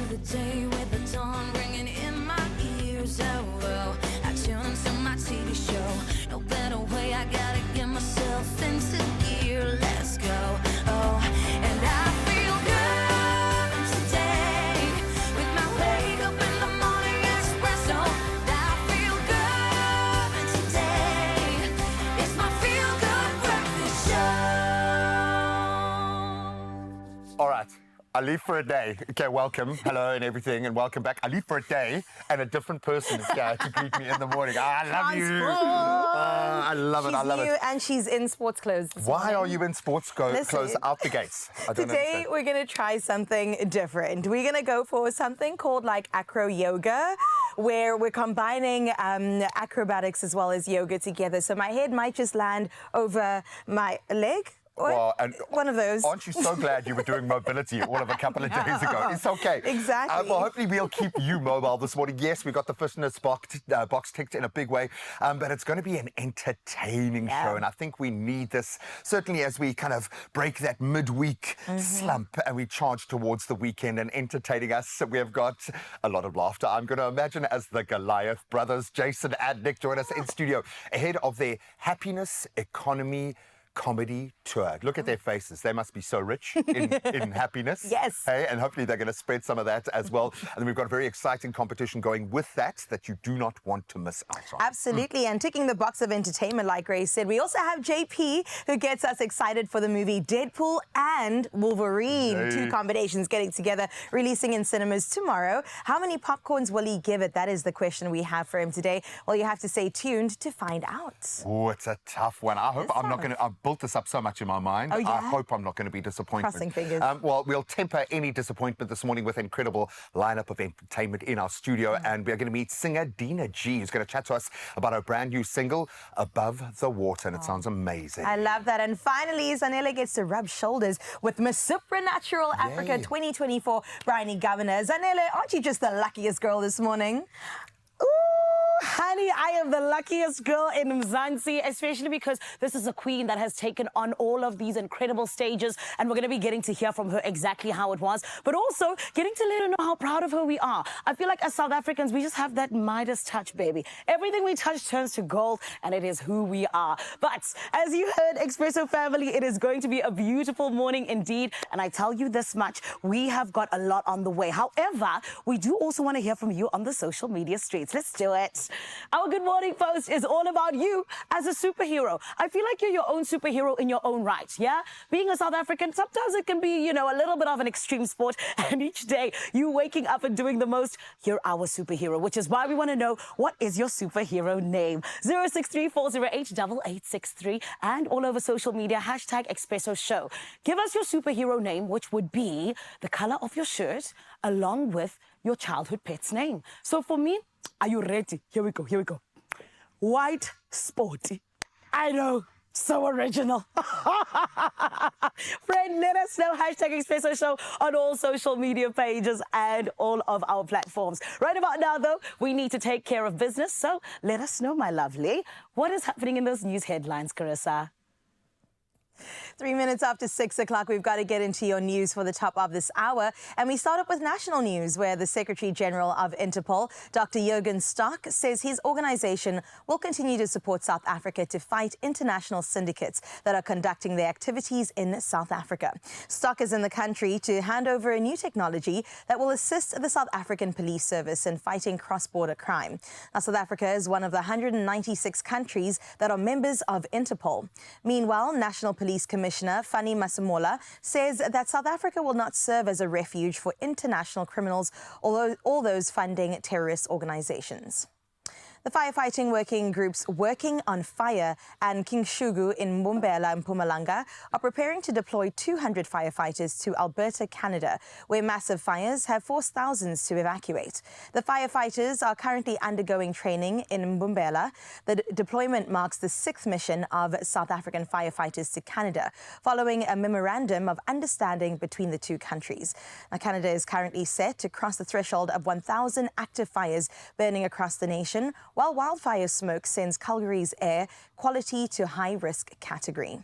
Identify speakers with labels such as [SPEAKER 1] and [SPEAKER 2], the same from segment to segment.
[SPEAKER 1] the day with the dawn ringing in my ears. Oh, I tune to my TV show. No better way, I gotta get myself into gear. Let's go. Oh, and I feel good today with my wake up in the morning espresso. I feel good today. It's my feel good breakfast show.
[SPEAKER 2] All right. I leave for a day. Okay, welcome, hello and everything, and welcome back. I leave for a day, and a different person is here to greet me in the morning. I love you. I love it. I love it.
[SPEAKER 3] And she's in sports clothes.
[SPEAKER 2] Why are you in sports clothes out the gates? I don't
[SPEAKER 3] Today,
[SPEAKER 2] understand.
[SPEAKER 3] we're going to try something different. We're going to go for something called like Acro yoga, where we're combining acrobatics as well as yoga together. So my head might just land over my leg.
[SPEAKER 2] Well, and
[SPEAKER 3] one of those.
[SPEAKER 2] Aren't you so glad you were doing mobility all of a couple of days ago? It's okay.
[SPEAKER 3] Exactly.
[SPEAKER 2] Well, hopefully we'll keep you mobile this morning. Yes, we got the fitness box ticked in a big way, but it's going to be an entertaining show, and I think we need this, certainly as we kind of break that midweek slump and we charge towards the weekend. And entertaining us, we have got a lot of laughter, I'm going to imagine, as the Goliath brothers, Jason and Nick, join us in studio ahead of their Happiness Economy Comedy tour. Look at their faces. They must be so rich in happiness.
[SPEAKER 3] Yes.
[SPEAKER 2] Hey, and hopefully they're going to spread some of that as well. And then we've got a very exciting competition going with that you do not want to miss out on.
[SPEAKER 3] Absolutely. And ticking the box of entertainment, like Grace said, we also have JP, who gets us excited for the movie Deadpool and Wolverine.
[SPEAKER 2] Hey.
[SPEAKER 3] Two combinations getting together, releasing in cinemas tomorrow. How many popcorns will he give it? That is the question we have for him today. Well, you have to stay tuned to find out.
[SPEAKER 2] Oh, it's a tough one. I hope I'm not going to... I've built this up so much in my mind.
[SPEAKER 3] Oh, yeah?
[SPEAKER 2] I hope I'm not going to be disappointed.
[SPEAKER 3] Crossing fingers.
[SPEAKER 2] Well, we'll temper any disappointment this morning with an incredible lineup of entertainment in our studio. And we're going to meet singer Dina G, who's going to chat to us about her brand new single, Above the Water. And it sounds amazing.
[SPEAKER 3] I love that. And finally, Zanele gets to rub shoulders with Miss Supernatural Africa 2024 Bryony Governor. Zanele, aren't you just the luckiest girl this morning?
[SPEAKER 4] Honey, I am the luckiest girl in Mzansi, especially because this is a queen that has taken on all of these incredible stages, and we're going to be getting to hear from her exactly how it was, but also getting to let her know how proud of her we are. I feel like as South Africans, we just have that Midas touch, baby. Everything we touch turns to gold, and it is who we are. But as you heard, Expresso family, it is going to be a beautiful morning indeed, and I tell you this much, we have got a lot on the way. However, we do also want to hear from you on the social media streets. Let's do it. Our Good Morning Post is all about you as a superhero. I feel like you're your own superhero in your own right, yeah? Being a South African, sometimes it can be, you know, a little bit of an extreme sport, and each day you waking up and doing the most, you're our superhero, which is why we want to know, what is your superhero name? 063-408-8863 and all over social media, #Expresso Show. Give us your superhero name, which would be the color of your shirt along with your childhood pet's name. So for me, are you ready? Here we go, here we go. White Sporty. I know, so original. Friend, let us know, #Expresso Show on all social media pages and all of our platforms. Right about now, though, we need to take care of business, so let us know, my lovely. What is happening in those news headlines, Carissa?
[SPEAKER 3] 3 minutes after 6 o'clock, we've got to get into your news for the top of this hour. And we start up with national news, where the Secretary General of Interpol, Dr. Jürgen Stock, says his organization will continue to support South Africa to fight international syndicates that are conducting their activities in South Africa. Stock is in the country to hand over a new technology that will assist the South African Police Service in fighting cross-border crime. Now, South Africa is one of the 196 countries that are members of Interpol. Meanwhile, National Police Commissioner Fanny Masemola says that South Africa will not serve as a refuge for international criminals, although all those funding terrorist organizations. The firefighting working groups Working on Fire and King Shugu in Mandela and Mpumalanga are preparing to deploy 200 firefighters to Alberta, Canada, where massive fires have forced thousands to evacuate. The firefighters are currently undergoing training in Mandela. The deployment marks the 6th mission of South African firefighters to Canada, following a memorandum of understanding between the two countries. Now, Canada is currently set to cross the threshold of 1,000 active fires burning across the nation, while wildfire smoke sends Calgary's air quality to high-risk category.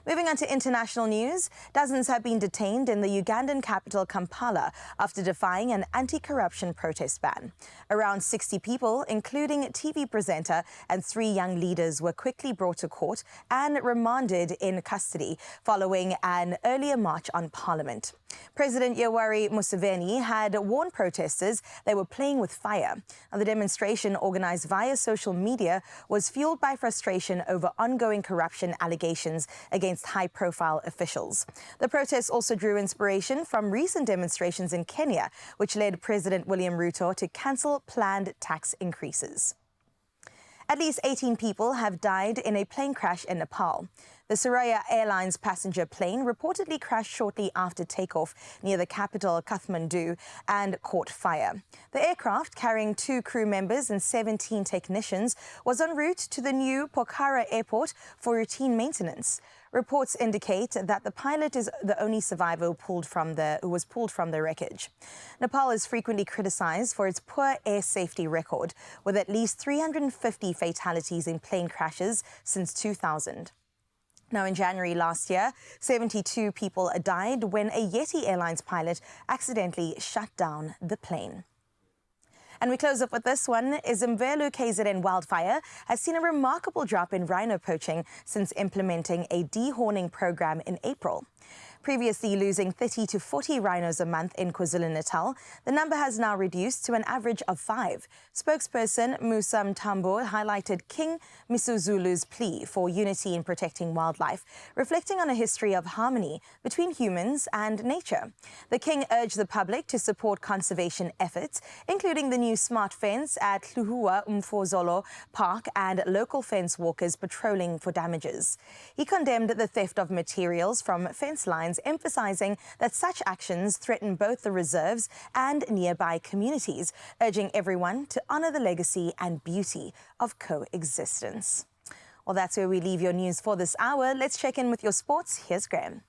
[SPEAKER 3] Moving on to international news, dozens have been detained in the Ugandan capital Kampala after defying an anti-corruption protest ban. Around 60 people, including a TV presenter and 3 young leaders, were quickly brought to court and remanded in custody following an earlier march on Parliament. President Yoweri Museveni had warned protesters they were playing with fire. Now, the demonstration, organized via social media, was fueled by frustration over ongoing corruption allegations against high-profile officials. The protests also drew inspiration from recent demonstrations in Kenya, which led President William Ruto to cancel planned tax increases. At least 18 people have died in a plane crash in Nepal. The Suraya Airlines passenger plane reportedly crashed shortly after takeoff near the capital Kathmandu and caught fire. The aircraft, carrying 2 crew members and 17 technicians, was en route to the new Pokhara airport for routine maintenance. Reports indicate that the pilot is the only survivor who was pulled from the wreckage. Nepal is frequently criticized for its poor air safety record, with at least 350 fatalities in plane crashes since 2000. Now, in January last year, 72 people died when a Yeti Airlines pilot accidentally shut down the plane. And we close up with this one. Izimvelu KZN wildfire has seen a remarkable drop in rhino poaching since implementing a dehorning program in April. Previously losing 30 to 40 rhinos a month in KwaZulu-Natal, the number has now reduced to an average of 5. Spokesperson Musa Mtambo highlighted King Misuzulu's plea for unity in protecting wildlife, reflecting on a history of harmony between humans and nature. The king urged the public to support conservation efforts, including the new smart fence at Hluhua Umfozolo Park and local fence walkers patrolling for damages. He condemned the theft of materials from fence lines, emphasizing that such actions threaten both the reserves and nearby communities, urging everyone to honor the legacy and beauty of coexistence. Well, that's where we leave your news for this hour. Let's check in with your sports. Here's Graham.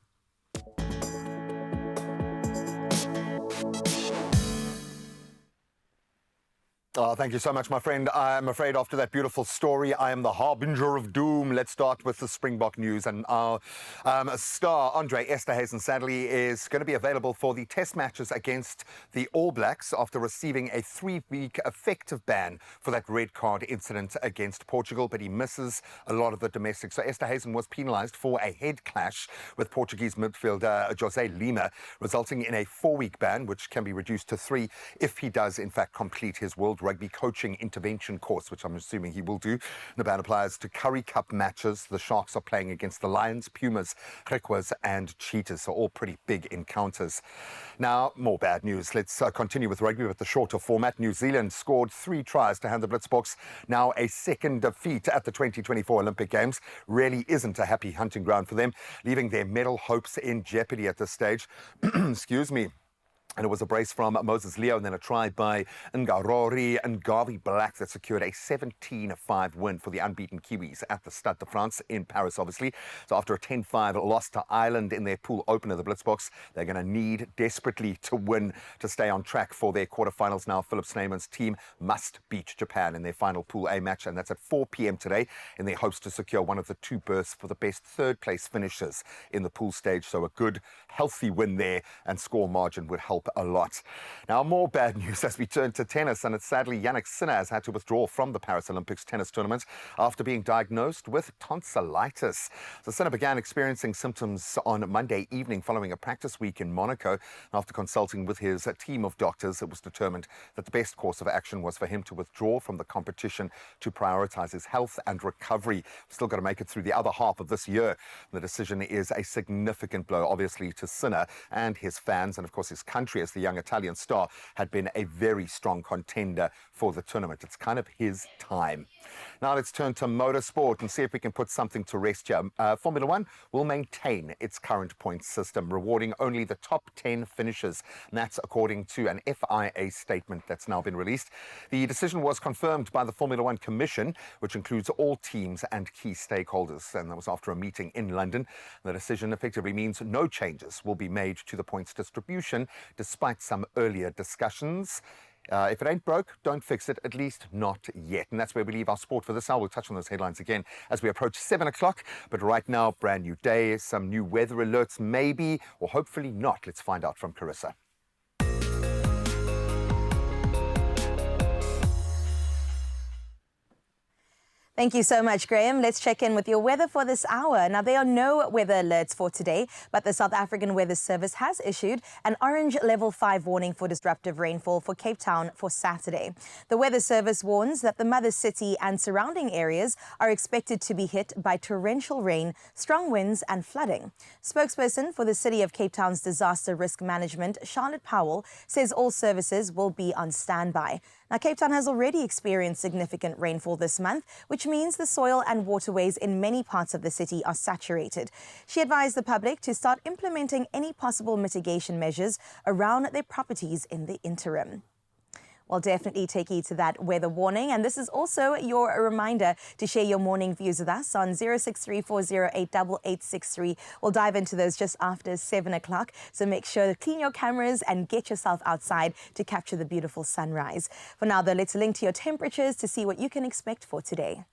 [SPEAKER 2] Thank you so much, my friend. I'm afraid after that beautiful story, I am the harbinger of doom. Let's start with the Springbok news. And our star, Andre Esterhuizen, sadly is going to be available for the test matches against the All Blacks after receiving a 3-week effective ban for that red card incident against Portugal, but he misses a lot of the domestics. So Esterhuizen was penalised for a head clash with Portuguese midfielder Jose Lima, resulting in a 4-week ban, which can be reduced to 3 if he does, in fact, complete his World Rugby coaching intervention course, which I'm assuming he will do. The ban applies to Currie Cup matches. The Sharks are playing against the Lions, Pumas, Griquas and Cheetahs, so all pretty big encounters. Now, more bad news. Let's continue with rugby with the shorter format. New Zealand scored 3 tries to hand the Blitzboks now a second defeat at the 2024 Olympic Games. Really isn't a happy hunting ground for them, leaving their medal hopes in jeopardy at this stage. Excuse me. And it was a brace from Moses Leo and then a try by Ngarori and Garvey Black that secured a 17-5 win for the unbeaten Kiwis at the Stade de France in Paris, obviously. So after a 10-5 loss to Ireland in their pool opener, the Blitzboks, they're going to need desperately to win to stay on track for their quarterfinals. Now, Philip Snyman's team must beat Japan in their final Pool A match, and that's at 4 p.m. today in their hopes to secure one of the 2 berths for the best third-place finishers in the pool stage. So a good, healthy win there, and score margin would help a lot. Now, more bad news as we turn to tennis, and it's sadly Yannick Sinner has had to withdraw from the Paris Olympics tennis tournament after being diagnosed with tonsillitis. So Sinner began experiencing symptoms on Monday evening following a practice week in Monaco. After consulting with his team of doctors, it was determined that the best course of action was for him to withdraw from the competition to prioritize his health and recovery. We've still got to make it through the other half of this year. The decision is a significant blow, obviously, to Sinner and his fans, and of course his country, as the young Italian star had been a very strong contender for the tournament. It's kind of his time. Now let's turn to motorsport and see if we can put something to rest here. Formula One will maintain its current point system, rewarding only the top 10 finishers. And that's according to an FIA statement that's now been released. The decision was confirmed by the Formula One Commission, which includes all teams and key stakeholders. And that was after a meeting in London. The decision effectively means no changes will be made to the points distribution, despite some earlier discussions. If it ain't broke, don't fix it, at least not yet. And that's where we leave our sport for this hour. We'll touch on those headlines again as we approach 7 o'clock. But right now, brand new day, some new weather alerts, maybe, or hopefully not. Let's find out from Carissa.
[SPEAKER 3] Thank you so much, Graham. Let's check in with your weather for this hour. Now, there are no weather alerts for today, but the South African Weather Service has issued an orange level 5 warning for disruptive rainfall for Cape Town for Saturday. The Weather Service warns that the mother city and surrounding areas are expected to be hit by torrential rain, strong winds and flooding. Spokesperson for the City of Cape Town's Disaster Risk Management, Charlotte Powell, says all services will be on standby. Now, Cape Town has already experienced significant rainfall this month, which means the soil and waterways in many parts of the city are saturated. She advised the public to start implementing any possible mitigation measures around their properties in the interim. Well, definitely take heed to that weather warning. And this is also your reminder to share your morning views with us on 063-408-8863. We'll dive into those just after 7 o'clock. So make sure to clean your cameras and get yourself outside to capture the beautiful sunrise. For now, though, let's link to your temperatures to see what you can expect for today.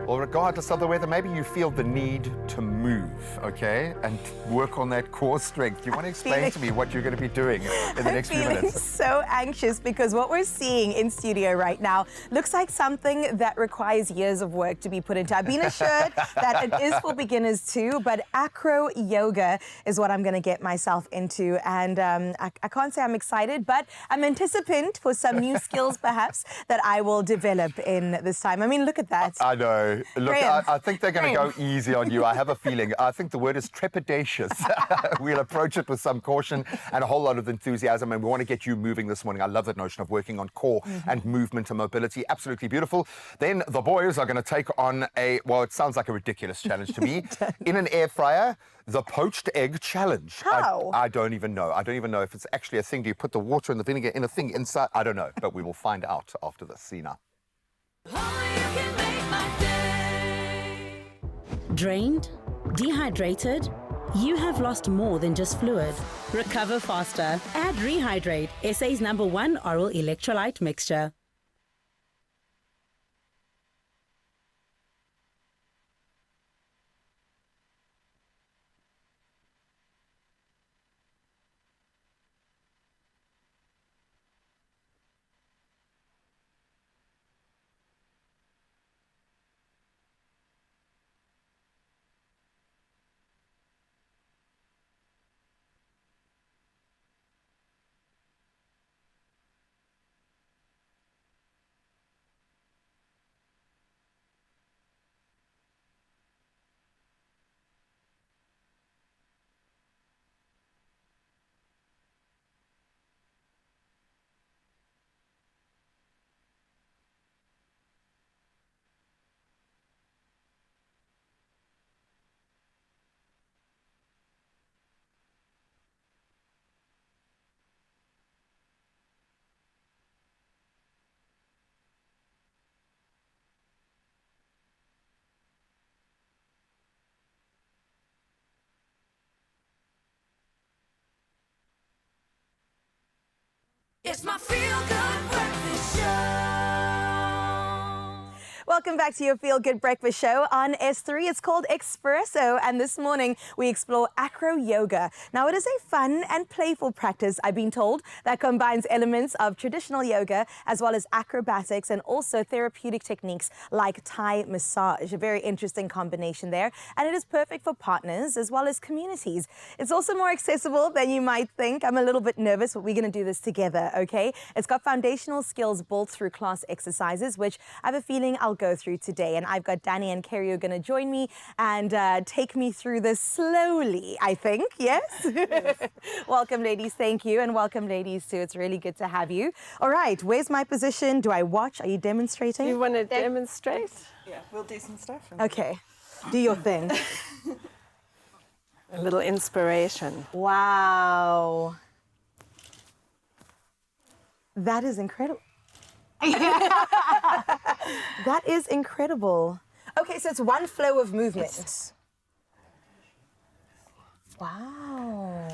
[SPEAKER 2] Well, regardless of the weather, maybe you feel the need to move, okay, and work on that core strength. You want to explain to me what you're going to be doing in the next few minutes?
[SPEAKER 3] I'm feeling so anxious because what we're seeing in studio right now looks like something that requires years of work to be put into. I've been assured that it is for beginners too, but Acro yoga is what I'm going to get myself into. And I can't say I'm excited, but I'm anticipant for some new skills perhaps that I will develop in this time. I mean, look at that.
[SPEAKER 2] I know. Look, I think they're going to go easy on you. I have a feeling. I think the word is trepidatious. We'll approach it with some caution and a whole lot of enthusiasm, and we want to get you moving this morning. I love that notion of working on core and movement and mobility. Absolutely beautiful. Then the boys are going to take on well, it sounds like a ridiculous challenge to me. In an air fryer, the poached egg challenge.
[SPEAKER 3] How?
[SPEAKER 2] I don't even know. I don't even know if it's actually a thing. Do you put the water and the vinegar in a thing inside? I don't know, but we will find out after this. See now.
[SPEAKER 5] Drained? Dehydrated? You have lost more than just fluid. Recover faster. Add Rehydrate, SA's #1 oral electrolyte mixture.
[SPEAKER 1] It's my feel-good breakfast show.
[SPEAKER 3] Welcome back to your Feel Good Breakfast Show on S3. It's called Expresso, and this morning we explore Acro Yoga. Now, it is a fun and playful practice, I've been told, that combines elements of traditional yoga as well as acrobatics and also therapeutic techniques like Thai massage. A very interesting combination there, and it is perfect for partners as well as communities. It's also more accessible than you might think. I'm a little bit nervous, but we're going to do this together, okay? It's got foundational skills built through class exercises, which I have a feeling I'll go through today. And I've got Danny and Kerry who are going to join me and take me through this slowly, I think. Yes? Welcome, ladies. Thank you. And welcome, ladies, too. It's really good to have you. All right. Where's my position? Do I watch? Are you demonstrating?
[SPEAKER 6] You want to demonstrate?
[SPEAKER 7] Yeah, we'll do some stuff.
[SPEAKER 3] Okay. Do your thing.
[SPEAKER 6] A little inspiration.
[SPEAKER 3] Wow. That is incredible. That is incredible. Okay, so it's one flow of movement. Wow.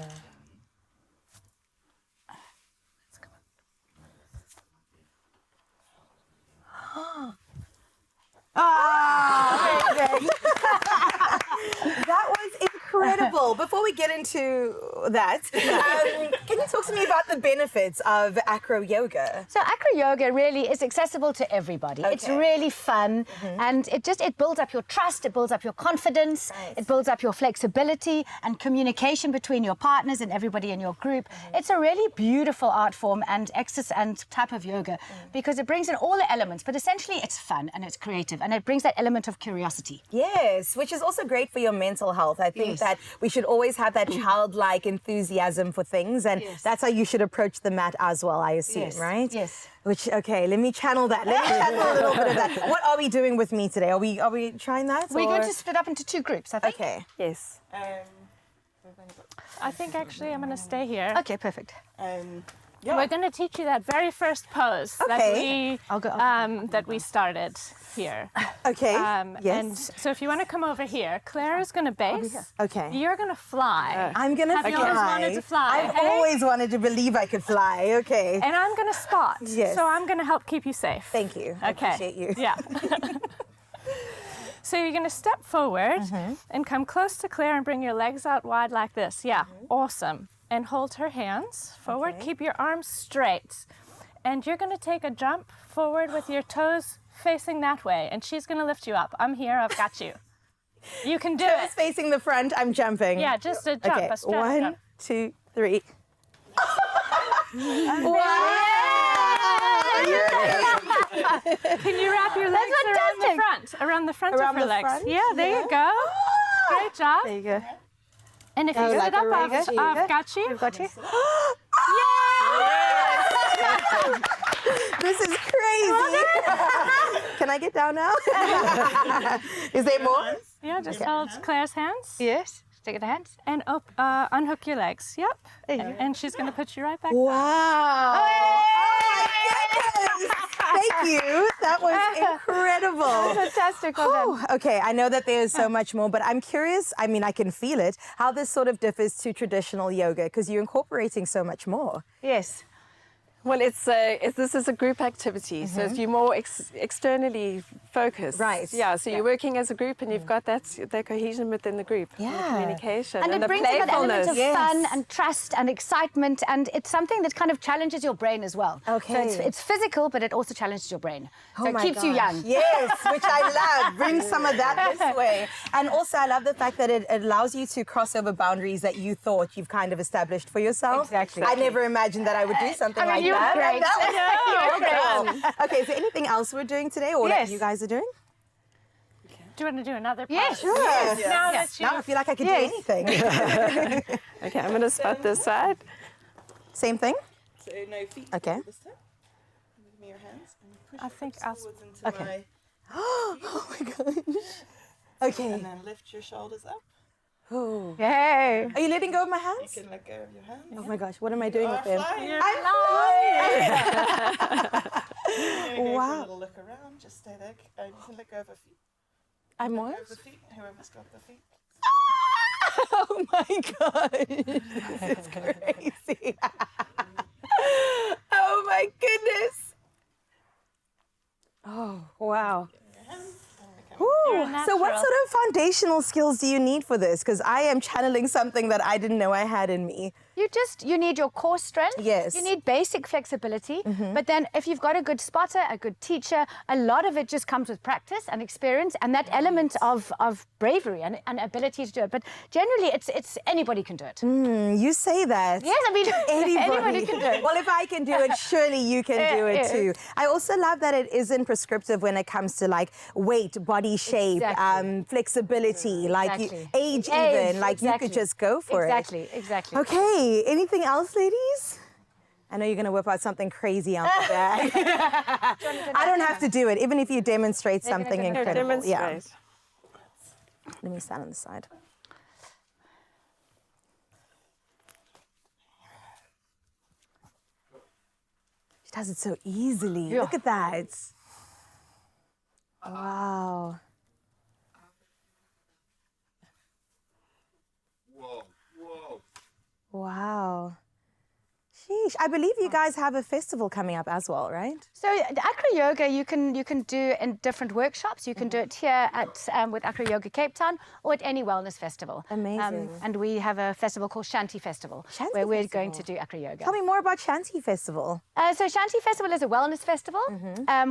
[SPEAKER 3] That was incredible. Before we get into that, can you talk to me about the benefits of acro yoga?
[SPEAKER 8] So acro yoga really is accessible to everybody. It's
[SPEAKER 3] Okay.
[SPEAKER 8] really fun, and it builds up your trust, it builds up your confidence, it builds up your flexibility and communication between your partners and everybody in your group. It's a really beautiful art form and exercise and type of yoga because it brings in all the elements, but essentially it's fun and it's creative and it brings that element of curiosity.
[SPEAKER 3] Yes, which is also great for your mental health. I think that we should always have that childlike enthusiasm for things, and that's how you should approach the mat as well, I assume, right?
[SPEAKER 8] Yes.
[SPEAKER 3] Which, okay, let me channel that. Let me channel a little bit of that. What are we doing with me today? Are we trying that?
[SPEAKER 8] We're
[SPEAKER 3] or-
[SPEAKER 8] going to split up into two groups, I think.
[SPEAKER 3] Okay.
[SPEAKER 6] Yes.
[SPEAKER 7] I think actually I'm going to stay here.
[SPEAKER 8] Okay, perfect.
[SPEAKER 7] We're going to teach you that very first pose
[SPEAKER 3] Okay.
[SPEAKER 7] that we started here.
[SPEAKER 3] Okay. Yes.
[SPEAKER 7] And so if you want to come over here, Claire is going to base.
[SPEAKER 3] Okay.
[SPEAKER 7] You're going to fly.
[SPEAKER 3] I'm gonna
[SPEAKER 7] Have
[SPEAKER 3] fly.
[SPEAKER 7] you always wanted to fly?
[SPEAKER 3] I've
[SPEAKER 7] hey?
[SPEAKER 3] always wanted to believe I could fly. Okay.
[SPEAKER 7] And I'm going to spot.
[SPEAKER 3] Yes.
[SPEAKER 7] So I'm going to help keep you safe.
[SPEAKER 3] Thank you. I
[SPEAKER 7] Okay.
[SPEAKER 3] appreciate you.
[SPEAKER 7] Yeah. So you're going to step forward and come close to Claire and bring your legs out wide like this. Yeah. Awesome. And hold her hands forward.
[SPEAKER 3] Okay.
[SPEAKER 7] Keep your arms straight. And you're going to take a jump forward with your toes facing that way. And she's going to lift you up. I'm here. I've got you. You can do
[SPEAKER 3] Toes
[SPEAKER 7] it.
[SPEAKER 3] facing the front, I'm jumping.
[SPEAKER 7] Yeah, just a jump.
[SPEAKER 3] Okay.
[SPEAKER 7] A straight
[SPEAKER 3] 1,
[SPEAKER 7] jump.
[SPEAKER 3] 2, 3.
[SPEAKER 7] Can you wrap your legs around the front? Around the front
[SPEAKER 3] Around
[SPEAKER 7] of her
[SPEAKER 3] the
[SPEAKER 7] legs.
[SPEAKER 3] front?
[SPEAKER 7] Yeah, there you go. Great job.
[SPEAKER 3] There you go.
[SPEAKER 7] And if you
[SPEAKER 3] Oh,
[SPEAKER 7] sit
[SPEAKER 3] like
[SPEAKER 7] up,
[SPEAKER 3] a regular-
[SPEAKER 7] I've got you.
[SPEAKER 8] Got you?
[SPEAKER 3] This is crazy. Can I get down now? Is there more?
[SPEAKER 7] Yeah, just hold Claire's hands
[SPEAKER 8] Yes. Take the hands.
[SPEAKER 7] and unhook your legs. Yep. And she's going to put you right back down.
[SPEAKER 3] Wow. Oh my goodness. Thank you. That was incredible.
[SPEAKER 8] Fantastic. Well done.
[SPEAKER 3] Whew. Okay, I know that there's so much more, but I'm curious, I mean, I can feel it, how this sort of differs to traditional yoga, because you're incorporating so much more.
[SPEAKER 8] Yes.
[SPEAKER 6] Well, this is a group activity, so if you're more externally focused.
[SPEAKER 3] Right.
[SPEAKER 6] Yeah, so you're working as a group and you've got that cohesion within the group. And the
[SPEAKER 3] Yeah.
[SPEAKER 6] communication
[SPEAKER 8] And
[SPEAKER 6] and
[SPEAKER 8] it
[SPEAKER 6] the
[SPEAKER 8] brings in that element
[SPEAKER 6] playfulness.
[SPEAKER 8] of fun and trust and excitement, and it's something that kind of challenges your brain as well.
[SPEAKER 3] Okay.
[SPEAKER 8] So it's physical, but it also challenges your brain. So
[SPEAKER 3] Oh
[SPEAKER 8] it
[SPEAKER 3] my
[SPEAKER 8] keeps you
[SPEAKER 3] gosh.
[SPEAKER 8] young.
[SPEAKER 3] Yes, which I love. Bring some of that this way. And also, I love the fact that it allows you to cross over boundaries that you thought you've kind of established for yourself.
[SPEAKER 8] Exactly.
[SPEAKER 3] I never imagined that I would do something like
[SPEAKER 8] you were
[SPEAKER 3] that.
[SPEAKER 8] great.
[SPEAKER 3] That was
[SPEAKER 7] Yeah,
[SPEAKER 3] incredible. Okay, is there anything else we're doing today, or that
[SPEAKER 8] Yes.
[SPEAKER 3] you guys are doing?
[SPEAKER 7] Do you want to do another pose?
[SPEAKER 8] Yes.
[SPEAKER 3] Sure.
[SPEAKER 7] Now that you
[SPEAKER 3] Now I feel like I could do anything.
[SPEAKER 6] Okay, I'm going to spot this side.
[SPEAKER 3] Same thing?
[SPEAKER 7] So no feet.
[SPEAKER 3] Okay.
[SPEAKER 7] This time. Give me your hands. And push I think I'll. Into
[SPEAKER 3] Okay. Oh my gosh. Okay.
[SPEAKER 7] And then lift your shoulders up.
[SPEAKER 3] Oh.
[SPEAKER 8] Yay.
[SPEAKER 3] Are you letting go of my hands?
[SPEAKER 7] You can let go of your hands.
[SPEAKER 3] Oh my gosh, what am I doing with them?
[SPEAKER 7] You're
[SPEAKER 3] I'm
[SPEAKER 7] Go
[SPEAKER 3] Wow.
[SPEAKER 7] for a little look around. Just stay there. You can let go of her feet.
[SPEAKER 3] I'm
[SPEAKER 7] Let
[SPEAKER 3] what?
[SPEAKER 7] go of the feet. Whoever's got the feet.
[SPEAKER 3] Oh my gosh. This is crazy. Oh my goodness. Oh, wow. So what sort of foundational skills do you need for this? Because I am channeling something that I didn't know I had in me.
[SPEAKER 8] You need your core strength.
[SPEAKER 3] Yes.
[SPEAKER 8] You need basic flexibility. But then if you've got a good spotter, a good teacher, a lot of it just comes with practice and experience and that element of bravery and ability to do it. But generally, it's anybody can do it.
[SPEAKER 3] You say that.
[SPEAKER 8] Yes, I mean, anybody can do it.
[SPEAKER 3] Well, if I can do it, surely you can do it too. I also love that it isn't prescriptive when it comes to like weight, body shape, flexibility, like age even. Like you could just go for it.
[SPEAKER 8] Exactly.
[SPEAKER 3] Okay. Anything else, ladies? I know you're going to whip out something crazy out the bag. I don't have to do it, even if you demonstrate something incredible. Yeah. Let me stand on the side. She does it so easily. Look at that. Wow. Wow. Sheesh. I believe you guys have a festival coming up as well, right?
[SPEAKER 8] So the Acro Yoga you can do in different workshops. You can do it here at with Acro Yoga Cape Town or at any wellness festival.
[SPEAKER 3] Amazing.
[SPEAKER 8] And we have a festival called Shanti Festival, where we're going to do Acro Yoga.
[SPEAKER 3] Tell me more about Shanti Festival.
[SPEAKER 8] So Shanti Festival is a wellness festival.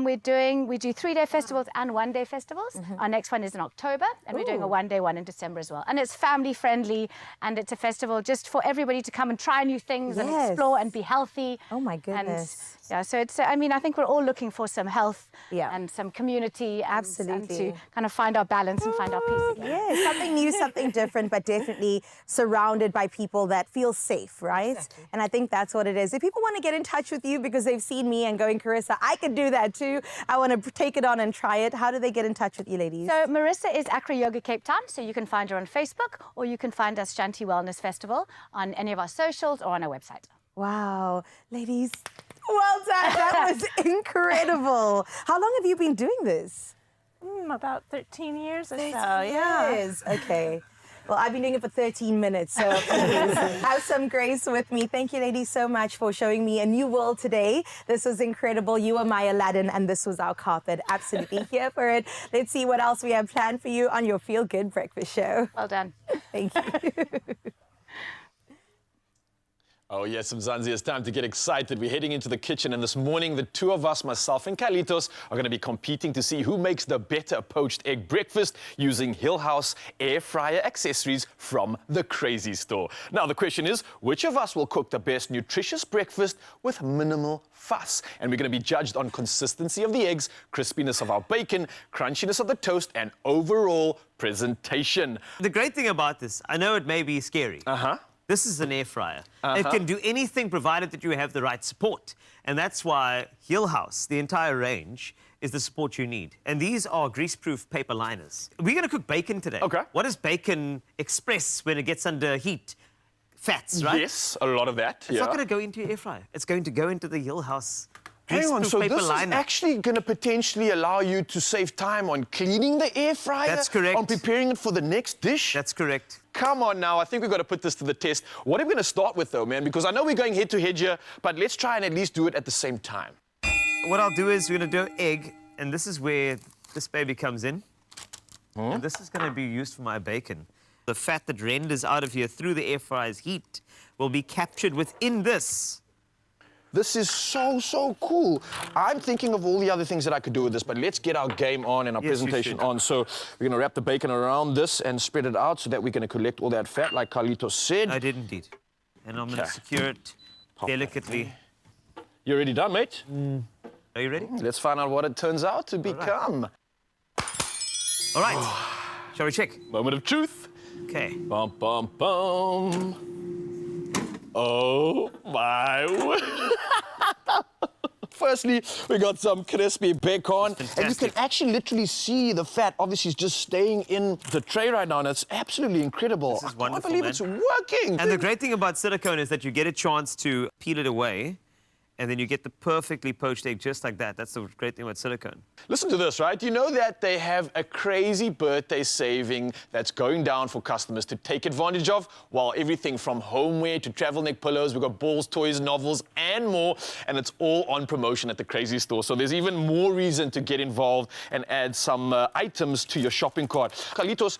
[SPEAKER 8] We do 3-day festivals and 1-day festivals. Our next one is in October, and we're doing a 1-day one in December as well. And it's family friendly, and it's a festival just for everybody to come and try new things and explore and be healthy.
[SPEAKER 3] Oh my goodness.
[SPEAKER 8] And, so it's, I mean, I think we're all looking for some health and some community and to kind of find our balance and find our peace again.
[SPEAKER 3] Yeah, something new, something different, but definitely surrounded by people that feel safe, right? Exactly. And I think that's what it is. If people want to get in touch with you because they've seen me and going, Carissa, I could do that too. I want to take it on and try it. How do they get in touch with you, ladies?
[SPEAKER 8] So Marissa is Acro Yoga Cape Town, so you can find her on Facebook, or you can find us Shanti Wellness Festival on any of our socials or on our website.
[SPEAKER 3] Wow, ladies, well done. That was incredible. How long have you been doing this?
[SPEAKER 7] About 13 years or so,
[SPEAKER 3] Yes. Okay. Well, I've been doing it for 13 minutes, so please have some grace with me. Thank you, ladies, so much for showing me a new world today. This was incredible. You were my Aladdin, and this was our carpet. Absolutely here for it. Let's see what else we have planned for you on your Feel Good Breakfast Show.
[SPEAKER 8] Well done.
[SPEAKER 3] Thank you.
[SPEAKER 9] Oh yes, Mzansi, it's time to get excited. We're heading into the kitchen, and this morning the two of us, myself and Carlitos, are going to be competing to see who makes the better poached egg breakfast using Hill House air fryer accessories from the Crazy Store. Now the question is, which of us will cook the best nutritious breakfast with minimal fuss? And we're going to be judged on consistency of the eggs, crispiness of our bacon, crunchiness of the toast, and overall presentation.
[SPEAKER 10] The great thing about this, I know it may be scary. This is an air fryer. It can do anything provided that you have the right support. And that's why Hill House, the entire range, is the support you need. And these are grease-proof paper liners. We're going to cook bacon today.
[SPEAKER 9] Okay.
[SPEAKER 10] What does bacon express when it gets under heat? Fats, right?
[SPEAKER 9] Yes, a lot of that.
[SPEAKER 10] It's not going to go into your air fryer. It's going to go into the Hill House
[SPEAKER 9] Hang on, so this is actually going to potentially allow you to save time on cleaning the air fryer?
[SPEAKER 10] That's correct.
[SPEAKER 9] On preparing it for the next dish?
[SPEAKER 10] That's correct.
[SPEAKER 9] Come on now, I think we've got to put this to the test. What are we going to start with though, man? Because I know we're going head to head here, but let's try and at least do it at the same time.
[SPEAKER 10] What I'll do is we're going to do egg, and this is where this baby comes in. And this is going to be used for my bacon. The fat that renders out of here through the air fryer's heat will be captured within this.
[SPEAKER 9] This is so cool. I'm thinking of all the other things that I could do with this, but let's get our game on and our presentation on. So we're going to wrap the bacon around this and spread it out so that we're going to collect all that fat, like Carlitos said.
[SPEAKER 10] I did indeed. And I'm going to secure it delicately.
[SPEAKER 9] You already done, mate?
[SPEAKER 10] Are you ready?
[SPEAKER 9] Let's find out what it turns out to become.
[SPEAKER 10] All right. Shall we check?
[SPEAKER 9] Moment of truth.
[SPEAKER 10] Okay.
[SPEAKER 9] Bum, bum, bum. Oh, my word. Firstly, we got some crispy bacon. And you can actually literally see the fat, obviously, is just staying in the tray right now. And it's absolutely incredible.
[SPEAKER 10] This is wonderful,
[SPEAKER 9] I can't believe it's working.
[SPEAKER 10] And the great thing about silicone is that you get a chance to peel it away and then you get the perfectly poached egg just like that. That's the great thing about silicone.
[SPEAKER 9] Listen to this, right? You know that they have a crazy birthday saving that's going down for customers to take advantage of? Well, everything from homeware to travel neck pillows, we've got balls, toys, novels, and more, and it's all on promotion at the Crazy Store. So there's even more reason to get involved and add some items to your shopping cart. Carlitos,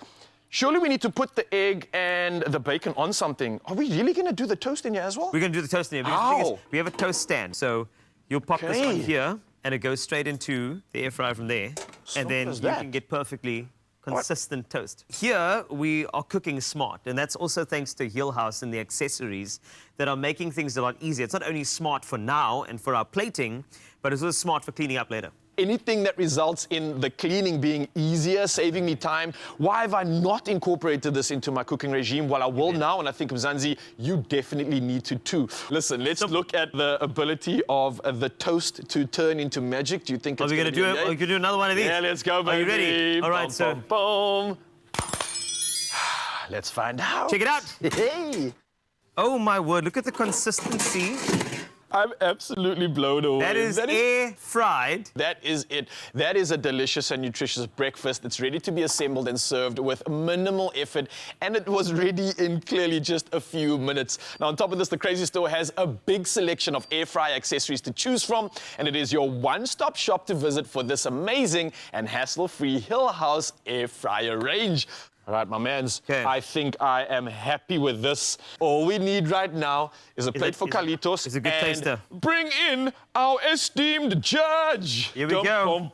[SPEAKER 9] surely we need to put the egg and the bacon on something. Are we really going to do the toast in here as well?
[SPEAKER 10] We're going to do the toast in here. Because the thing is, we have a toast stand. So you'll pop this on here, and it goes straight into the air fryer from there. And then you can get perfectly consistent toast. Here, we are cooking smart. And that's also thanks to Hill House and the accessories that are making things a lot easier. It's not only smart for now and for our plating, but it's also smart for cleaning up later.
[SPEAKER 9] Anything that results in the cleaning being easier, saving me time. Why have I not incorporated this into my cooking regime? Well, I will now, and I think, Mzansi, you definitely need to too. Listen, let's look at the ability of the toast to turn into magic. Do you think it's going to
[SPEAKER 10] do? Are we going to do another one of these?
[SPEAKER 9] Yeah, let's go, baby.
[SPEAKER 10] Are you ready? All right, so...
[SPEAKER 9] Boom. Let's find out.
[SPEAKER 10] Check it out.
[SPEAKER 9] Hey.
[SPEAKER 10] Oh, my word. Look at the consistency.
[SPEAKER 9] I'm absolutely blown away.
[SPEAKER 10] That is air fried.
[SPEAKER 9] That is it. That is a delicious and nutritious breakfast. It's ready to be assembled and served with minimal effort, and it was ready in clearly just a few minutes. Now, on top of this, the Crazy Store has a big selection of air fryer accessories to choose from, and it is your one-stop shop to visit for this amazing and hassle-free Hill House air fryer range. All right, my mans, I think I am happy with this. All we need right now is a plate for Carlitos.
[SPEAKER 10] It's a good taster.
[SPEAKER 9] Bring in our esteemed judge.
[SPEAKER 10] Here we go.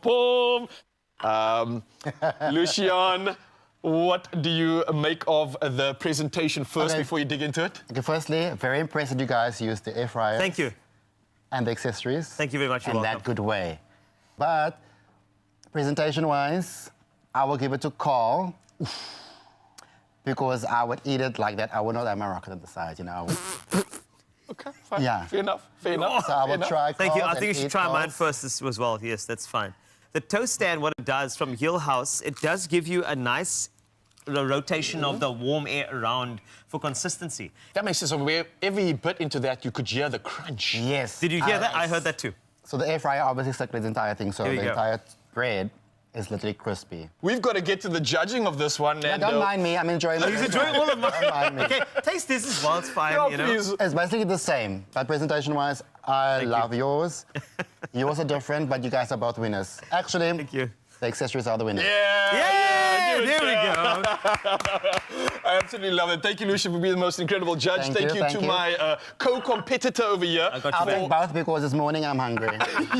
[SPEAKER 9] Lucian, what do you make of the presentation first before you dig into it?
[SPEAKER 11] Okay, firstly, very impressed that you guys used the air fryer.
[SPEAKER 10] Thank you.
[SPEAKER 11] And the accessories.
[SPEAKER 10] Thank you very much.
[SPEAKER 11] In that good way. But presentation-wise, I will give it to Carl. Because I would eat it like that. I would not have my rocket on the side, you know.
[SPEAKER 9] Okay, fine.
[SPEAKER 11] Yeah.
[SPEAKER 9] Fair enough. Fair enough.
[SPEAKER 11] So I will try
[SPEAKER 10] Thank you. I
[SPEAKER 11] Carl's
[SPEAKER 10] think you
[SPEAKER 11] and
[SPEAKER 10] should
[SPEAKER 11] eat
[SPEAKER 10] try mine
[SPEAKER 11] Carl's.
[SPEAKER 10] first as well. Yes, that's fine. The toast stand, what it does from Hill House, it does give you a nice rotation of the warm air around for consistency.
[SPEAKER 9] That makes sense. So wherever you bit into that, you could hear the crunch.
[SPEAKER 11] Yes.
[SPEAKER 10] Did you hear that? I heard that too.
[SPEAKER 11] So the air fryer obviously circulates the entire thing, so
[SPEAKER 10] Here we
[SPEAKER 11] the
[SPEAKER 10] go.
[SPEAKER 11] entire bread is literally crispy.
[SPEAKER 9] We've got to get to the judging of this one.
[SPEAKER 11] Yeah,
[SPEAKER 9] and,
[SPEAKER 11] don't mind me, I'm enjoying it.
[SPEAKER 10] He's enjoying all of mine.
[SPEAKER 11] Don't mind me.
[SPEAKER 10] Okay, taste this as well, it's fine,
[SPEAKER 9] Yeah,
[SPEAKER 10] you know.
[SPEAKER 9] please.
[SPEAKER 11] It's basically the same, but presentation-wise, I love yours. Yours are different, but you guys are both winners. Actually,
[SPEAKER 10] Thank you.
[SPEAKER 11] the accessories are the winners.
[SPEAKER 10] Yeah, there we go.
[SPEAKER 9] I absolutely love it. Thank you, Lucian, for being the most incredible judge.
[SPEAKER 11] Thank you
[SPEAKER 9] to my co-competitor over here.
[SPEAKER 11] I'll take both because this morning I'm hungry.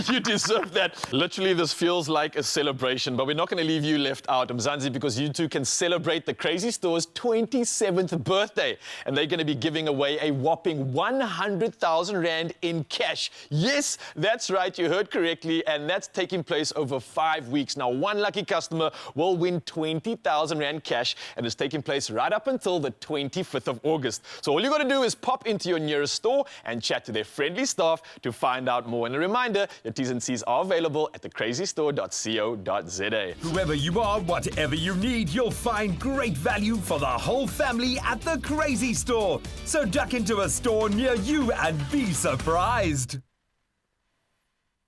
[SPEAKER 9] You deserve that. Literally, this feels like a celebration, but we're not going to leave you left out, Mzansi, because you two can celebrate the Crazy Store's 27th birthday, and they're going to be giving away a whopping 100,000 Rand in cash. Yes, that's right, you heard correctly, and that's taking place over 5 weeks. Now, one lucky customer will win 20,000 Rand cash, and it's taking place right up until the 25th of August. So all you got to do is pop into your nearest store and chat to their friendly staff to find out more. And a reminder, your T's and C's are available at thecrazystore.co.za.
[SPEAKER 12] Whoever you are, whatever you need, you'll find great value for the whole family at the Crazy Store. So duck into a store near you and be surprised.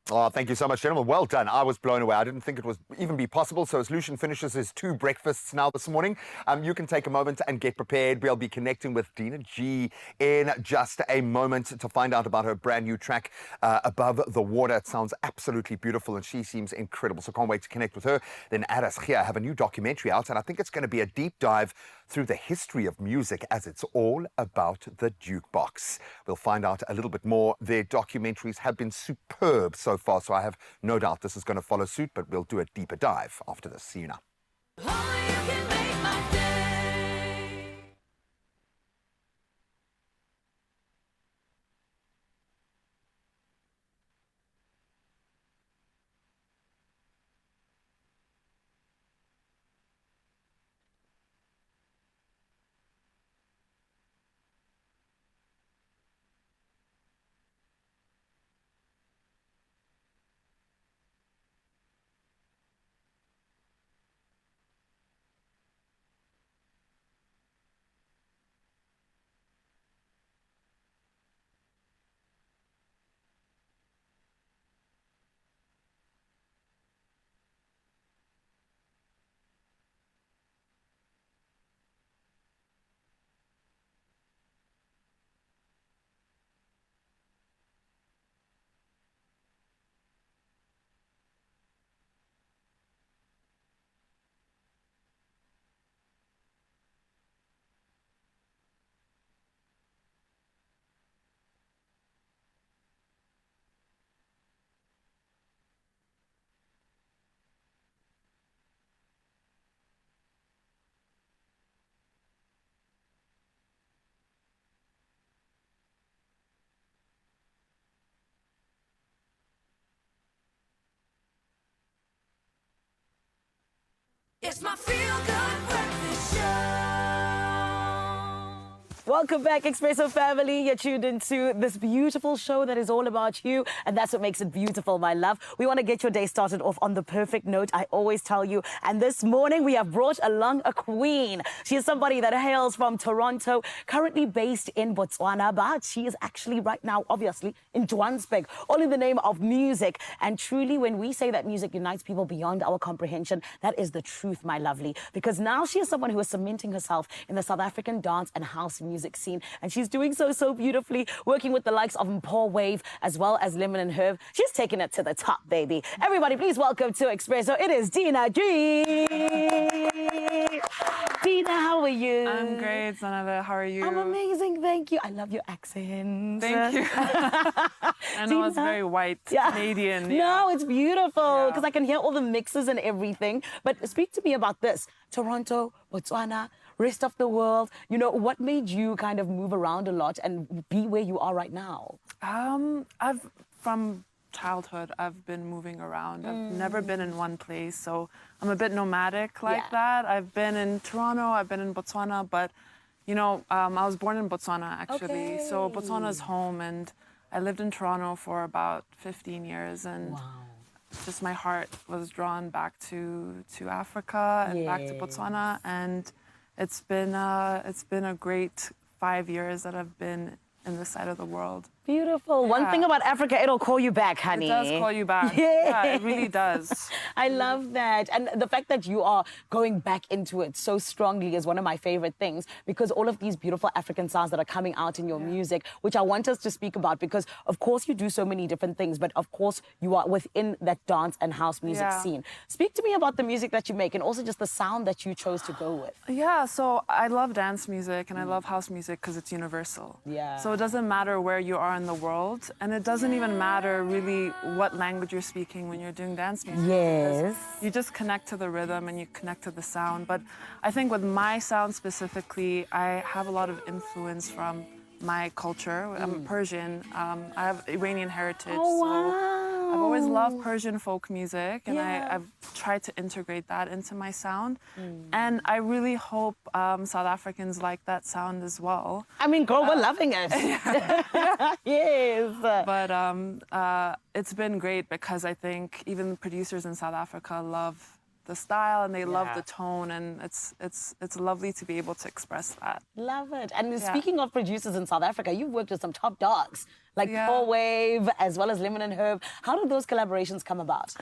[SPEAKER 2] Oh, thank you so much, gentlemen. Well done. I was blown away. I didn't think it was even be possible. So as Lucian finishes his 2 breakfasts now this morning, you can take a moment and get prepared. We'll be connecting with Dina G in just a moment to find out about her brand new track, Above the Water. It sounds absolutely beautiful and she seems incredible. So can't wait to connect with her. Then Adas here have a new documentary out, and I think it's going to be a deep dive through the history of music, as it's all about the jukebox. We'll find out a little bit more. Their documentaries have been superb so far, so I have no doubt this is going to follow suit, but we'll do a deeper dive after this. See you now.
[SPEAKER 1] It's my feel-good breakfast show.
[SPEAKER 4] Welcome back, Expresso family. You're tuned into this beautiful show that is all about you, and that's what makes it beautiful, my love. We want to get your day started off on the perfect note, I always tell you. And this morning, we have brought along a queen. She is somebody that hails from Toronto, currently based in Botswana, but she is actually right now, obviously, in Johannesburg, all in the name of music. And truly, when we say that music unites people beyond our comprehension, that is the truth, my lovely. Because now she is someone who is cementing herself in the South African dance and house music scene, and she's doing so beautifully, working with the likes of Paul Wave as well as Lemon and Herb. She's taking it to the top, baby. Everybody, please welcome to Expresso. It is Dina G. Dina, how are you?
[SPEAKER 13] I'm great, Zanada. How are you?
[SPEAKER 4] I'm amazing, thank you. I love your accent.
[SPEAKER 13] Thank you. I know it's very white, Canadian.
[SPEAKER 4] No, it's beautiful because I can hear all the mixes and everything. But speak to me about this. Toronto, Botswana, rest of the world. You know, what made you kind of move around a lot and be where you are right now?
[SPEAKER 13] From childhood, I've been moving around. I've never been in one place, so I'm a bit nomadic like that. I've been in Toronto, I've been in Botswana, but you know, I was born in Botswana actually. So Botswana is home, and I lived in Toronto for about 15 years, and just my heart was drawn back to Africa and back to Botswana, and it's been a great 5 years that I've been in this side of the world.
[SPEAKER 4] Beautiful. Yeah. One thing about Africa, it'll call you back, honey.
[SPEAKER 13] It does call you back. Yeah, it really does.
[SPEAKER 4] I love that. And the fact that you are going back into it so strongly is one of my favorite things, because all of these beautiful African sounds that are coming out in your music, which I want us to speak about, because of course you do so many different things, but of course you are within that dance and house music scene. Speak to me about the music that you make and also just the sound that you chose to go with.
[SPEAKER 13] Yeah, so I love dance music and I love house music because it's universal.
[SPEAKER 4] Yeah.
[SPEAKER 13] So it doesn't matter where you are in the world, and it doesn't even matter really what language you're speaking when you're doing dance music.
[SPEAKER 4] Yes.
[SPEAKER 13] You just connect to the rhythm and you connect to the sound. But I think with my sound specifically, I have a lot of influence from my culture. I'm Persian. I have Iranian heritage.
[SPEAKER 4] Oh, wow.
[SPEAKER 13] So I've always loved Persian folk music, and I've tried to integrate that into my sound. And I really hope South Africans like that sound as well.
[SPEAKER 4] I mean, girl, we're loving it. Yes.
[SPEAKER 13] But it's been great because I think even producers in South Africa love the style and they love the tone, and it's lovely to be able to express that.
[SPEAKER 4] Love it. And speaking of producers in South Africa, you've worked with some top dogs like Paul Wave as well as Lemon and Herb. How did those collaborations come about?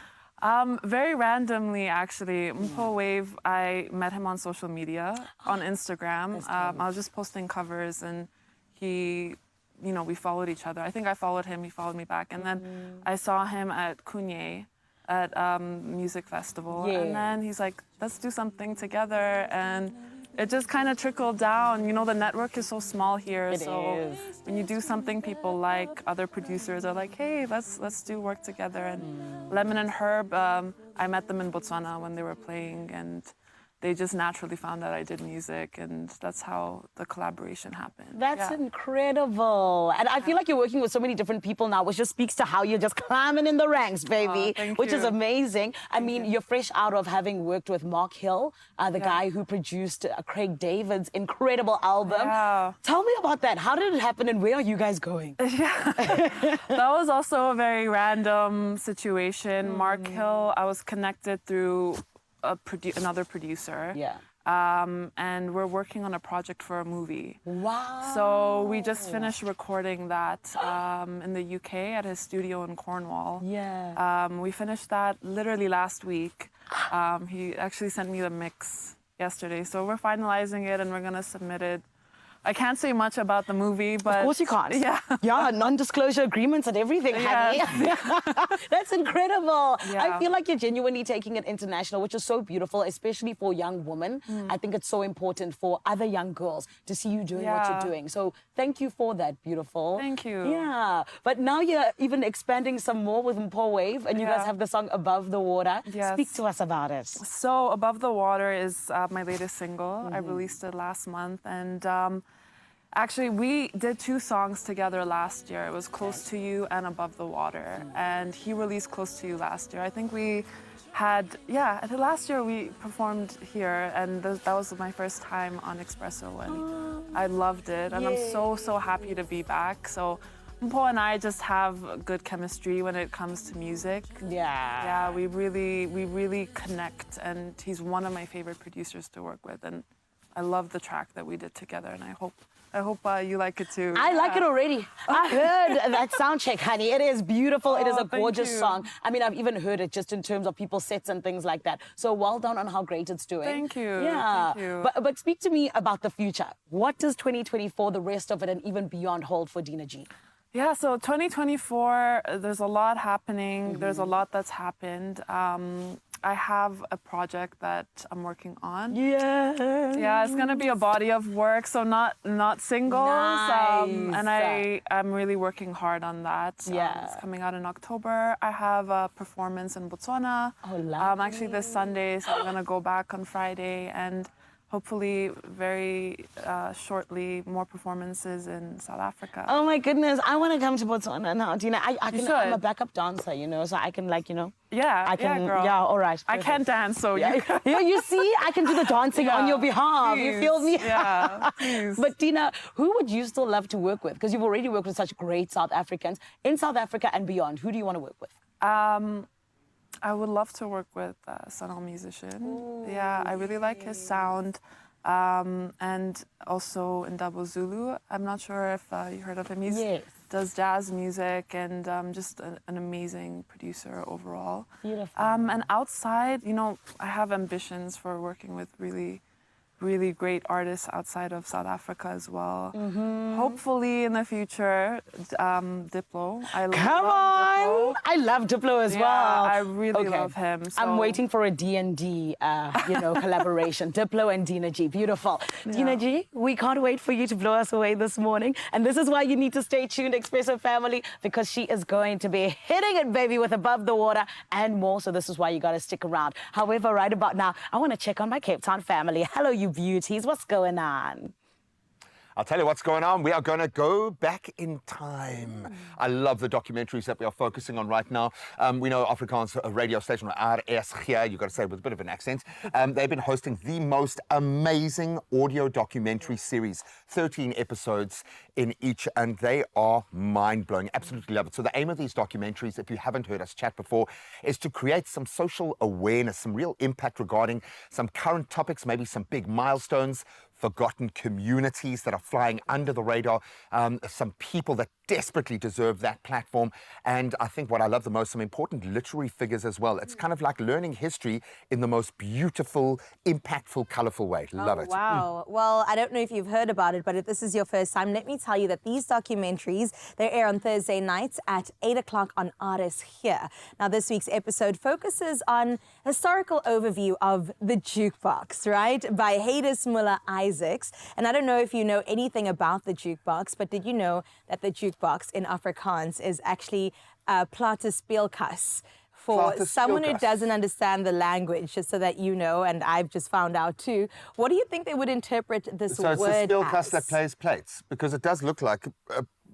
[SPEAKER 13] Very randomly, actually. Paul Wave, I met him on social media, on Instagram. I was just posting covers, and he, you know, we followed each other. I think I followed him, he followed me back. And then I saw him at Kunye at music festival, and then he's like, let's do something together, and it just kind of trickled down. You know, the network is so small here, so when you do something people like, other producers are like, hey, let's do work together. And Lemon and Herb, I met them in Botswana when they were playing, and they just naturally found out I did music, and that's how the collaboration happened.
[SPEAKER 4] That's incredible. And I feel like you're working with so many different people now, which just speaks to how you're just climbing in the ranks, baby, which is amazing. I mean, you're fresh out of having worked with Mark Hill, the guy who produced Craig David's incredible album. Tell me about that. How did it happen, and where are you guys going?
[SPEAKER 13] That was also a very random situation. Mark Hill, I was connected through another producer. And we're working on a project for a movie.
[SPEAKER 4] Wow.
[SPEAKER 13] So we just finished recording that in the UK at his studio in Cornwall. We finished that literally last week. He actually sent me the mix yesterday. So we're finalizing it and we're gonna submit it. I can't say much about the movie, but...
[SPEAKER 4] Of course you can't. Non-disclosure agreements and everything, honey. That's incredible. I feel like you're genuinely taking it international, which is so beautiful, especially for young women. I think it's so important for other young girls to see you doing what you're doing. So thank you for that, beautiful.
[SPEAKER 13] Thank you.
[SPEAKER 4] Yeah. But now you're even expanding some more with Paul Wave, and you guys have the song Above the Water. Speak to us about it.
[SPEAKER 13] So Above the Water is my latest single. I released it last month, and Actually, we did 2 songs together last year. It was Close to You and Above the Water. And he released Close to You last year. I think we had, I think last year we performed here, and that was my first time on Expresso, and I loved it. And I'm so happy to be back. So Paul and I just have good chemistry when it comes to music. Yeah, we really connect, and he's one of my favorite producers to work with, and I love the track that we did together, and I hope you like it too.
[SPEAKER 4] I like it already. I heard that sound check, honey. It is beautiful. It is a gorgeous song. I mean, I've even heard it just in terms of people's sets and things like that. So well done on how great it's doing.
[SPEAKER 13] Thank you.
[SPEAKER 4] Yeah.
[SPEAKER 13] Thank you.
[SPEAKER 4] But speak to me about the future. What does 2024, the rest of it, and even beyond hold for Dina G?
[SPEAKER 13] Yeah, so 2024, there's a lot happening. There's a lot that's happened. I have a project that I'm working on. Yeah, it's gonna be a body of work, so not singles.
[SPEAKER 4] Nice.
[SPEAKER 13] And I'm really working hard on that. It's coming out in October. I have a performance in Botswana.
[SPEAKER 4] Oh, lovely.
[SPEAKER 13] Actually this Sunday, so I'm gonna go back on Friday, and hopefully very shortly more performances in South Africa.
[SPEAKER 4] Oh my goodness, I want to come to Botswana now, Dina. I'm a backup dancer, you know, so I can
[SPEAKER 13] Yeah,
[SPEAKER 4] I can,
[SPEAKER 13] girl.
[SPEAKER 4] yeah, all right.
[SPEAKER 13] I can't dance, so you
[SPEAKER 4] you see, I can do the dancing on your behalf.
[SPEAKER 13] Please.
[SPEAKER 4] You feel me?
[SPEAKER 13] Yeah, please.
[SPEAKER 4] But Dina, who would you still love to work with? Because you've already worked with such great South Africans in South Africa and beyond. Who do you want to work with?
[SPEAKER 13] I would love to work with a Sanal musician. Yeah, I really like his sound. And also in Double Zulu. I'm not sure if you heard of him. He does jazz music, and just an amazing producer overall.
[SPEAKER 4] Beautiful.
[SPEAKER 13] And outside, you know, I have ambitions for working with really great artists outside of South Africa as well. Hopefully in the future, Diplo.
[SPEAKER 4] Come on! I love Diplo as well.
[SPEAKER 13] I really love him. So.
[SPEAKER 4] I'm waiting for a D&D, collaboration. Diplo and Dina G. Beautiful. Dina G, we can't wait for you to blow us away this morning. And this is why you need to stay tuned, Expresso family, because she is going to be hitting it, baby, with Above the Water and more. So this is why you got to stick around. However, right about now, I want to check on my Cape Town family. Hello, you beauties. What's going on?
[SPEAKER 2] I'll tell you what's going on. We are going to go back in time. I love the documentaries that we are focusing on right now. We know Afrikaans radio station, RSG, you've got to say it with a bit of an accent. They've been hosting the most amazing audio documentary series, 13 episodes in each, and they are mind-blowing. Absolutely love it. So the aim of these documentaries, if you haven't heard us chat before, is to create some social awareness, some real impact regarding some current topics, maybe some big milestones, forgotten communities that are flying under the radar, some people that desperately deserve that platform. And I think what I love the most, some important literary figures as well. It's kind of like learning history in the most beautiful, impactful, colorful way. Love it.
[SPEAKER 3] Wow. Well, I don't know if you've heard about it, but if this is your first time, let me tell you that these documentaries, they air on Thursday nights at 8 o'clock on Artists Here. Now, this week's episode focuses on historical overview of the jukebox, right? By Hades Muller Isaacs. And I don't know if you know anything about the jukebox, but did you know that the jukebox in Afrikaans is actually plate speelkas? For someone who doesn't understand the language, just so that you know, and I've just found out too, what do you think they would interpret this word as?
[SPEAKER 2] So it's a speelkas that plays plates, because it does look like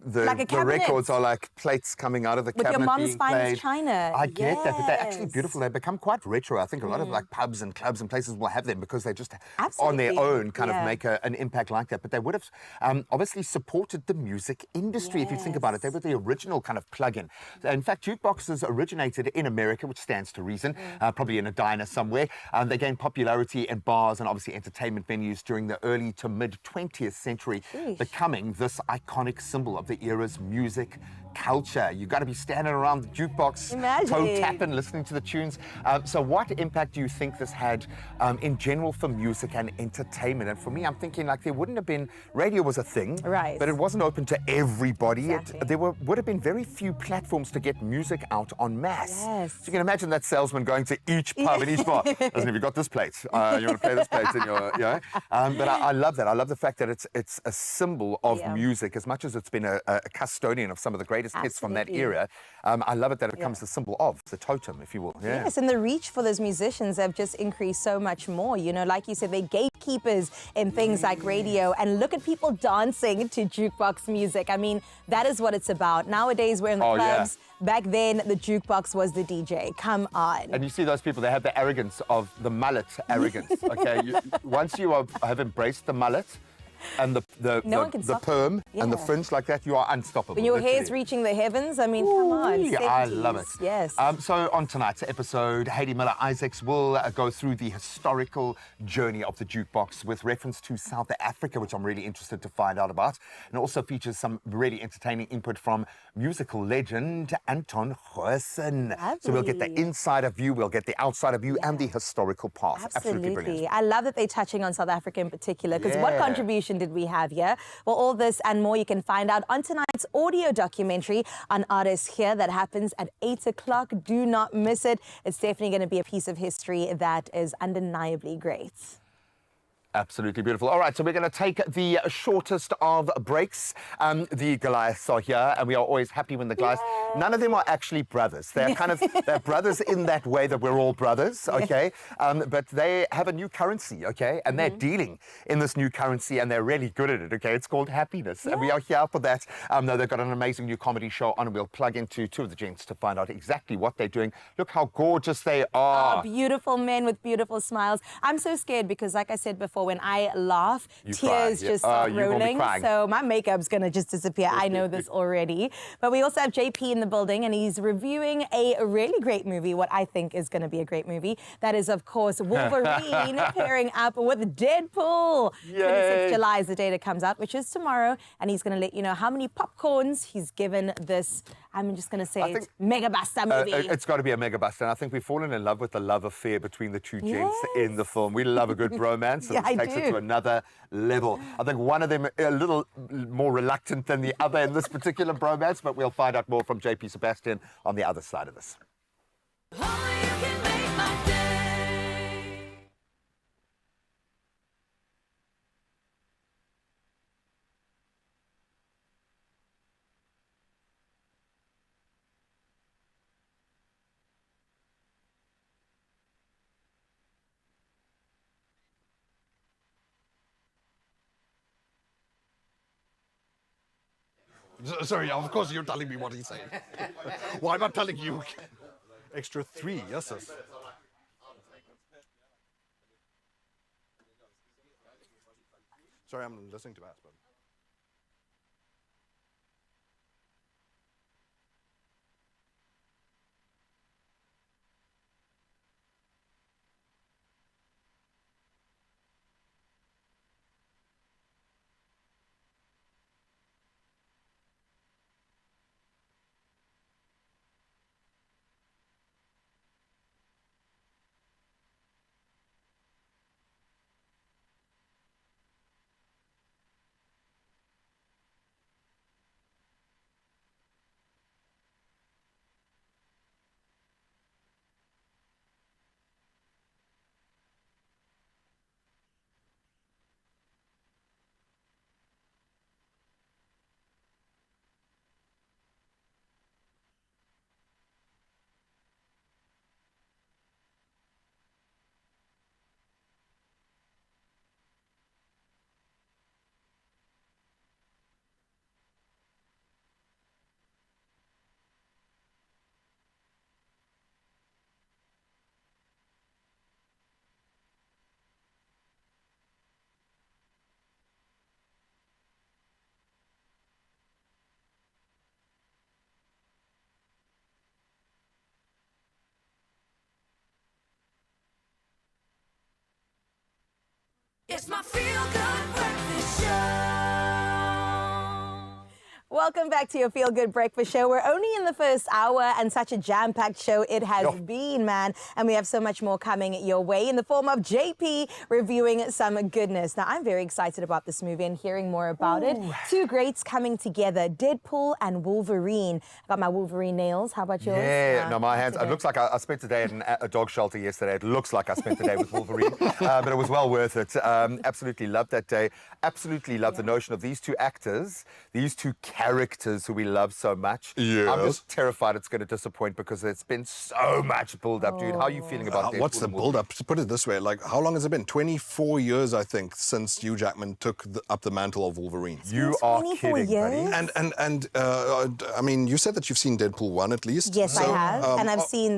[SPEAKER 2] the records are like plates coming out of the cabinet.
[SPEAKER 3] With your mom's
[SPEAKER 2] being played.
[SPEAKER 3] finest china.
[SPEAKER 2] I get that, but they're actually beautiful. They become quite retro. I think a lot of like pubs and clubs and places will have them because they just on their own kind of make an impact like that. But they would have obviously supported the music industry if you think about it. They were the original kind of plug-in. In fact, jukeboxes originated in America, which stands to reason, probably in a diner somewhere. They gained popularity in bars and obviously entertainment venues during the early to mid 20th century, becoming this iconic symbol of the era's music culture. You've got to be standing around the jukebox, toe tapping, listening to the tunes. So what impact do you think this had in general for music and entertainment? And for me, I'm thinking like there wouldn't have been, radio was a thing, but it wasn't open to everybody. There would have been very few platforms to get music out en masse. So you can imagine that salesman going to each pub and each bar. Listen, have you got this plate? You want to play this plate in your, but I love that. I love the fact that it's a symbol of music as much as it's been a custodian of some of the great greatest hits from that era. I love it that it becomes the symbol of the totem, if you will. Yeah.
[SPEAKER 3] Yes, and the reach for those musicians have just increased so much more. You know, like you said, they're gatekeepers in things like radio. And look at people dancing to jukebox music. I mean, that is what it's about. Nowadays, we're in the clubs. Back then, the jukebox was the DJ. Come on.
[SPEAKER 2] And you see those people, they have the arrogance of the mullet arrogance, okay? Once you have embraced the mullet and the perm and the fringe like that, you are unstoppable.
[SPEAKER 3] When your hair's reaching the heavens, I mean, come on.
[SPEAKER 2] Yeah, I love it.
[SPEAKER 3] Yes.
[SPEAKER 2] So on tonight's episode, Hayley Miller-Isaacs will go through the historical journey of the jukebox with reference to South Africa, which I'm really interested to find out about. And also features some really entertaining input from musical legend Anton Goosen. So we'll get the insider view, we'll get the outsider view, and the historical part. Absolutely brilliant.
[SPEAKER 3] I love that they're touching on South Africa in particular, because what contribution did we have here? Well, all this and more you can find out on tonight's audio documentary on Artists Here that happens at 8 o'clock. Do not miss it. It's definitely going to be a piece of history that is undeniably great.
[SPEAKER 2] Absolutely beautiful. All right, so we're going to take the shortest of breaks. The Goliaths are here, and we are always happy when the Goliaths... None of them are actually brothers. They're kind of... they're brothers in that way that we're all brothers, okay? But they have a new currency, okay? And they're dealing in this new currency, and they're really good at it, okay? It's called happiness, and we are here for that. They've got an amazing new comedy show on, and we'll plug into two of the gents to find out exactly what they're doing. Look how gorgeous they are.
[SPEAKER 3] Oh, beautiful men with beautiful smiles. I'm so scared because, like I said before, when I laugh, tears just start rolling. So my makeup's going to just disappear. I know this already. But we also have JP in the building, and he's reviewing a really great movie, what I think is going to be a great movie. That is, of course, Wolverine pairing up with Deadpool. 26th July is the date it comes out, which is tomorrow. And he's going to let you know how many popcorns he's given this, I'm just going to say it, mega buster movie.
[SPEAKER 2] It's got to be a mega buster. And I think we've fallen in love with the love affair between the two gents in the film. We love a good bromance. So it takes it to another level. I think one of them a little more reluctant than the other in this particular bromance, but we'll find out more from JP Sebastian on the other side of this.
[SPEAKER 14] Sorry, of course you're telling me what he's saying. Why am I telling you? Extra 3, yes, yes. Sorry, I'm listening to Aspen.
[SPEAKER 1] It's my feel-good breakfast show.
[SPEAKER 3] Welcome back to your Feel Good Breakfast Show. We're only in the first hour, and such a jam-packed show it has been, man. And we have so much more coming your way in the form of JP reviewing some goodness. Now, I'm very excited about this movie and hearing more about it. Two greats coming together, Deadpool and Wolverine. I got my Wolverine nails. How about yours?
[SPEAKER 2] Yeah, no, my hands. It looks like I spent the day at a dog shelter yesterday. It looks like I spent the day with Wolverine, but it was well worth it. Absolutely loved that day. Absolutely loved the notion of these two actors, these two characters, characters who we love so much.
[SPEAKER 14] Yeah.
[SPEAKER 2] I'm just terrified it's going to disappoint because it's been so much build-up, dude. How are you feeling about Deadpool?
[SPEAKER 14] What's the
[SPEAKER 2] and
[SPEAKER 14] build-up? To put it this way, like, how long has it been? 24 years, I think, since Hugh Jackman took up the mantle of Wolverine.
[SPEAKER 2] You are
[SPEAKER 3] 24
[SPEAKER 2] kidding,
[SPEAKER 3] years?
[SPEAKER 2] buddy.
[SPEAKER 14] And I mean, you said that you've seen Deadpool 1 at least.
[SPEAKER 3] Yes,
[SPEAKER 14] so,
[SPEAKER 3] I have. And I've seen,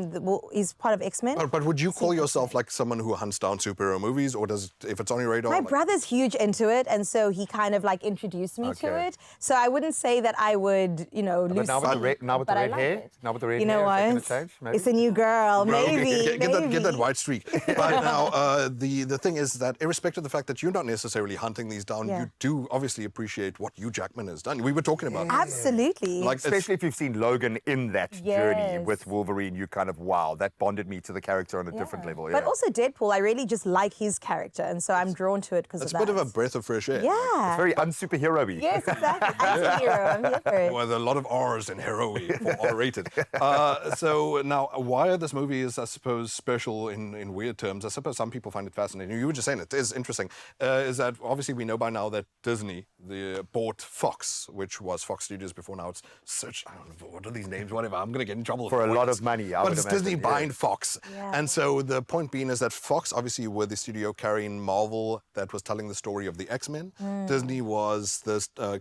[SPEAKER 3] he's part of X-Men.
[SPEAKER 14] But would you call yourself like someone who hunts down superhero movies, or does if it's on your radar?
[SPEAKER 3] My
[SPEAKER 14] like...
[SPEAKER 3] brother's huge into it, and so he kind of like introduced me to
[SPEAKER 2] Okay.
[SPEAKER 3] it. So I wouldn't say that I would, you know,
[SPEAKER 2] But
[SPEAKER 3] lose
[SPEAKER 2] now with the red, now with the
[SPEAKER 3] but I
[SPEAKER 2] red
[SPEAKER 3] like
[SPEAKER 2] hair,
[SPEAKER 3] it.
[SPEAKER 2] now with the red
[SPEAKER 3] You know
[SPEAKER 2] hair,
[SPEAKER 3] what?
[SPEAKER 2] is that going to change? Maybe?
[SPEAKER 3] It's a new girl, maybe.
[SPEAKER 14] Get that white streak. But now, the thing is that irrespective of the fact that you're not necessarily hunting these down,
[SPEAKER 3] Yeah.
[SPEAKER 14] you do obviously appreciate what Hugh Jackman has done. We were talking about that.
[SPEAKER 3] Absolutely.
[SPEAKER 14] Like,
[SPEAKER 2] Especially if you've seen Logan in that journey
[SPEAKER 3] Yes.
[SPEAKER 2] with Wolverine, you kind of, wow, that bonded me to the character on a different level. Yeah.
[SPEAKER 3] But also Deadpool, I really just like his character, and so I'm drawn to it because of
[SPEAKER 14] It's
[SPEAKER 3] that.
[SPEAKER 14] a bit of a breath of fresh air.
[SPEAKER 3] Yeah.
[SPEAKER 2] It's very unsuperhero-y.
[SPEAKER 3] Yes, exactly. Anti-hero. I'm here for it.
[SPEAKER 14] With a lot of R's in heroic for R-rated. So now, why this movie is, I suppose, special in weird terms, I suppose some people find it fascinating. You were just saying it is interesting, is that obviously we know by now that Disney bought Fox, which was Fox Studios before. Now it's such, I don't know, what are these names, whatever. I'm going to get in trouble.
[SPEAKER 2] For a lot of money, I
[SPEAKER 14] But
[SPEAKER 2] would
[SPEAKER 14] it's
[SPEAKER 2] imagine,
[SPEAKER 14] Disney
[SPEAKER 2] yeah.
[SPEAKER 14] buying Fox.
[SPEAKER 3] Yeah.
[SPEAKER 14] And so the point being is that Fox obviously were the studio carrying Marvel that was telling the story of the X-Men. Disney was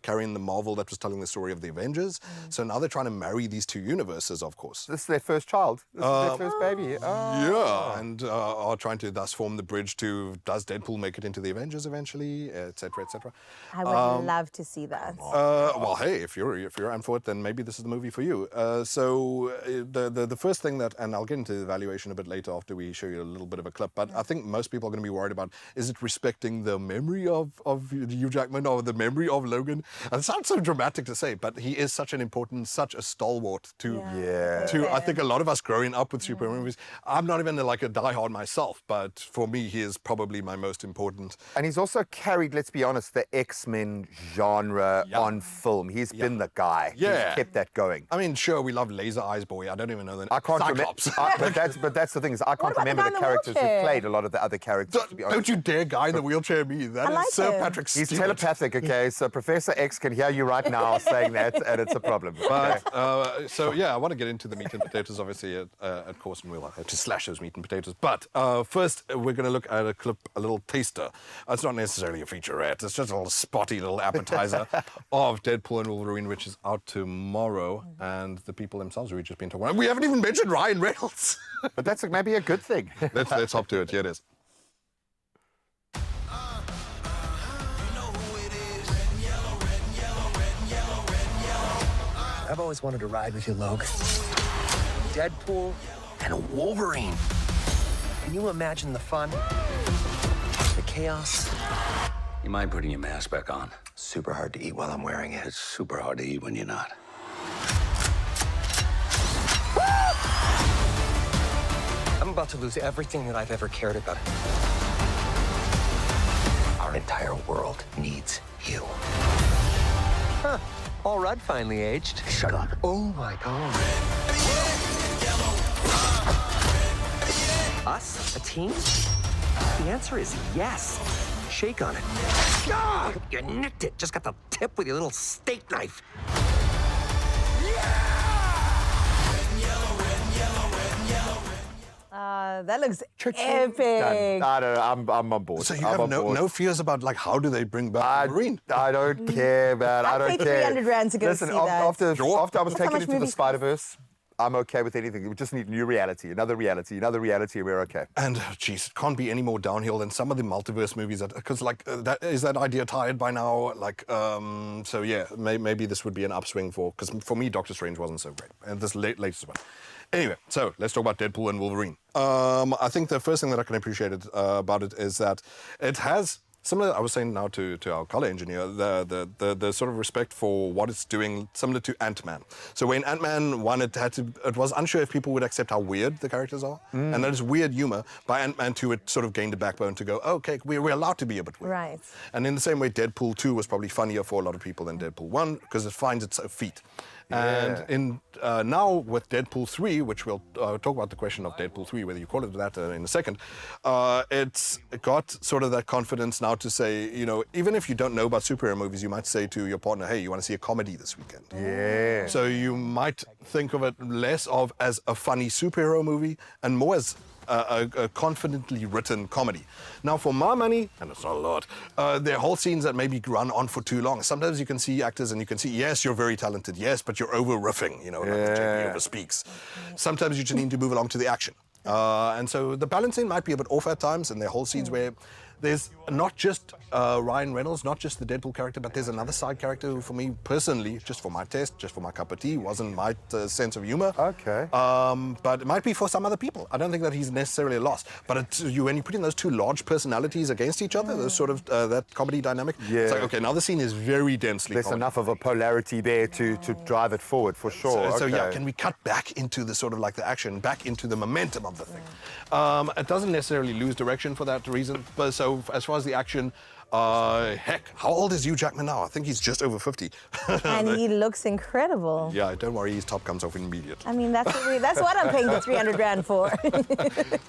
[SPEAKER 14] carrying the Marvel that was telling the story of the Avengers. So now they're trying to marry these two universes, of course.
[SPEAKER 2] This is their first child. This is their first baby.
[SPEAKER 14] Yeah, and are trying to thus form the bridge to, does Deadpool make it into the Avengers eventually, et cetera, et cetera.
[SPEAKER 3] I would love to see that.
[SPEAKER 14] Well, hey, if you're in for it, then maybe this is the movie for you. So the first thing that, and I'll get into the evaluation a bit later after we show you a little bit of a clip, but I think most people are going to be worried about, is it respecting the memory of Hugh Jackman or the memory of Logan? And it sounds so dramatic to say, but he is such an important, such a stalwart to I think a lot of us growing up with superhero movies. I'm not even like a diehard myself, but for me, he is probably my most important.
[SPEAKER 2] And he's also carried, let's be honest, the X-Men genre on film. He's been the guy.
[SPEAKER 14] Yeah.
[SPEAKER 2] He's kept that going.
[SPEAKER 14] I mean, sure, we love Laser Eyes Boy. I don't even know the name.
[SPEAKER 2] I can't remember.
[SPEAKER 14] Cyclops.
[SPEAKER 2] But that's the thing is, I can't
[SPEAKER 3] about the
[SPEAKER 2] remember
[SPEAKER 3] guy
[SPEAKER 2] the
[SPEAKER 3] in the
[SPEAKER 2] characters who
[SPEAKER 3] wheelchair?
[SPEAKER 2] played a lot of the other characters. To be honest.
[SPEAKER 14] Don't you dare, guy in the wheelchair, me. That is
[SPEAKER 3] like
[SPEAKER 14] Sir
[SPEAKER 3] him.
[SPEAKER 14] Patrick
[SPEAKER 2] He's
[SPEAKER 14] Stewart.
[SPEAKER 2] telepathic, okay? So Professor X can hear you right now saying that, and it's a problem.
[SPEAKER 14] But, so, yeah, I want to get into the meat and potatoes, obviously, at course, and we'll have to slash those meat and potatoes. But first, we're going to look at a clip, a little taster. It's not necessarily a featurette. It's just a little spotty little appetizer of Deadpool and Wolverine, which is out tomorrow. And the people themselves we've just been talking about. We haven't even mentioned Ryan Reynolds.
[SPEAKER 2] But that's maybe a good thing.
[SPEAKER 14] Let's hop to it. Here it is.
[SPEAKER 15] I've always wanted to ride with you, Logan. Deadpool and Wolverine. Can you imagine the fun? The chaos?
[SPEAKER 16] You mind putting your mask back on?
[SPEAKER 15] Super hard to eat while I'm wearing it.
[SPEAKER 16] It's super hard to eat when you're not.
[SPEAKER 15] I'm about to lose everything that I've ever cared about. Our entire world needs you. Huh. Paul Rudd finally aged.
[SPEAKER 16] Shut up.
[SPEAKER 15] Oh my God. Us? A team? The answer is yes. Shake on it. God, you nicked it. Just got the tip with your little steak knife.
[SPEAKER 3] That looks epic.
[SPEAKER 2] Done. I don't know, I'm on board.
[SPEAKER 14] So you
[SPEAKER 2] I'm
[SPEAKER 14] have
[SPEAKER 2] on board.
[SPEAKER 14] no fears about, like, how do they bring back Wolverine?
[SPEAKER 2] I don't care, man. I
[SPEAKER 3] I'd
[SPEAKER 2] don't
[SPEAKER 3] pay
[SPEAKER 2] care.
[SPEAKER 3] 300 rand to go
[SPEAKER 2] Listen,
[SPEAKER 3] see that.
[SPEAKER 2] after I was
[SPEAKER 3] How
[SPEAKER 2] taken
[SPEAKER 3] much
[SPEAKER 2] into the
[SPEAKER 3] movies
[SPEAKER 2] Spider-Verse, I'm okay with anything. We just need new reality, another reality, and we're okay.
[SPEAKER 14] And, geez, it can't be any more downhill than some of the multiverse movies. Because, like, is that idea tired by now? Like, so, yeah, maybe this would be an upswing because for me, Doctor Strange wasn't so great. And this latest one. Anyway, so let's talk about Deadpool and Wolverine. I think the first thing that I can appreciate about it is that it has... Similar, I was saying now to our color engineer, the sort of respect for what it's doing, similar to Ant-Man. So when Ant-Man won, it was unsure if people would accept how weird the characters are. And that is weird humor. By Ant-Man 2, it sort of gained a backbone to go, okay, we're allowed to be a bit weird.
[SPEAKER 3] Right.
[SPEAKER 14] And in the same way, Deadpool 2 was probably funnier for a lot of people than Deadpool 1 because it finds its feet. And in now with Deadpool 3, which we'll talk about the question of Deadpool 3, whether you call it that in a second, it's got sort of that confidence now to say, you know, even if you don't know about superhero movies, you might say to your partner, hey, you want to see a comedy this weekend?
[SPEAKER 2] Yeah.
[SPEAKER 14] So you might think of it less of as a funny superhero movie and more as a confidently written comedy. Now, for my money, and it's not a lot, there are whole scenes that maybe run on for too long. Sometimes you can see actors and you can see, yes, you're very talented, yes, but you're over-riffing, you know, like JP over-speaks. Sometimes you just need to move along to the action. And so the balancing might be a bit off at times, and there are whole scenes where there's not just Ryan Reynolds, not just the Deadpool character, but there's another side character who, for me personally, just for my taste, just for my cup of tea, wasn't my sense of humor.
[SPEAKER 2] Okay.
[SPEAKER 14] But it might be for some other people. I don't think that he's necessarily lost. But when you put in those two large personalities against each other, those sort of that comedy dynamic, it's like, okay, now the scene is very densely
[SPEAKER 2] There's enough of a polarity there to drive it forward, for sure.
[SPEAKER 14] So yeah, can we cut back into the sort of like the action, back into the momentum of the thing? It doesn't necessarily lose direction for that reason. But so as far as the action, heck, how old is Hugh Jackman now? I think he's just over 50.
[SPEAKER 3] And he looks incredible.
[SPEAKER 14] Yeah, don't worry, his top comes off immediately.
[SPEAKER 3] I mean, that's what I'm paying the 300 grand for.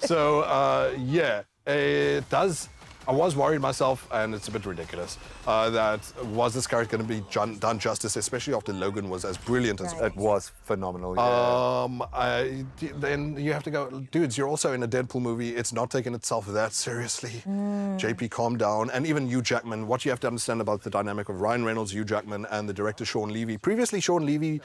[SPEAKER 14] So, yeah, it does. I was worried myself, and it's a bit ridiculous, that was this character going to be done justice, especially after Logan was as brilliant as
[SPEAKER 2] it was phenomenal. Yeah.
[SPEAKER 14] Then you have to go, dudes, you're also in a Deadpool movie. It's not taking itself that seriously. JP, calm down. And even Hugh Jackman, what you have to understand about the dynamic of Ryan Reynolds, Hugh Jackman, and the director Sean Levy. Previously, Sean Levy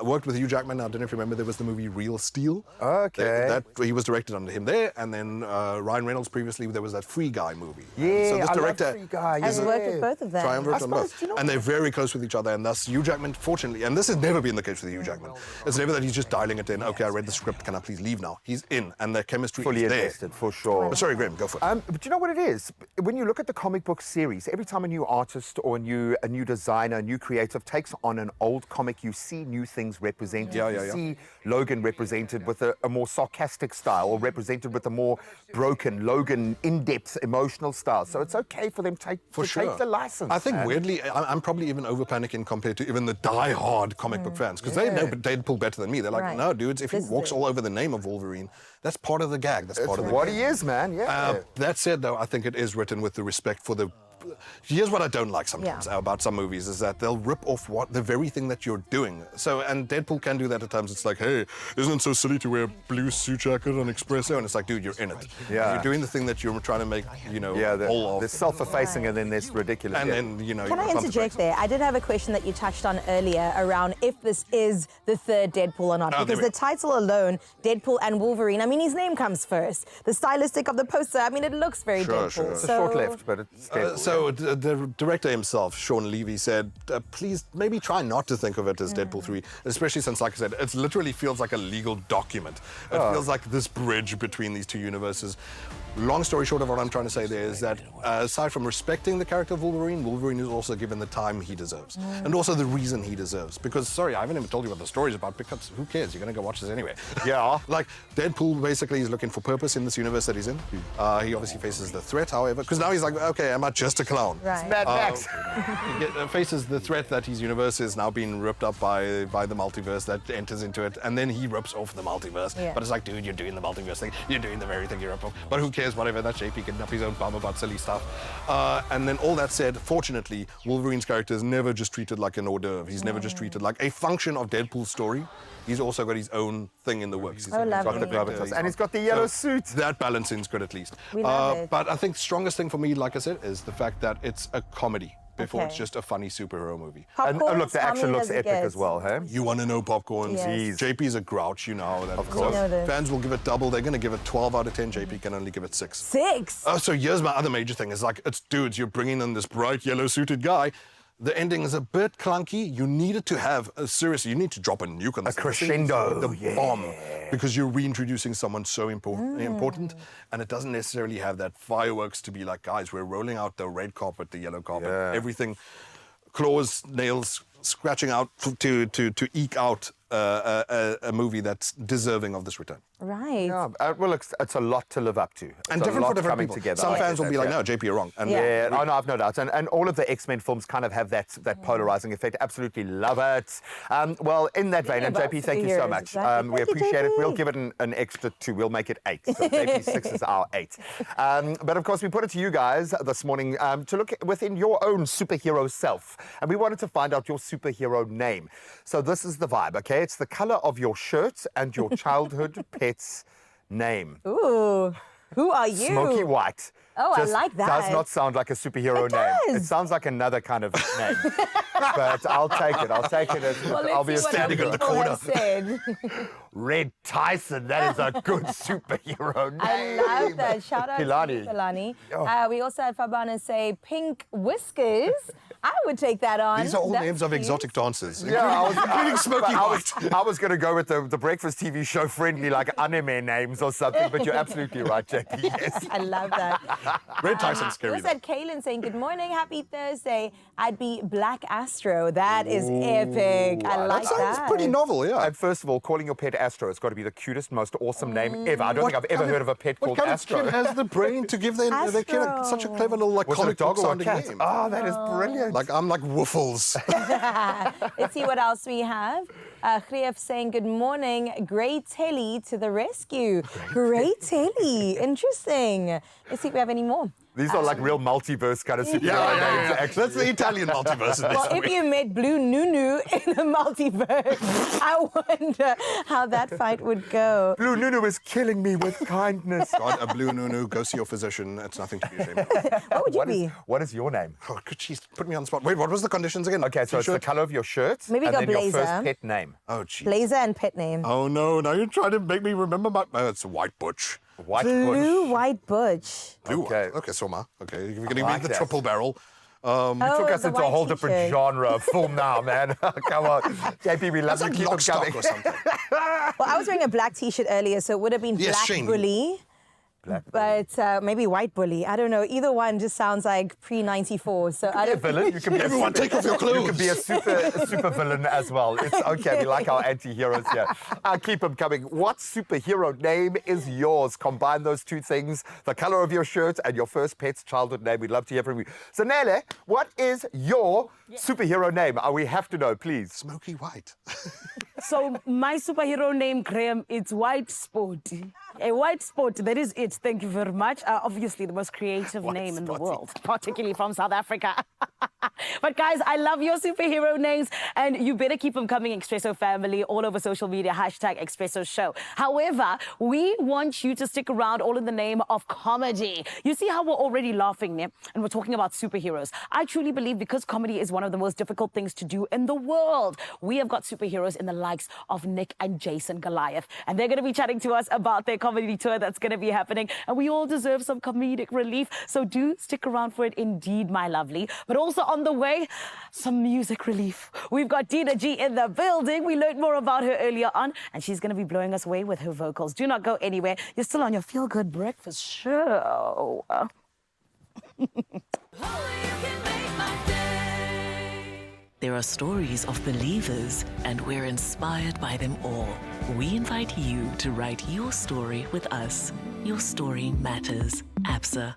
[SPEAKER 14] worked with Hugh Jackman. I don't know if you remember, there was the movie Real Steel.
[SPEAKER 2] Okay.
[SPEAKER 14] That he was directed under him there. And then Ryan Reynolds, previously, there was that Free Guy movie.
[SPEAKER 2] Yeah,
[SPEAKER 14] so this director
[SPEAKER 2] Free Guy.
[SPEAKER 3] Has worked with both of them.
[SPEAKER 14] Triumvirate on both. And they're very close with each other. And thus, Hugh Jackman, fortunately, and this has never been the case with Hugh Jackman. It's never that he's just dialing it in. Okay, I read the script. Can I please leave now? He's in, and their chemistry
[SPEAKER 2] Fully
[SPEAKER 14] is there.
[SPEAKER 2] invested, for sure.
[SPEAKER 14] Oh, sorry, Graham, go for it.
[SPEAKER 2] But you know what it is? When you look at the comic book series, every time a new artist or a new designer, a new creative takes on an old comic, you see new things represented. You see Logan represented with a more sarcastic style, or represented with a more broken, Logan in-depth, emotional style. So it's okay for them to take the license.
[SPEAKER 14] I think weirdly, I'm probably even over panicking compared to even the die-hard comic book fans, because they know Deadpool better than me. They're like, no, dudes, if he walks all over the name of Wolverine, that's part of the gag. That's part of
[SPEAKER 2] what he is, man. Yeah.
[SPEAKER 14] That said, though, I think it is written with the respect for the. Here's what I don't like sometimes about some movies is that they'll rip off the very thing that you're doing. So, and Deadpool can do that at times. It's like, hey, isn't it so silly to wear a blue suit jacket on Expresso? And it's like, dude, you're in it.
[SPEAKER 2] Yeah.
[SPEAKER 14] You're doing the thing that you're trying to make, you know, all of.
[SPEAKER 2] There's self-effacing and then there's ridiculous.
[SPEAKER 14] And then, you know.
[SPEAKER 3] Can I interject there? I did have a question that you touched on earlier around if this is the third Deadpool or not. Because the title alone, Deadpool and Wolverine, I mean, his name comes first. The stylistic of the poster, I mean, it looks very Deadpool.
[SPEAKER 14] Sure.
[SPEAKER 2] It's short-lived, but it's Deadpool.
[SPEAKER 14] So the director himself, Sean Levy, said, please maybe try not to think of it as Deadpool 3, especially since, like I said, it literally feels like a legal document. It feels like this bridge between these two universes. Long story short of what I'm trying to say there is that aside from respecting the character of Wolverine, Wolverine is also given the time he deserves. And also the reason he deserves. Because, sorry, I haven't even told you what the story's about, because who cares? You're going to go watch this anyway.
[SPEAKER 2] Yeah.
[SPEAKER 14] Like, Deadpool basically is looking for purpose in this universe that he's in. He obviously faces the threat, however, because now he's like, okay, am I just a clown?
[SPEAKER 3] Right.
[SPEAKER 2] Mad Max.
[SPEAKER 14] He faces the threat that his universe is now being ripped up by the multiverse that enters into it, and then he rips off the multiverse. But it's like, dude, you're doing the multiverse thing. You're doing the very thing you rip off. But who cares? Whatever. That's JP getting up his own bum about silly stuff. And then all that said, fortunately, Wolverine's character is never just treated like an hors d'oeuvre. He's never just treated like a function of Deadpool's story. He's also got his own thing in the works. He's
[SPEAKER 3] lovely.
[SPEAKER 2] Got the gravitas. And he's got the yellow suit.
[SPEAKER 14] That balancing's good at least.
[SPEAKER 3] We love it.
[SPEAKER 14] But I think the strongest thing for me, like I said, is the fact that it's a comedy before it's just a funny superhero movie.
[SPEAKER 2] And look, the action looks epic as well, hey?
[SPEAKER 14] You want to know popcorns?
[SPEAKER 3] Yes.
[SPEAKER 14] JP's a grouch, you know how that.
[SPEAKER 2] Of course.
[SPEAKER 14] So fans will give it double. They're going to give it 12 out of 10. JP can only give it 6.
[SPEAKER 3] 6?
[SPEAKER 14] So here's my other major thing. It's like, it's dudes, you're bringing in this bright yellow suited guy. The ending is a bit clunky. You needed to have you need to drop a nuke on this.
[SPEAKER 2] A crescendo.
[SPEAKER 14] The bomb. Because you're reintroducing someone so important. And it doesn't necessarily have that fireworks to be like, guys, we're rolling out the red carpet, the yellow carpet, everything. Claws, nails, scratching out to eke out a movie that's deserving of this return.
[SPEAKER 3] Right.
[SPEAKER 2] Yeah, well, it's a lot to live up to. It's
[SPEAKER 14] And
[SPEAKER 2] a
[SPEAKER 14] different for
[SPEAKER 2] lot
[SPEAKER 14] different
[SPEAKER 2] coming
[SPEAKER 14] people.
[SPEAKER 2] together.
[SPEAKER 14] Some
[SPEAKER 2] I
[SPEAKER 14] fans
[SPEAKER 2] get
[SPEAKER 14] will be
[SPEAKER 2] that,
[SPEAKER 14] like,
[SPEAKER 2] yeah.
[SPEAKER 14] no, JP, you're wrong. And
[SPEAKER 2] Yeah, oh, no, I've no doubts. And all of the X-Men films kind of have that polarizing effect. Absolutely love it. Well, in that vein, and JP, thank you so much.
[SPEAKER 3] Exactly.
[SPEAKER 2] We
[SPEAKER 3] Thank you,
[SPEAKER 2] appreciate it.
[SPEAKER 3] JP.
[SPEAKER 2] We'll give it an extra 2. We'll make it 8. So JP 6 is our 8. But of course, we put it to you guys this morning to look within your own superhero self. And we wanted to find out your superhero name. So this is the vibe, okay? It's the color of your shirt and your childhood pet's name.
[SPEAKER 3] Ooh, who are you?
[SPEAKER 2] Smoky White.
[SPEAKER 3] Oh, I
[SPEAKER 2] Just
[SPEAKER 3] like that.
[SPEAKER 2] Does not sound like a superhero
[SPEAKER 3] It
[SPEAKER 2] name.
[SPEAKER 3] does.
[SPEAKER 2] It sounds like another kind of name. But I'll take it. I'll take it. I'll be standing in the corner. Red Tyson. That is a good superhero name.
[SPEAKER 3] I love that. Shout out
[SPEAKER 2] Pilani.
[SPEAKER 3] to Pilani.
[SPEAKER 2] Oh.
[SPEAKER 3] We also had Fabana say pink whiskers. I would take that on.
[SPEAKER 14] These are all
[SPEAKER 3] That's
[SPEAKER 14] names of
[SPEAKER 3] cute.
[SPEAKER 14] exotic dancers.
[SPEAKER 2] Yeah,
[SPEAKER 14] including Smoky White.
[SPEAKER 2] I was going to go with the breakfast TV show friendly, like anime names or something, but you're absolutely right, JP. Yes.
[SPEAKER 3] I love that.
[SPEAKER 14] Red Tyson's
[SPEAKER 3] We
[SPEAKER 14] scary.
[SPEAKER 3] also had Kaylin saying, good morning, happy Thursday. I'd be Black Astro. That is epic. I like that.
[SPEAKER 14] That sounds pretty novel, yeah.
[SPEAKER 2] And first of all, calling your pet Astro has got to be the cutest, most awesome name ever. I don't think I've ever heard of a pet called
[SPEAKER 14] What kind
[SPEAKER 2] Astro.
[SPEAKER 14] of kid has the brain to give their kid such a clever little like
[SPEAKER 2] Was it a
[SPEAKER 14] comic
[SPEAKER 2] dog
[SPEAKER 14] book
[SPEAKER 2] or a
[SPEAKER 14] sounding
[SPEAKER 2] cat?
[SPEAKER 14] name?
[SPEAKER 2] Oh, that is brilliant.
[SPEAKER 14] Like I'm like Woofles.
[SPEAKER 3] Let's see what else we have. Grief saying, good morning, Grey Telly to the rescue. Grey Telly, interesting. Let's see if we have any more.
[SPEAKER 2] These are like real multiverse kind of superhero names, actually.
[SPEAKER 14] That's the Italian multiverse.
[SPEAKER 3] Well, if you met Blue Nunu in a multiverse, I wonder how that fight would go.
[SPEAKER 2] Blue Nunu is killing me with kindness.
[SPEAKER 14] God, a blue Nunu, go see your physician. It's nothing to be ashamed of.
[SPEAKER 3] What would you be?
[SPEAKER 2] What is your name?
[SPEAKER 14] Oh, could she put me on the spot? Wait, what was the conditions again?
[SPEAKER 2] Okay, so it's the color of your shirt
[SPEAKER 3] Maybe
[SPEAKER 2] and
[SPEAKER 3] go
[SPEAKER 2] then your
[SPEAKER 3] blazer.
[SPEAKER 2] first pet name.
[SPEAKER 14] Oh, geez.
[SPEAKER 3] Blazer and pet name.
[SPEAKER 14] Oh, no. Now you're trying to make me remember my... Oh, it's White Butch.
[SPEAKER 2] White
[SPEAKER 3] Blue
[SPEAKER 2] Bush.
[SPEAKER 3] White Butch.
[SPEAKER 14] Blue
[SPEAKER 2] Okay.
[SPEAKER 14] White. Okay, Soma. Okay, you're going to
[SPEAKER 2] like
[SPEAKER 14] be the
[SPEAKER 2] that.
[SPEAKER 14] triple barrel.
[SPEAKER 2] You took us
[SPEAKER 3] the
[SPEAKER 2] into a
[SPEAKER 3] white
[SPEAKER 2] whole different
[SPEAKER 3] t-shirt.
[SPEAKER 2] genre of film now, man. Come on. JP, we love
[SPEAKER 14] That's
[SPEAKER 2] you.
[SPEAKER 14] like
[SPEAKER 2] Keep
[SPEAKER 14] Lock,
[SPEAKER 2] it
[SPEAKER 14] Stock
[SPEAKER 2] coming.
[SPEAKER 14] or something.
[SPEAKER 3] Well, I was wearing a black t-shirt earlier, so it would have been
[SPEAKER 14] Yes,
[SPEAKER 3] Black
[SPEAKER 14] Shane.
[SPEAKER 3] Bully. But maybe White Bully. I don't know. Either one just sounds like pre-94. So I
[SPEAKER 2] A
[SPEAKER 3] don't
[SPEAKER 2] villain. You can be
[SPEAKER 14] Everyone take off your clothes.
[SPEAKER 2] You can be a super villain as well. It's okay. We like our anti-heroes here. Keep them coming. What superhero name is yours? Combine those two things, the color of your shirt and your first pet's childhood name. We'd love to hear from you. So, Nele, what is your superhero name? We have to know, please.
[SPEAKER 14] Smoky White.
[SPEAKER 4] So my superhero name, Graham, it's White Sport. A white sport, that is it. Thank you very much. Obviously, the most creative name in the world, particularly from South Africa. But guys, I love your superhero names, and you better keep them coming, Expresso family, all over social media, #Expresso Show. However, we want you to stick around all in the name of comedy. You see how we're already laughing there, and we're talking about superheroes. I truly believe because comedy is one of the most difficult things to do in the world, we have got superheroes in the likes of Nick and Jason Goliath, and they're going to be chatting to us about their comedy tour that's going to be happening, and we all deserve some comedic relief, so do stick around for it indeed, my lovely. But also on the way, some music relief. We've got Dina G in the building. We learned more about her earlier on, and she's going to be blowing us away with her vocals. Do not go anywhere. You're still on your Feel Good Breakfast show.
[SPEAKER 17] There are stories of believers, and we're inspired by them all. We invite you to write your story with us. Your story matters. ABSA.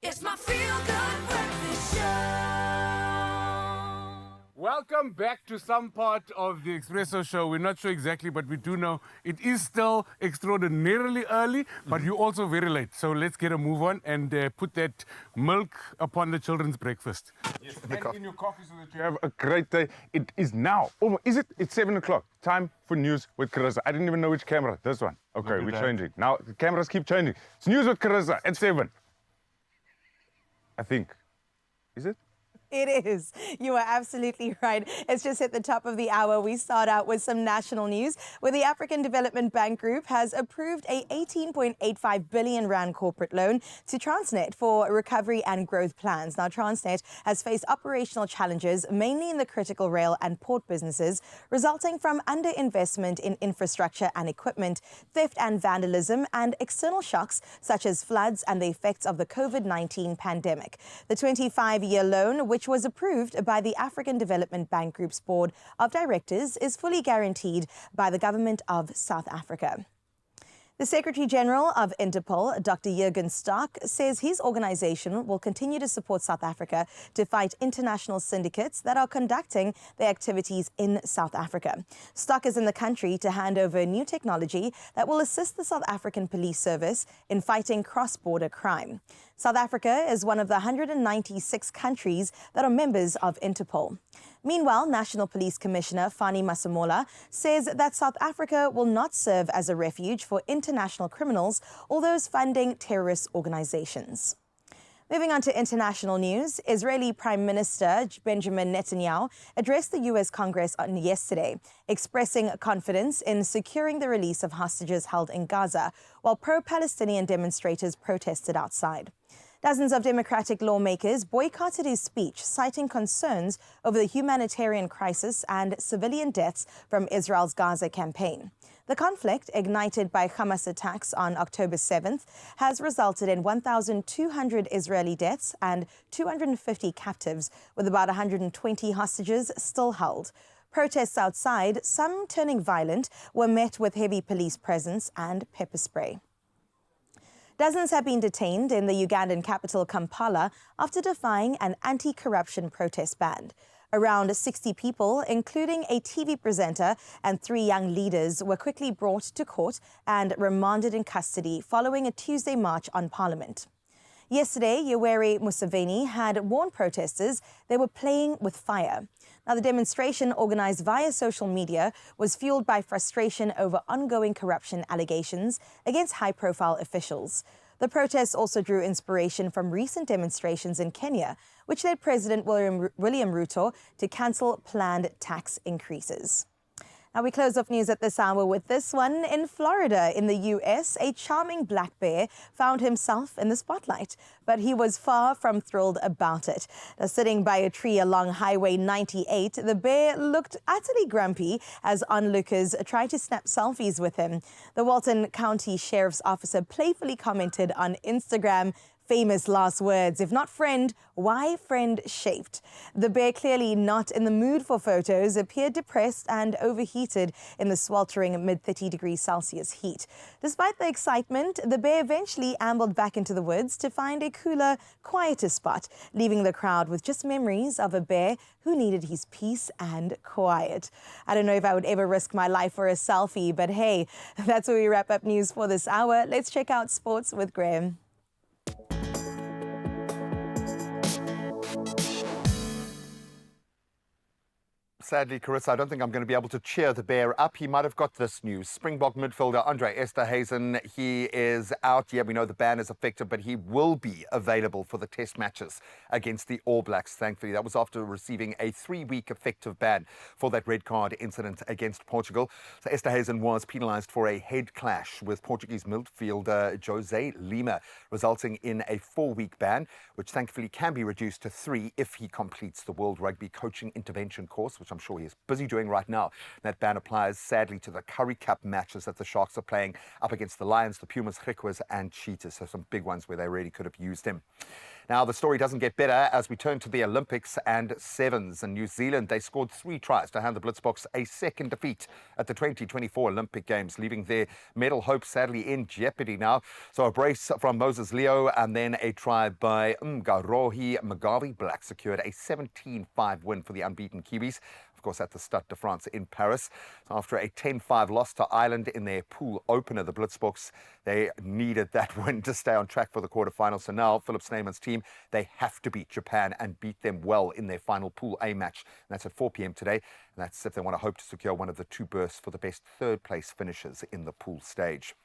[SPEAKER 1] It's my feel-good breakfast show.
[SPEAKER 18] Welcome back to some part of the Expresso show. We're not sure exactly, but we do know it is still extraordinarily early, but you're also very late. So let's get a move on and put that milk upon the children's breakfast. Yes, and in your coffee so that you have a great day. It is now. Oh, is it? It's 7 o'clock. Time for news with Carissa. I didn't even know which camera. This one. Okay, we're changing. Now the cameras keep changing. It's news with Carissa at 7. I think. Is it?
[SPEAKER 3] It is. You are absolutely right. It's just at the top of the hour. We start out with some national news where the African Development Bank Group has approved a 18.85 billion rand corporate loan to Transnet for recovery and growth plans. Now, Transnet has faced operational challenges, mainly in the critical rail and port businesses, resulting from underinvestment in infrastructure and equipment, theft and vandalism, and external shocks such as floods and the effects of the COVID-19 pandemic. The 25-year loan, which was approved by the African Development Bank Group's Board of Directors, is fully guaranteed by the government of South Africa. The Secretary General of Interpol, Dr. Jurgen Stark, says his organization will continue to support South Africa to fight international syndicates that are conducting their activities in South Africa. Stark is in the country to hand over new technology that will assist the South African Police Service in fighting cross-border crime. South Africa is one of the 196 countries that are members of Interpol. Meanwhile, National Police Commissioner Fani Masemola says that South Africa will not serve as a refuge for international criminals or those funding terrorist organizations. Moving on to international news, Israeli Prime Minister Benjamin Netanyahu addressed the U.S. Congress on yesterday, expressing confidence in securing the release of hostages held in Gaza, while pro-Palestinian demonstrators protested outside. Dozens of Democratic lawmakers boycotted his speech, citing concerns over the humanitarian crisis and civilian deaths from Israel's Gaza campaign. The conflict, ignited by Hamas attacks on October 7th, has resulted in 1,200 Israeli deaths and 250 captives, with about 120 hostages still held. Protests outside, some turning violent, were met with heavy police presence and pepper spray. Dozens have been detained in the Ugandan capital Kampala after defying an anti-corruption protest ban. Around 60 people, including a TV presenter and 3 young leaders, were quickly brought to court and remanded in custody following a Tuesday march on Parliament. Yesterday, Yoweri Museveni had warned protesters they were playing with fire. Now, the demonstration, organized via social media, was fueled by frustration over ongoing corruption allegations against high-profile officials. The protests also drew inspiration from recent demonstrations in Kenya, which led President William Ruto to cancel planned tax increases. Now, we close off news at this hour with this one. In Florida, in the U.S., a charming black bear found himself in the spotlight, but he was far from thrilled about it. Now, sitting by a tree along Highway 98, the bear looked utterly grumpy as onlookers tried to snap selfies with him. The Walton County Sheriff's Officer playfully commented on Instagram, famous last words, if not friend, why friend shaped? The bear, clearly not in the mood for photos, appeared depressed and overheated in the sweltering mid-30 degrees Celsius heat. Despite the excitement, the bear eventually ambled back into the woods to find a cooler, quieter spot, leaving the crowd with just memories of a bear who needed his peace and quiet. I don't know if I would ever risk my life for a selfie, but hey, that's where we wrap up news for this hour. Let's check out sports with Graham.
[SPEAKER 2] Sadly, Carissa, I don't think I'm going to be able to cheer the bear up. He might have got this news. Springbok midfielder Andre Esterhuizen, he is out. Yeah, we know the ban is effective, but he will be available for the test matches against the All Blacks, thankfully. That was after receiving a 3-week effective ban for that red card incident against Portugal. So Esterhuizen was penalised for a head clash with Portuguese midfielder Jose Lima, resulting in a 4-week ban, which thankfully can be reduced to 3 if he completes the World Rugby Coaching Intervention course, which I'm sure he is busy doing right now. That ban applies, sadly, to the Currie Cup matches that the Sharks are playing up against the Lions, the Pumas, Griquas and Cheetahs. So some big ones where they really could have used him. Now, the story doesn't get better as we turn to the Olympics and sevens. In New Zealand, they scored 3 tries to hand the Blitzboks a second defeat at the 2024 Olympic Games, leaving their medal hopes sadly in jeopardy now. So a brace from Moses Leo and then a try by Ngarohi Magavi Black secured a 17-5 win for the unbeaten Kiwis. Of course, at the Stade de France in Paris. After a 10-5 loss to Ireland in their pool opener, the Blitzboks, they needed that win to stay on track for the quarterfinals. So now, Philip Snyman's team, they have to beat Japan and beat them well in their final Pool A match. And that's at 4 p.m. today. And that's if they want to hope to secure one of the 2 berths for the best third-place finishers in the pool stage.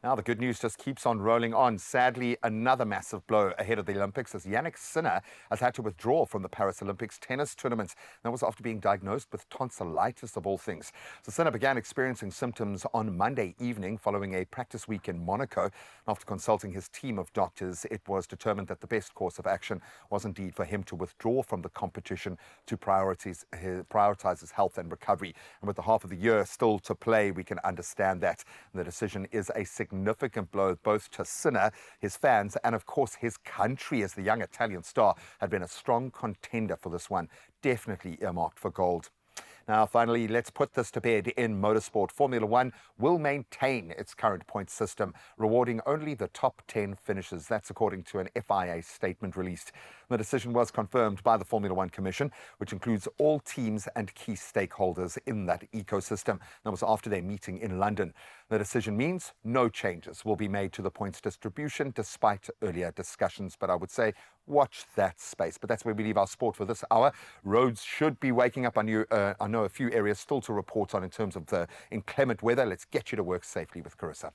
[SPEAKER 2] Now, the good news just keeps on rolling on. Sadly, another massive blow ahead of the Olympics as Yannick Sinner has had to withdraw from the Paris Olympics tennis tournament. That was after being diagnosed with tonsillitis, of all things. So Sinner began experiencing symptoms on Monday evening following a practice week in Monaco. After consulting his team of doctors, it was determined that the best course of action was indeed for him to withdraw from the competition to prioritize his health and recovery. And with the half of the year still to play, we can understand that. And the decision is a significant blow both to Sinner, his fans, and of course his country, as the young Italian star had been a strong contender for this one, definitely earmarked for gold. Now, finally, let's put this to bed in motorsport. Formula One will maintain its current point system, rewarding only the top 10 finishers. That's according to an FIA statement released. The decision was confirmed by the Formula One Commission, which includes all teams and key stakeholders in that ecosystem. That was after their meeting in London. The decision means no changes will be made to the points distribution despite earlier discussions. But I would say watch that space. But that's where we leave our sport for this hour. Roads should be waking up. I know a few areas still to report on in terms of the inclement weather. Let's get you to work safely with Carissa.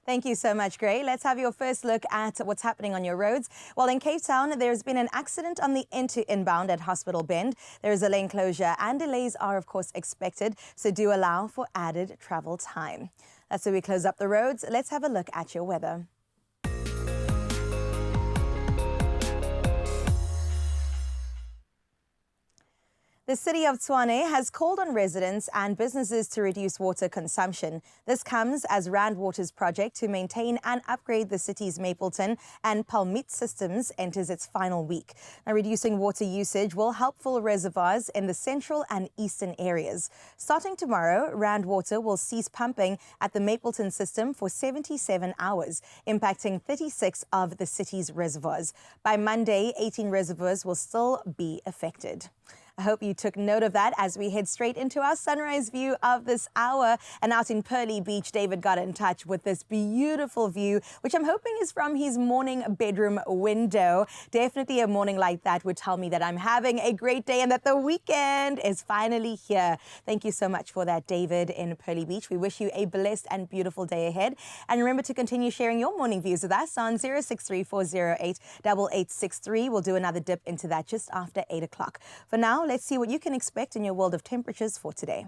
[SPEAKER 3] Thank you so much, Gray. Let's have your first look at what's happening on your roads. Well, in Cape Town, there's been an accident on the inbound at Hospital Bend. There is a lane closure and delays are, of course, expected, so do allow for added travel time. That's where we close up the roads. Let's have a look at your weather. The city of Tshwane has called on residents and businesses to reduce water consumption. This comes as Rand Water's project to maintain and upgrade the city's Mapleton and Palmit systems enters its final week. Now, reducing water usage will help fill reservoirs in the central and eastern areas. Starting tomorrow, Rand Water will cease pumping at the Mapleton system for 77 hours, impacting 36 of the city's reservoirs. By Monday, 18 reservoirs will still be affected. I hope you took note of that as we head straight into our sunrise view of this hour. And out in Pearly Beach, David got in touch with this beautiful view, which I'm hoping is from his morning bedroom window. Definitely a morning like that would tell me that I'm having a great day and that the weekend is finally here. Thank you so much for that, David, in Pearly Beach. We wish you a blessed and beautiful day ahead. And remember to continue sharing your morning views with us on 063-408-8863. We'll do another dip into that just after 8 o'clock. For now, let's see what you can expect in your world of temperatures for today.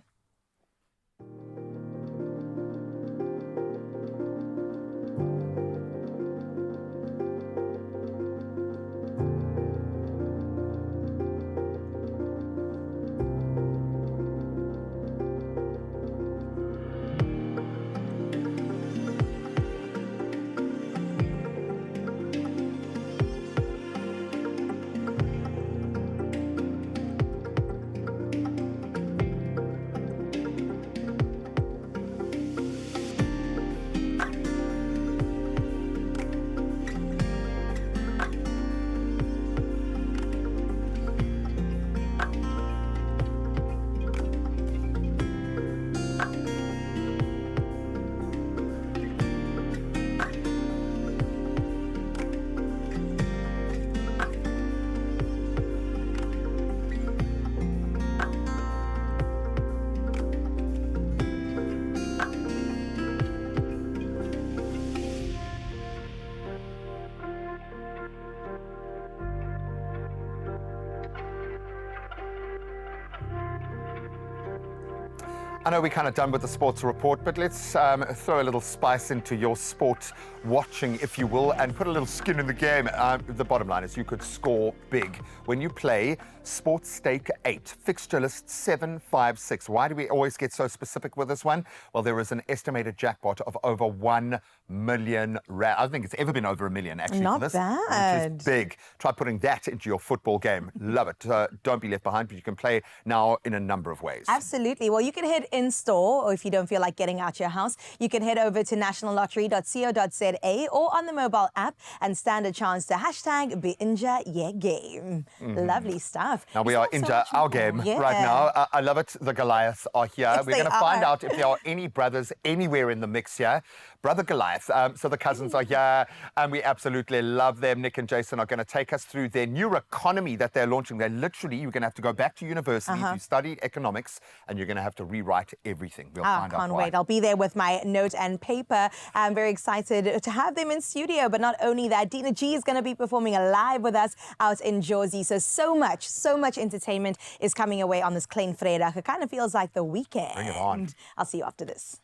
[SPEAKER 2] I know we're kind of done with the sports report, but let's throw a little spice into your sport watching, if you will, and put a little skin in the game. The bottom line is you could score big when you play Sports Stake 8, fixture list 756. Why do we always get so specific with this one? Well, there is an estimated jackpot of over 1 million rand. I don't think it's ever been over 1 million, actually,
[SPEAKER 3] Not
[SPEAKER 2] for this.
[SPEAKER 3] bad.
[SPEAKER 2] Which is big. Try putting that into your football game. Love it. Don't be left behind, but you can play now in a number of ways.
[SPEAKER 3] Absolutely. Well, you can head in store, or if you don't feel like getting out your house, you can head over to nationallottery.co.za or on the mobile app and stand a chance to hashtag Inja Ye Game. Lovely stuff.
[SPEAKER 2] Now we are into our game right now. I love it. The Goliaths are here.
[SPEAKER 3] Yes,
[SPEAKER 2] We're going to
[SPEAKER 3] they
[SPEAKER 2] find
[SPEAKER 3] are.
[SPEAKER 2] out if there are any brothers anywhere in the mix here. Brother Goliath. So the cousins are here, and we absolutely love them. Nick and Jason are going to take us through their new economy that they're launching. They're literally, you're going to have to go back to university if you studied economics, and you're going to have to rewrite everything. We'll find out
[SPEAKER 3] Can't
[SPEAKER 2] why.
[SPEAKER 3] wait. I'll be there with my note and paper. I'm very excited to have them in studio. But not only that, Dina G is going to be performing live with us out in Jersey. So much entertainment is coming away on this Klein Vrydag. It kind of feels like the weekend.
[SPEAKER 2] Bring it on.
[SPEAKER 3] I'll see you after this.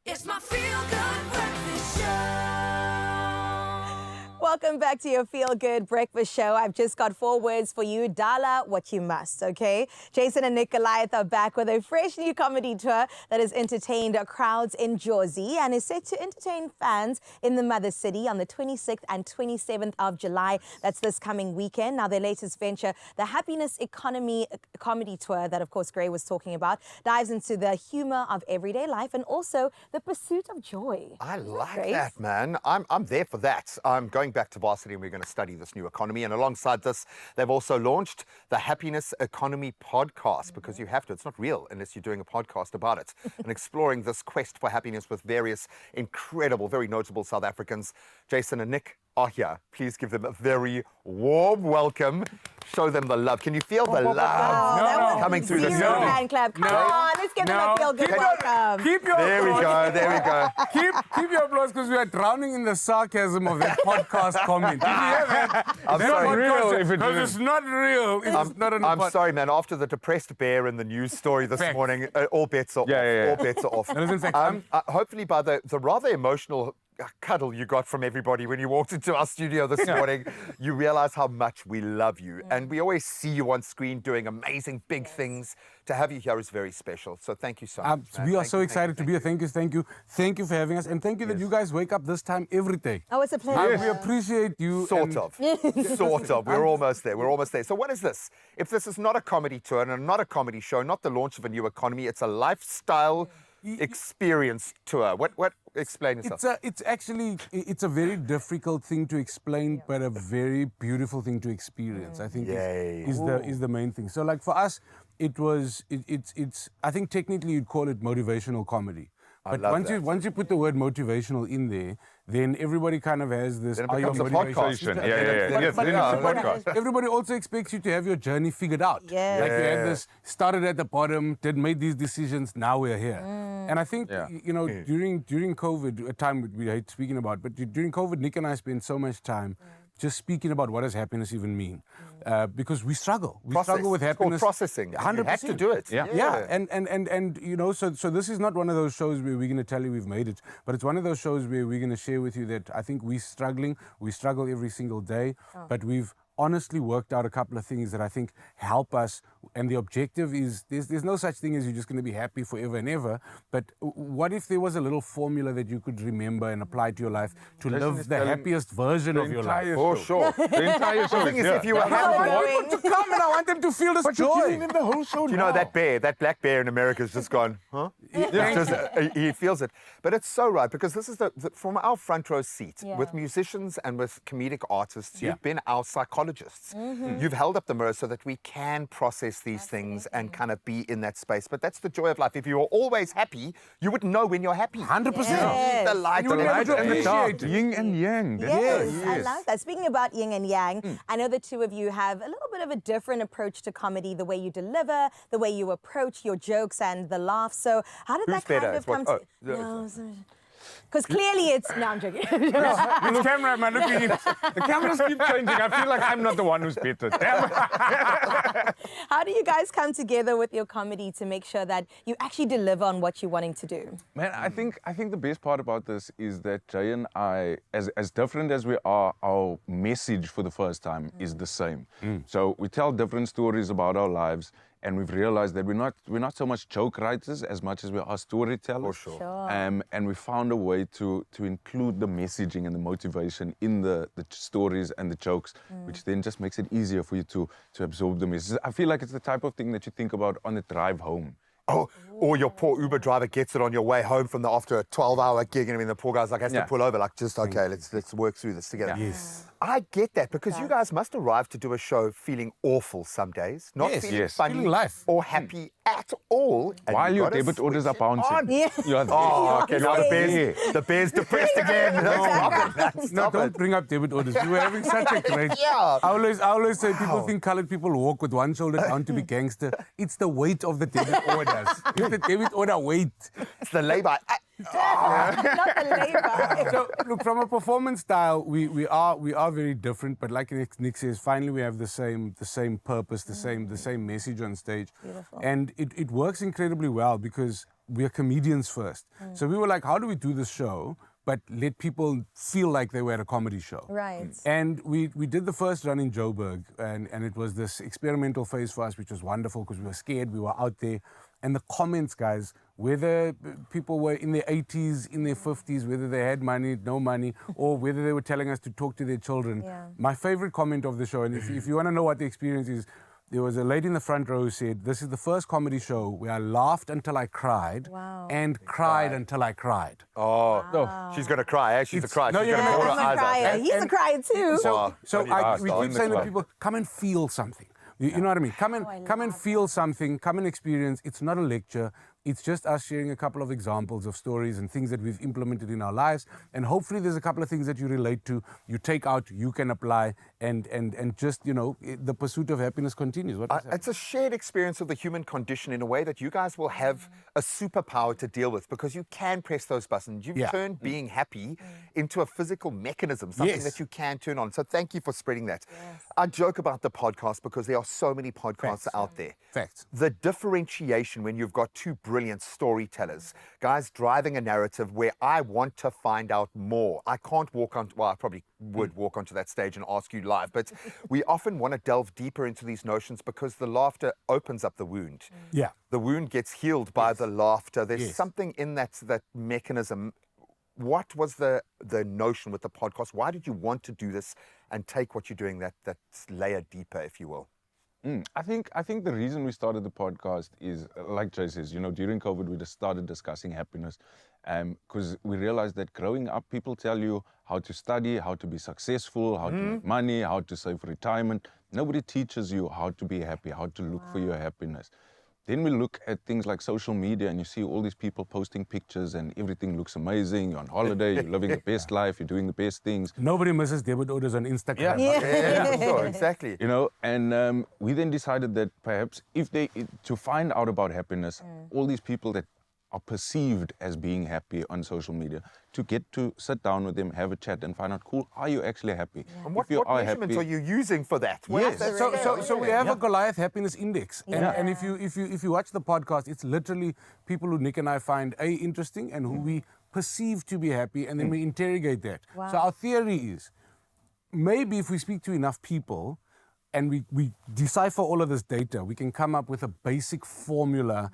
[SPEAKER 1] It's my feel-good breakfast show.
[SPEAKER 3] Welcome back to your Feel Good Breakfast Show. I've just got 4 words for you. Dala what you must, okay? Jason and Nick Goliath are back with a fresh new comedy tour that has entertained crowds in Jersey and is set to entertain fans in the mother city on the 26th and 27th of July. That's this coming weekend. Now, their latest venture, the Happiness Economy comedy tour that, of course, Gray was talking about, dives into the humor of everyday life and also the pursuit of joy.
[SPEAKER 2] I like
[SPEAKER 3] Grace?
[SPEAKER 2] that, man. I'm there for that. I'm going back to varsity and we're going to study this new economy. And alongside this, they've also launched the Happiness Economy podcast because you have to. It's not real unless you're doing a podcast about it and exploring this quest for happiness with various incredible, very notable South Africans. Jason and Nick are here. Please give them a very warm welcome. Show them the love. Can you feel the love coming through the
[SPEAKER 3] Zero hand clap. Come on, let's give them a feel good welcome.
[SPEAKER 18] Keep your
[SPEAKER 2] There we
[SPEAKER 18] applause.
[SPEAKER 2] go, there we go.
[SPEAKER 18] Keep your applause because we are drowning in the sarcasm of that podcast comment. Did you hear that?
[SPEAKER 2] I'm
[SPEAKER 18] That
[SPEAKER 2] sorry.
[SPEAKER 18] podcast- because it's not real. It's not
[SPEAKER 2] I'm sorry, man. After the depressed bear in the news story this morning, all bets are off. All bets are off.
[SPEAKER 18] No, listen, fact,
[SPEAKER 2] hopefully by the rather emotional cuddle you got from everybody when you walked into our studio this morning, you realize how much we love you. And we always see you on screen doing amazing big things. To have you here is very special. So thank you so much. man.
[SPEAKER 18] We are
[SPEAKER 2] Thank
[SPEAKER 18] so
[SPEAKER 2] you,
[SPEAKER 18] excited to be here. Thank you. Thank you for having us. And thank you that you guys wake up this time every day.
[SPEAKER 3] Oh, it's a pleasure.
[SPEAKER 18] We appreciate you.
[SPEAKER 2] Sort of. Sort of. We're almost there. We're almost there. So what is this? If this is not a comedy tour and not a comedy show, not the launch of a new economy, it's a lifestyle experience tour. What explain yourself.
[SPEAKER 18] It's a very difficult thing to explain, but a very beautiful thing to experience. I think is the main thing. So like for us, it's I think technically you'd call it motivational comedy. But once you put the word motivational in there, then everybody kind of has this.
[SPEAKER 2] Then it becomes a podcast.
[SPEAKER 18] But everybody also expects you to have your journey figured out.
[SPEAKER 3] Yeah.
[SPEAKER 18] Like you had this, started at the bottom, made these decisions, now we're here. And I think, you know, during COVID, a time we hate speaking about, but during COVID, Nick and I spent so much time just speaking about what does happiness even mean. Because we struggle. We struggle with happiness.
[SPEAKER 2] It's called processing.
[SPEAKER 18] 100%.
[SPEAKER 2] You have to do it.
[SPEAKER 18] Yeah. And you know, so this is not one of those shows where we're going to tell you we've made it, but it's one of those shows where we're going to share with you that I think we're struggling. We struggle every single day, but we've honestly worked out a couple of things that I think help us. And the objective is there's no such thing as you're just going to be happy forever and ever. But what if there was a little formula that you could remember and apply to your life to live the happiest version of your life?
[SPEAKER 2] For sure.
[SPEAKER 18] The entire show.
[SPEAKER 2] The thing is, if you were happy,
[SPEAKER 18] I want them to come and I want them to feel this joy.
[SPEAKER 2] In the whole show. Do you know that black bear in America has just gone, huh? He feels it. But it's so right, because this is from our front row seat with musicians and with comedic artists. You've been our psychologists. You've held up the mirror so that we can process these things and kind of be in that space. But that's the joy of life. If you were always happy, you wouldn't know when you're happy.
[SPEAKER 18] 100%.
[SPEAKER 2] The light
[SPEAKER 18] and the dark.
[SPEAKER 19] Yin and yang.
[SPEAKER 3] Yes, I love that. Speaking about yin and yang, I know the two of you have a little bit of a different approach to comedy, the way you deliver, the way you approach your jokes and the laughs. So how did that kind of come to... Because clearly it's... No, I'm joking.
[SPEAKER 19] This cameraman, look at him. The cameras keep changing. I feel like I'm not the one who's better.
[SPEAKER 3] How do you guys come together with your comedy to make sure that you actually deliver on what you're wanting to do?
[SPEAKER 19] Man, I think the best part about this is that Jay and I, as different as we are, our message for the first time is the same. So we tell different stories about our lives, and we've realized that we're not so much joke writers as much as we are storytellers.
[SPEAKER 2] For sure.
[SPEAKER 19] And we found a way to include the messaging and the motivation in the stories and the jokes, which then just makes it easier for you to absorb the message. I feel like it's the type of thing that you think about on the drive home.
[SPEAKER 2] Oh, or your poor Uber driver gets it on your way home from after a 12-hour gig, and I mean, the poor guy's like has to pull over, like, just okay, let's work through this together.
[SPEAKER 18] Yes.
[SPEAKER 2] I get that, because you guys must arrive to do a show feeling awful some days, not feeling funny
[SPEAKER 18] feeling life.
[SPEAKER 2] or happy at all. And
[SPEAKER 19] While your debit orders are bouncing.
[SPEAKER 2] Okay, now the bear's depressed again.
[SPEAKER 18] No, don't bring up debit orders. You were having such a great... I always say people think colored people walk with one shoulder down to be gangster. It's the weight of the debit orders. It's the debit order weight.
[SPEAKER 2] It's the labor.
[SPEAKER 3] Not the labor.
[SPEAKER 18] So, look, from a performance style, we are very different. But like Nick says, finally we have the same purpose, the same message on stage.
[SPEAKER 3] Beautiful.
[SPEAKER 18] And it works incredibly well because we are comedians first. So we were like, how do we do this show but let people feel like they were at a comedy show?
[SPEAKER 3] Right.
[SPEAKER 18] And we did the first run in Joburg, and it was this experimental phase for us, which was wonderful because we were scared, we were out there. And the comments, guys, whether people were in their 80s, in their 50s, whether they had money, no money, or whether they were telling us to talk to their children. My favorite comment of the show, and if you want to know what the experience is, there was a lady in the front row who said, this is the first comedy show where I laughed until I cried and cried until I cried.
[SPEAKER 2] Oh, no. She's going to cry, eh? She's a crier.
[SPEAKER 3] No,
[SPEAKER 2] She's going to pour her eyes out.
[SPEAKER 3] He's a crier too.
[SPEAKER 18] We keep saying to people, come and feel something. You know what I mean? Come and feel something, come and experience. It's not a lecture. It's just us sharing a couple of examples of stories and things that we've implemented in our lives. And hopefully there's a couple of things that you relate to, you take out, you can apply, and just, you know, the pursuit of happiness continues.
[SPEAKER 2] It's a shared experience of the human condition in a way that you guys will have a superpower to deal with, because you can press those buttons. You've turned being happy into a physical mechanism, something that you can turn on. So thank you for spreading that. I joke about the podcast because there are so many podcasts out there.
[SPEAKER 18] Facts.
[SPEAKER 2] The differentiation when you've got two brilliant storytellers, guys driving a narrative where I want to find out more. I can't walk on, well, I probably would walk onto that stage and ask you live, but we often want to delve deeper into these notions because the laughter opens up the wound.
[SPEAKER 18] Yeah.
[SPEAKER 2] The wound gets healed by the laughter. There's something in that mechanism. What was the notion with the podcast? Why did you want to do this and take what you're doing that layer deeper, if you will?
[SPEAKER 19] I think the reason we started the podcast is, like Jay says, you know, during COVID we just started discussing happiness, Because we realized that growing up, people tell you how to study, how to be successful, how to make money, how to save for retirement. Nobody teaches you how to be happy, how to look for your happiness. Then we look at things like social media and you see all these people posting pictures and everything looks amazing. You're on holiday, you're living the best life, you're doing the best things.
[SPEAKER 18] Nobody misses debit orders on Instagram.
[SPEAKER 2] Yeah, sure, exactly.
[SPEAKER 19] You know, and we then decided that perhaps to find out about happiness, all these people that are perceived as being happy on social media, to get to sit down with them, have a chat and find out, cool, are you actually happy?
[SPEAKER 2] And what measurements are you using for that?
[SPEAKER 19] Yes.
[SPEAKER 18] So we have a Goliath Happiness Index. And if you watch the podcast, it's literally people who Nick and I find interesting and who we perceive to be happy, and then we interrogate that.
[SPEAKER 3] Wow.
[SPEAKER 18] So our theory is, maybe if we speak to enough people and we decipher all of this data, we can come up with a basic formula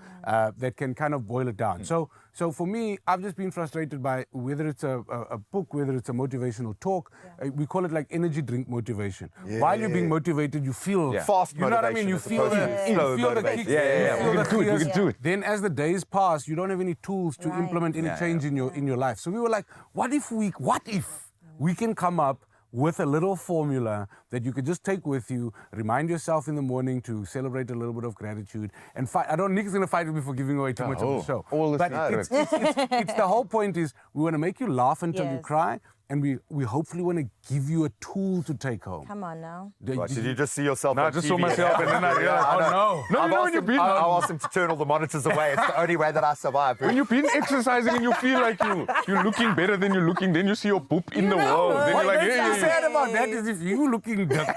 [SPEAKER 18] that can kind of boil it down. So for me, I've just been frustrated by whether it's a book, whether it's a motivational talk, we call it like energy drink motivation. While you're being motivated, you feel
[SPEAKER 2] fast
[SPEAKER 18] you know what I mean? You feel the kick,
[SPEAKER 19] we can do it.
[SPEAKER 18] Then as the days pass, you don't have any tools to implement any change in your life. So we were like, what if we can come up with a little formula that you could just take with you, remind yourself in the morning to celebrate a little bit of gratitude, and fight. Nick's going to fight with me for giving away too much of the show. But it's the whole point is we want to make you laugh until you cry, and we hopefully want to give you a tool to take home.
[SPEAKER 3] Come on now.
[SPEAKER 2] Did you just see yourself on
[SPEAKER 19] I just
[SPEAKER 2] TV?
[SPEAKER 19] saw myself and then I realized,
[SPEAKER 2] I asked him to turn all the monitors away. It's the only way that I survive.
[SPEAKER 19] When you've been exercising and you feel like you're looking better than you're looking, then you see your poop in the world. Then you're like,
[SPEAKER 18] what's sad about that is if you looking good,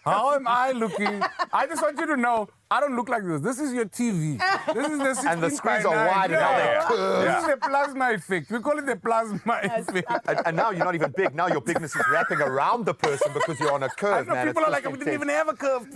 [SPEAKER 18] how am I looking? I just want you to know, I don't look like this. This is your TV. This is the 16
[SPEAKER 2] And the screens are wide and
[SPEAKER 18] This is the plasma effect. We call it the plasma effect.
[SPEAKER 2] And now you're not even big. Now your bigness is wrapping around the person because you're on a curve, man.
[SPEAKER 18] People are like, we didn't even have a curve.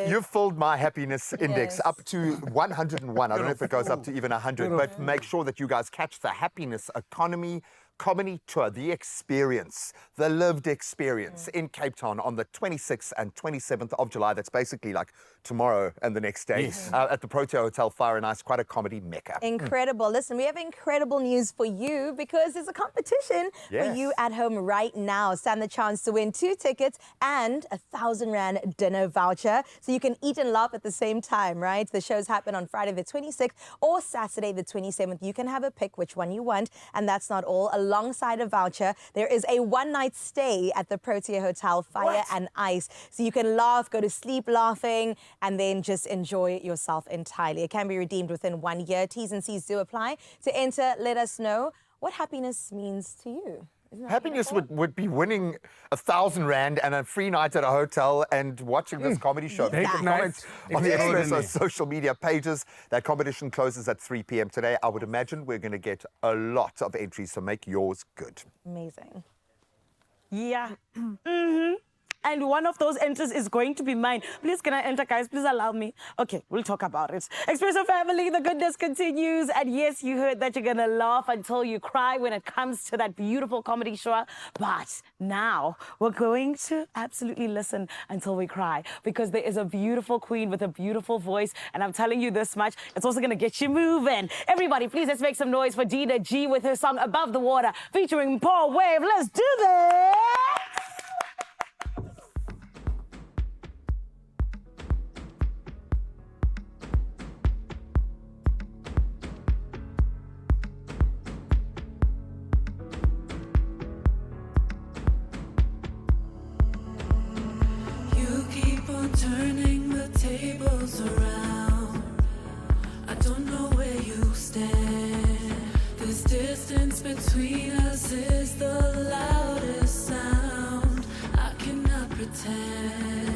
[SPEAKER 2] You've filled my happiness index up to 101. I don't know if it goes up to even 100, but make sure that you guys catch the Happiness Economy Comedy Tour, the experience, the lived experience in Cape Town on the 26th and 27th of July. That's basically like tomorrow and the next day at the Protea Hotel, Fire and Ice, quite a comedy mecca.
[SPEAKER 3] Incredible. Listen, we have incredible news for you because there's a competition for you at home right now. Stand the chance to win 2 tickets and a 1,000 Rand dinner voucher. So you can eat and laugh at the same time, right? The shows happen on Friday the 26th or Saturday the 27th. You can have a pick which one you want. And that's not all. Alongside a voucher, there is a one-night stay at the Protea Hotel, Fire and Ice. So you can laugh, go to sleep laughing, and then just enjoy yourself entirely. It can be redeemed within 1 year. T's and C's do apply. To enter, let us know what happiness means to you.
[SPEAKER 2] Happiness would be winning 1,000 Rand and a free night at a hotel and watching this comedy show. Comments on the Expresso social media pages. That competition closes at 3 p.m. today. I would imagine we're going to get a lot of entries, so make yours good.
[SPEAKER 3] Amazing.
[SPEAKER 4] Yeah. And one of those entries is going to be mine. Please, can I enter, guys? Please allow me. Okay, we'll talk about it. Expresso family, the goodness continues. And yes, you heard that you're going to laugh until you cry when it comes to that beautiful comedy show. But now we're going to absolutely listen until we cry because there is a beautiful queen with a beautiful voice. And I'm telling you this much, it's also going to get you moving. Everybody, please, let's make some noise for Dina G with her song Above the Water featuring Paul Wave. Let's do this!
[SPEAKER 1] Turning the tables around. I don't know where you stand. This distance between us is the loudest sound. I cannot pretend.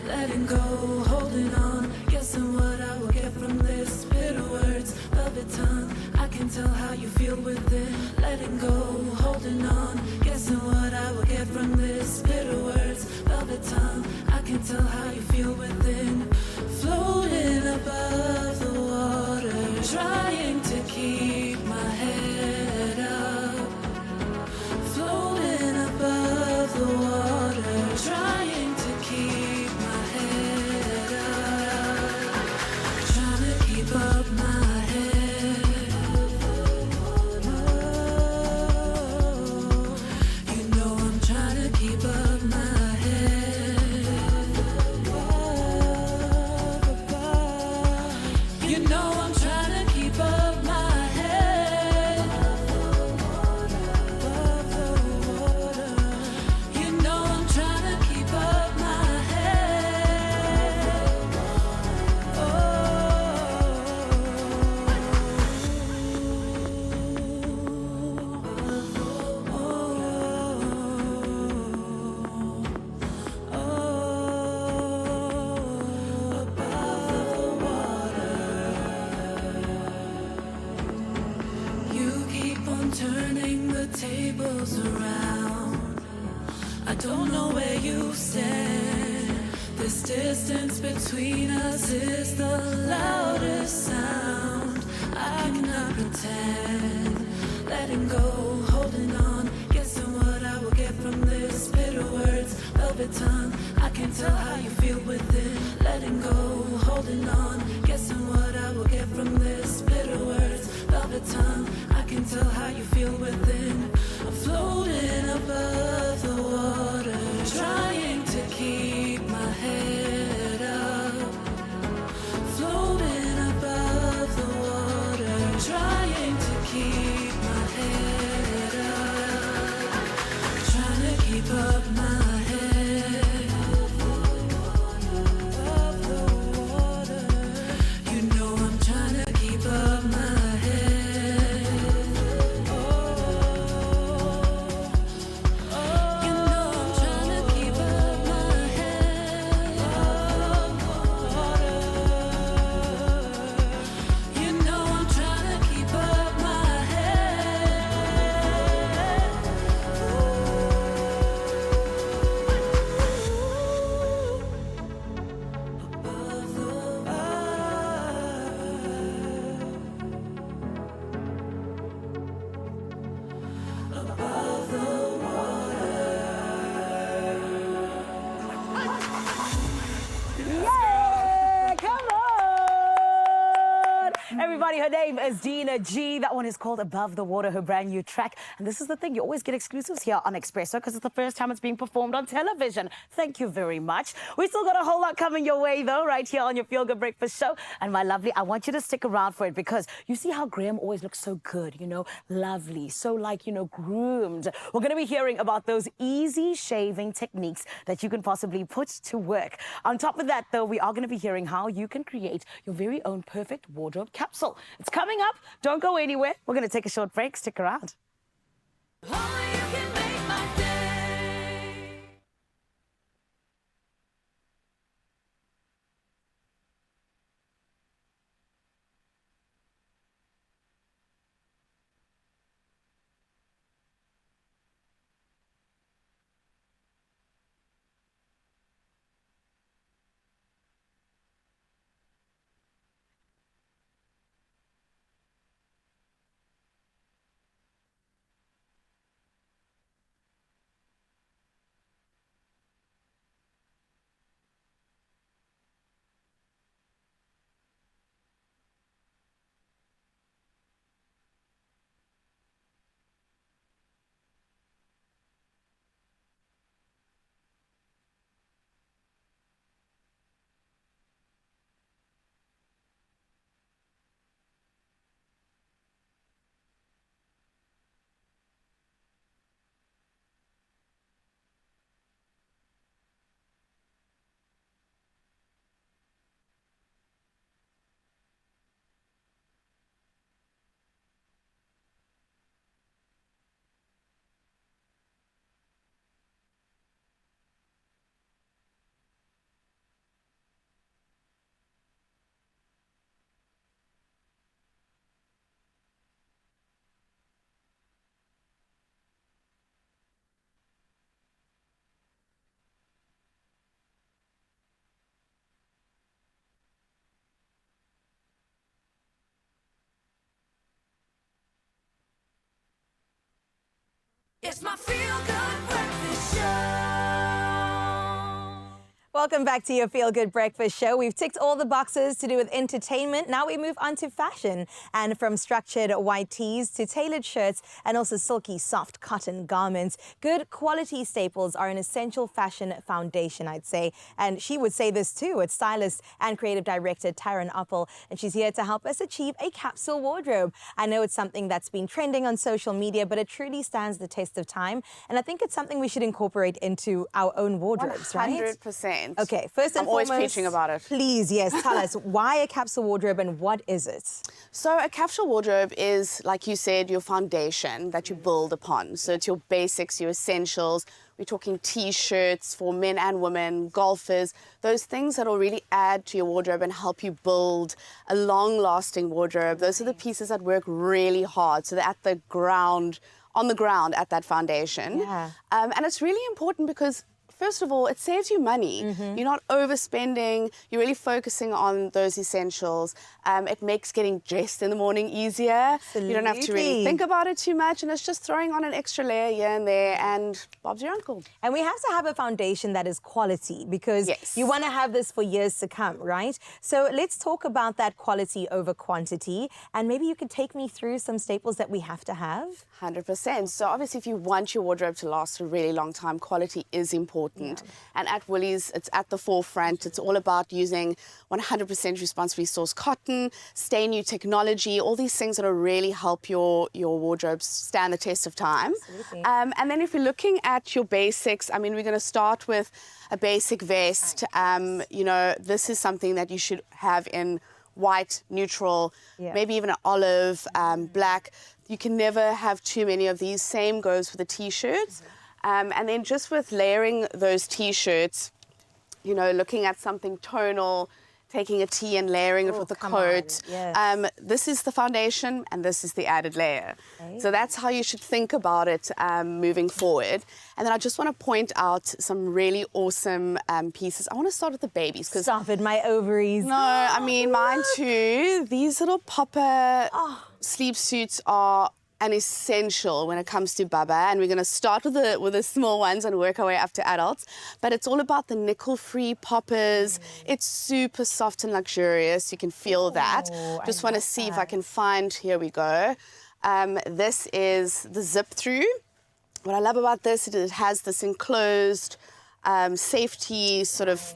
[SPEAKER 1] Letting go, holding on, guessing what I will get from this. Bitter words, velvet tongue. I can tell how you feel within. Letting go, holding on, guessing what I will get from this. Bitter words, velvet tongue. I can tell how you feel within. Floating above the water, trying to keep my head up. Floating above the water, trying to keep my head up. Trying to keep up my head. tables around. I don't know where you stand. This distance between us is the loudest sound. I cannot pretend. Letting go, holding on, guessing what I will get from this. Bitter words, velvet tongue. I can tell how you feel within. Letting go, holding on, guessing what I will get from this. Bitter words, velvet tongue. I can tell how you feel within. I'm floating above the water, trying to keep my head up. Floating above the water, trying to keep my head up. Trying to keep up my head above the water. You know I'm trying to keep up my head. You know I'm trying to keep up my head above the water. You know I'm trying to keep up my
[SPEAKER 4] Yeah, come on! Everybody, her name is Dina G. That one is called Above the Water, her brand new track. And this is the thing, you always get exclusives here on Expresso because it's the first time it's being performed on television. Thank you very much. We still got a whole lot coming your way, though, right here on your Feel Good Breakfast Show. And my lovely, I want you to stick around for it because you see how Graham always looks so good, you know, lovely, so like, you know, groomed. We're going to be hearing about those easy shaving techniques that you can possibly put to work. On top of that, though, we are going to be hearing how you can create your very own perfect wardrobe capsule. It's coming up. Don't go anywhere. We're going to take a short break. Stick around.
[SPEAKER 1] It's my Feel Good Breakfast Show.
[SPEAKER 3] Welcome back to your Feel Good Breakfast Show. We've ticked all the boxes to do with entertainment. Now we move on to fashion. And from structured white tees to tailored shirts and also silky, soft cotton garments, good quality staples are an essential fashion foundation, I'd say. And she would say this too. It's stylist and creative director Tyron Appel, and she's here to help us achieve a capsule wardrobe. I know it's something that's been trending on social media, but it truly stands the test of time. And I think it's something we should incorporate into our own wardrobes, right?
[SPEAKER 20] 100%.
[SPEAKER 3] Okay, first and
[SPEAKER 20] I'm always
[SPEAKER 3] foremost,
[SPEAKER 20] preaching about it.
[SPEAKER 3] Please, yes, tell us, why a capsule wardrobe and what is it?
[SPEAKER 20] So a capsule wardrobe is, like you said, your foundation that you build upon. So it's your basics, your essentials. We're talking T-shirts for men and women, golfers, those things that will really add to your wardrobe and help you build a long-lasting wardrobe. Those are the pieces that work really hard. So they're at the ground on the ground at that foundation.
[SPEAKER 3] Yeah.
[SPEAKER 20] And it's really important because first of all, it saves you money. You're not overspending. You're really focusing on those essentials. It makes getting dressed in the morning easier. You don't have to really
[SPEAKER 3] Absolutely.
[SPEAKER 20] think about it too much, and it's just throwing on an extra layer here and there, and Bob's your uncle.
[SPEAKER 3] And we have to have a foundation that is quality because you want to have this for years to come, right? So let's talk about that quality over quantity. And maybe you could take me through some staples that we have to have.
[SPEAKER 20] 100%. So obviously, if you want your wardrobe to last a really long time, quality is important. And at Woolies, it's at the forefront. It's all about using 100% responsibly sourced cotton, stay new technology, all these things that will really help your wardrobes stand the test of time. And then if you're looking at your basics, I mean, we're going to start with a basic vest. You know, this is something that you should have in white, neutral, maybe even an olive, black. You can never have too many of these. Same goes for the T-shirts. And then just with layering those T-shirts, you know, looking at something tonal, taking a tee and layering it with the coat. This is the foundation and this is the added layer. So that's how you should think about it moving forward. And then I just want to point out some really awesome pieces. I want to start with the babies.
[SPEAKER 3] Stop it, my ovaries.
[SPEAKER 20] No, I mean, mine too. These little popper sleep suits are an essential when it comes to Baba, and we're going to start with the small ones and work our way up to adults. But it's all about the nickel-free poppers. It's super soft and luxurious. You can feel that. Just want to see if I can find. Here we go. This is the zip-through. What I love about this is it has this enclosed safety sort of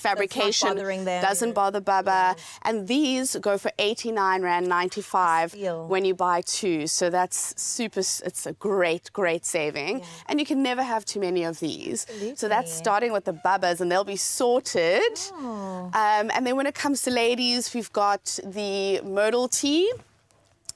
[SPEAKER 20] fabrication, doesn't bother Baba. And these go for 89 Rand 95 when you buy two. So that's super, it's a great, great saving. And you can never have too many of these. So that's starting with the Babas, and they'll be sorted. And then when it comes to ladies, we've got the Myrtle tee.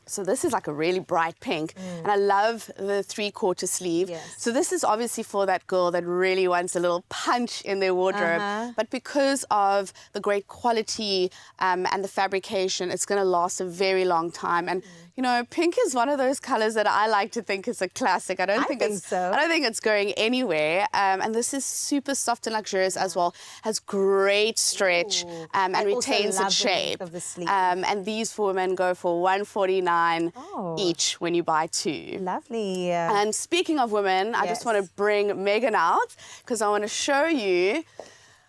[SPEAKER 20] So this is like a really bright pink, and I love the 3/4 sleeve. So this is obviously for that girl that really wants a little punch in their wardrobe. But because of the great quality and the fabrication, it's going to last a very long time. And you know, pink is one of those colors that I like to think is a classic. I don't think it's going anywhere. And this is super soft and luxurious as well. Has great stretch and retains its shape. And these for women go for 149 each when you buy two.
[SPEAKER 3] Lovely.
[SPEAKER 20] And speaking of women, I just want to bring Megan out because I want to show you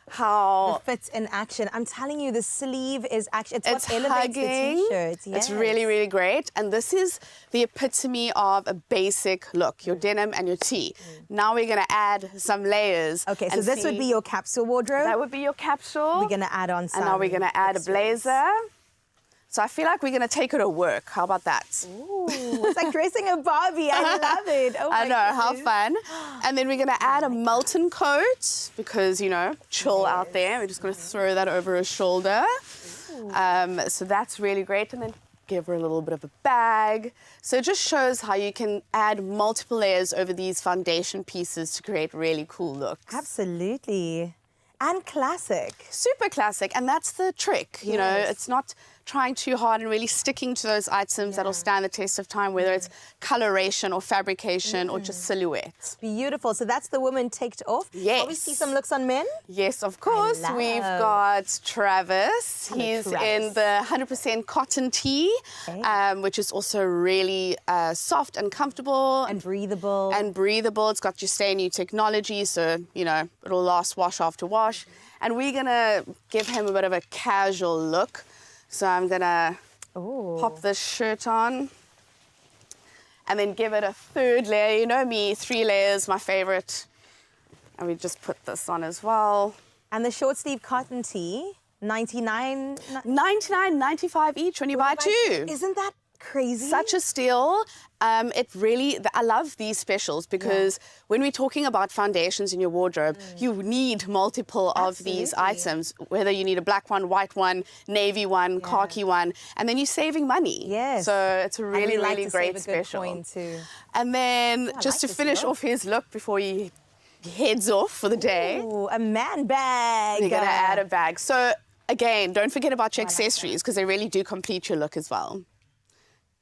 [SPEAKER 20] how
[SPEAKER 3] the fits in action. I'm telling you, the sleeve is actually, it's what elevates the T-shirt.
[SPEAKER 20] It's really, really great. And this is the epitome of a basic look, your denim and your tee. Now we're going to add some layers.
[SPEAKER 3] Okay, so this would be your capsule wardrobe?
[SPEAKER 20] That would be your capsule.
[SPEAKER 3] We're going to add on some.
[SPEAKER 20] And now we're going to add a blazer. So I feel like we're going to take it to work. How about that?
[SPEAKER 3] Ooh, it's like dressing a Barbie. I love it. Oh
[SPEAKER 20] I know, how fun. And then we're going to add a Melton coat because, you know, chill out there. We're just going to throw that over her shoulder. So that's really great. And then give her a little bit of a bag. So it just shows how you can add multiple layers over these foundation pieces to create really cool looks.
[SPEAKER 3] Absolutely. And classic.
[SPEAKER 20] Super classic. And that's the trick. You know, it's not trying too hard and really sticking to those items that'll stand the test of time, whether it's coloration or fabrication or just silhouette.
[SPEAKER 3] Beautiful. So that's the woman ticked off.
[SPEAKER 20] Yes.
[SPEAKER 3] Will we see some looks on men?
[SPEAKER 20] Yes, of course. We've got Travis. He's in the 100% cotton tee, which is also really soft and comfortable.
[SPEAKER 3] And breathable.
[SPEAKER 20] And breathable. It's got your stay new technology, so, you know, it'll last wash after wash. And we're going to give him a bit of a casual look. So I'm going to pop this shirt on and then give it a third layer. You know me, 3 layers, my favorite. And we just put this on as well.
[SPEAKER 3] And the short sleeve cotton tee,
[SPEAKER 20] 99.95 each when you buy two.
[SPEAKER 3] Isn't that crazy?
[SPEAKER 20] Such a steal. It really, I love these specials because when we're talking about foundations in your wardrobe, you need multiple of these items, whether you need a black one, white one, navy one, khaki one, and then you're saving money.
[SPEAKER 3] Yes.
[SPEAKER 20] So it's a really,
[SPEAKER 3] like
[SPEAKER 20] really
[SPEAKER 3] to
[SPEAKER 20] great
[SPEAKER 3] save a good
[SPEAKER 20] special.
[SPEAKER 3] coin too.
[SPEAKER 20] And then just to finish off his look before he heads off for the day.
[SPEAKER 3] Ooh, a man bag.
[SPEAKER 20] You're going to add a bag. So again, don't forget about your accessories because they really do complete your look as well.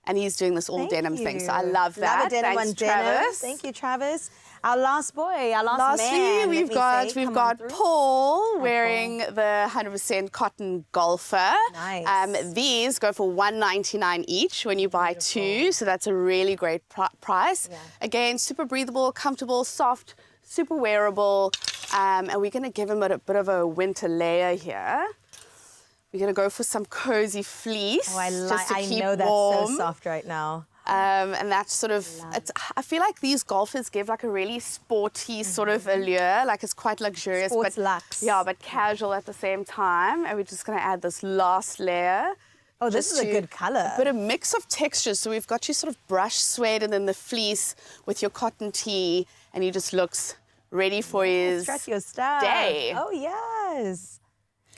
[SPEAKER 20] and he's doing this all denim thing. So I love that.
[SPEAKER 3] Love a denim
[SPEAKER 20] Thanks,
[SPEAKER 3] on denim.
[SPEAKER 20] Travis.
[SPEAKER 3] Thank you, Travis. Our last boy, our last
[SPEAKER 20] Lastly,
[SPEAKER 3] man.
[SPEAKER 20] we've got Paul wearing the 100% cotton golfer.
[SPEAKER 3] Nice.
[SPEAKER 20] These go for $1.99 each when you buy two, so that's a really great price. Again, super breathable, comfortable, soft, super wearable, and we're going to give him a bit of a winter layer here. We're going to go for some cozy fleece.
[SPEAKER 3] Oh,
[SPEAKER 20] I
[SPEAKER 3] know that's
[SPEAKER 20] warm.
[SPEAKER 3] so soft right now.
[SPEAKER 20] And that's sort of, I feel like these golfers give like a really sporty sort of allure, like it's quite luxurious.
[SPEAKER 3] Sports luxe.
[SPEAKER 20] Yeah, but casual at the same time. And we're just going to add this last layer.
[SPEAKER 3] Oh, this is a good colour.
[SPEAKER 20] A bit of mix of textures. So we've got you sort of brush suede and then the fleece with your cotton tee, and he just looks ready for his
[SPEAKER 3] stretch your stuff.
[SPEAKER 20] day.
[SPEAKER 3] Oh, yes.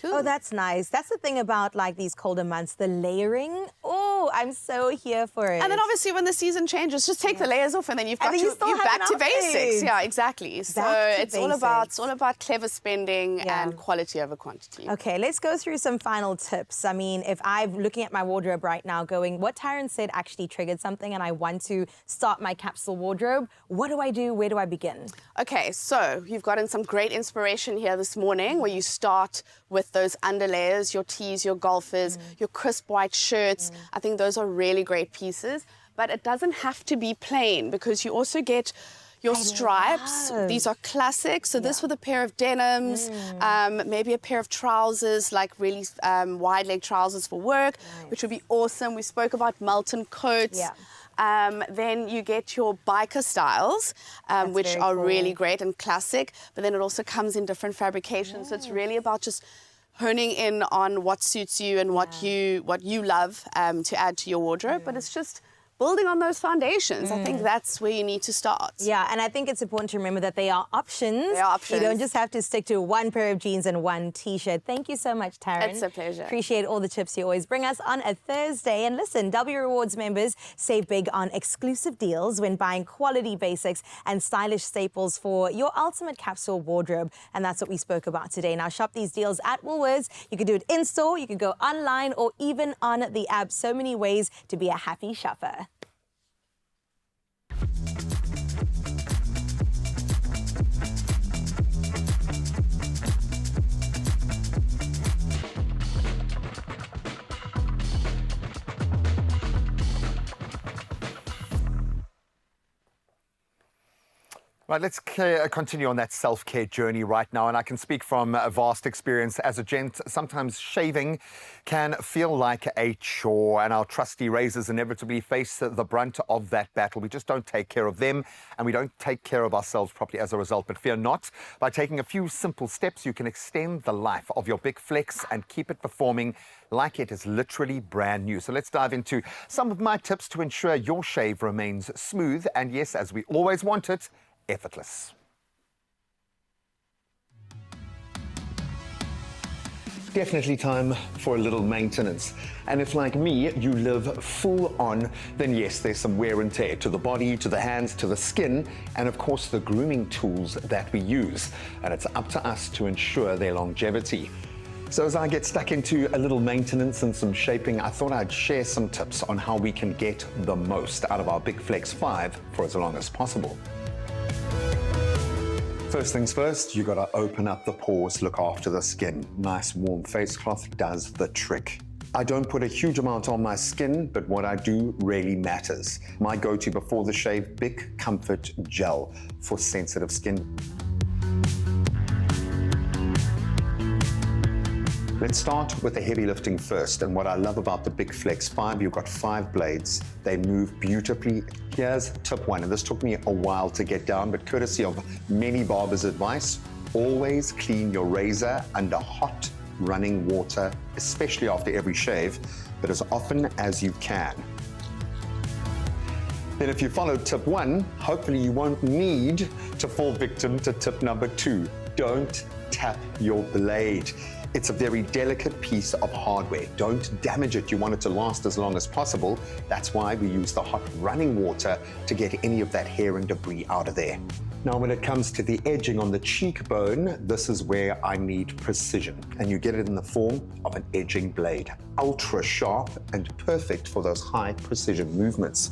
[SPEAKER 20] Cool.
[SPEAKER 3] Oh, that's nice. That's the thing about like these colder months, the layering. Oh, I'm so here for it.
[SPEAKER 20] And then obviously when the season changes, just take the layers off and then you've got
[SPEAKER 3] you still
[SPEAKER 20] you're
[SPEAKER 3] have
[SPEAKER 20] back
[SPEAKER 3] an
[SPEAKER 20] to
[SPEAKER 3] outfit.
[SPEAKER 20] basics. Yeah, exactly. So it's all about clever spending
[SPEAKER 3] Yeah.
[SPEAKER 20] and quality over quantity.
[SPEAKER 3] Okay, let's go through some final tips. I mean, if I'm looking at my wardrobe right now going, what Tyron said actually triggered something and I want to start my capsule wardrobe, what do I do? Where do I begin?
[SPEAKER 20] Okay, so you've gotten some great inspiration here this morning where you start with those underlayers, your tees, your golfers, your crisp white shirts. I think those are really great pieces, but it doesn't have to be plain because you also get your stripes. These are classic. So this with a pair of denims, maybe a pair of trousers, like really wide leg trousers for work, which would be awesome. We spoke about Melton coats. Then you get your biker styles, which are really great and classic, but then it also comes in different fabrications. So it's really about just honing in on what suits you and what you love to add to your wardrobe. But it's just building on those foundations. I think that's where you need to start.
[SPEAKER 3] Yeah, and I think it's important to remember that they are options.
[SPEAKER 20] They are options.
[SPEAKER 3] You don't just have to stick to one pair of jeans and one T-shirt. Thank you so much, Taryn.
[SPEAKER 20] It's a pleasure.
[SPEAKER 3] Appreciate all the tips you always bring us on a Thursday. And listen, W Rewards members save big on exclusive deals when buying quality basics and stylish staples for your ultimate capsule wardrobe. And that's what we spoke about today. Now, shop these deals at Woolworths. You can do it in-store, you can go online, or even on the app. So many ways to be a happy shopper.
[SPEAKER 2] Right, let's continue on that self-care journey right now. And I can speak from a vast experience as a gent. Sometimes shaving can feel like a chore, and our trusty razors inevitably face the brunt of that battle. We just don't take care of them, and we don't take care of ourselves properly as a result. But fear not, by taking a few simple steps, you can extend the life of your big flex and keep it performing like it is literally brand new. So let's dive into some of my tips to ensure your shave remains smooth and, yes, as we always want it, effortless. Definitely time for a little maintenance. And if, like me, you live full on, then yes, there's some wear and tear to the body, to the hands, to the skin, and of course the grooming tools that we use. And it's up to us to ensure their longevity. So as I get stuck into a little maintenance and some shaping, I thought I'd share some tips on how we can get the most out of our Big Flex 5 for as long as possible. First things first, you gotta open up the pores, look after the skin. Nice warm face cloth does the trick. I don't put a huge amount on my skin, but what I do really matters. My go-to before the shave, Big Comfort Gel for sensitive skin. Let's start with the heavy lifting first, and what I love about the Big Flex 5, you've got 5 blades. They move beautifully. Here's tip 1, and this took me a while to get down, but courtesy of many barbers' advice, always clean your razor under hot running water, especially after every shave, but as often as you can. Then if you follow tip 1, hopefully you won't need to fall victim to tip number 2. Don't tap your blade.
[SPEAKER 21] It's a very delicate piece of hardware. Don't damage it. You want it to last as long as possible. That's why we use the hot running water to get any of that hair and debris out of there. Now, when it comes to the edging on the cheekbone, this is where I need precision, and you get it in the form of an edging blade. Ultra sharp and perfect for those high precision movements.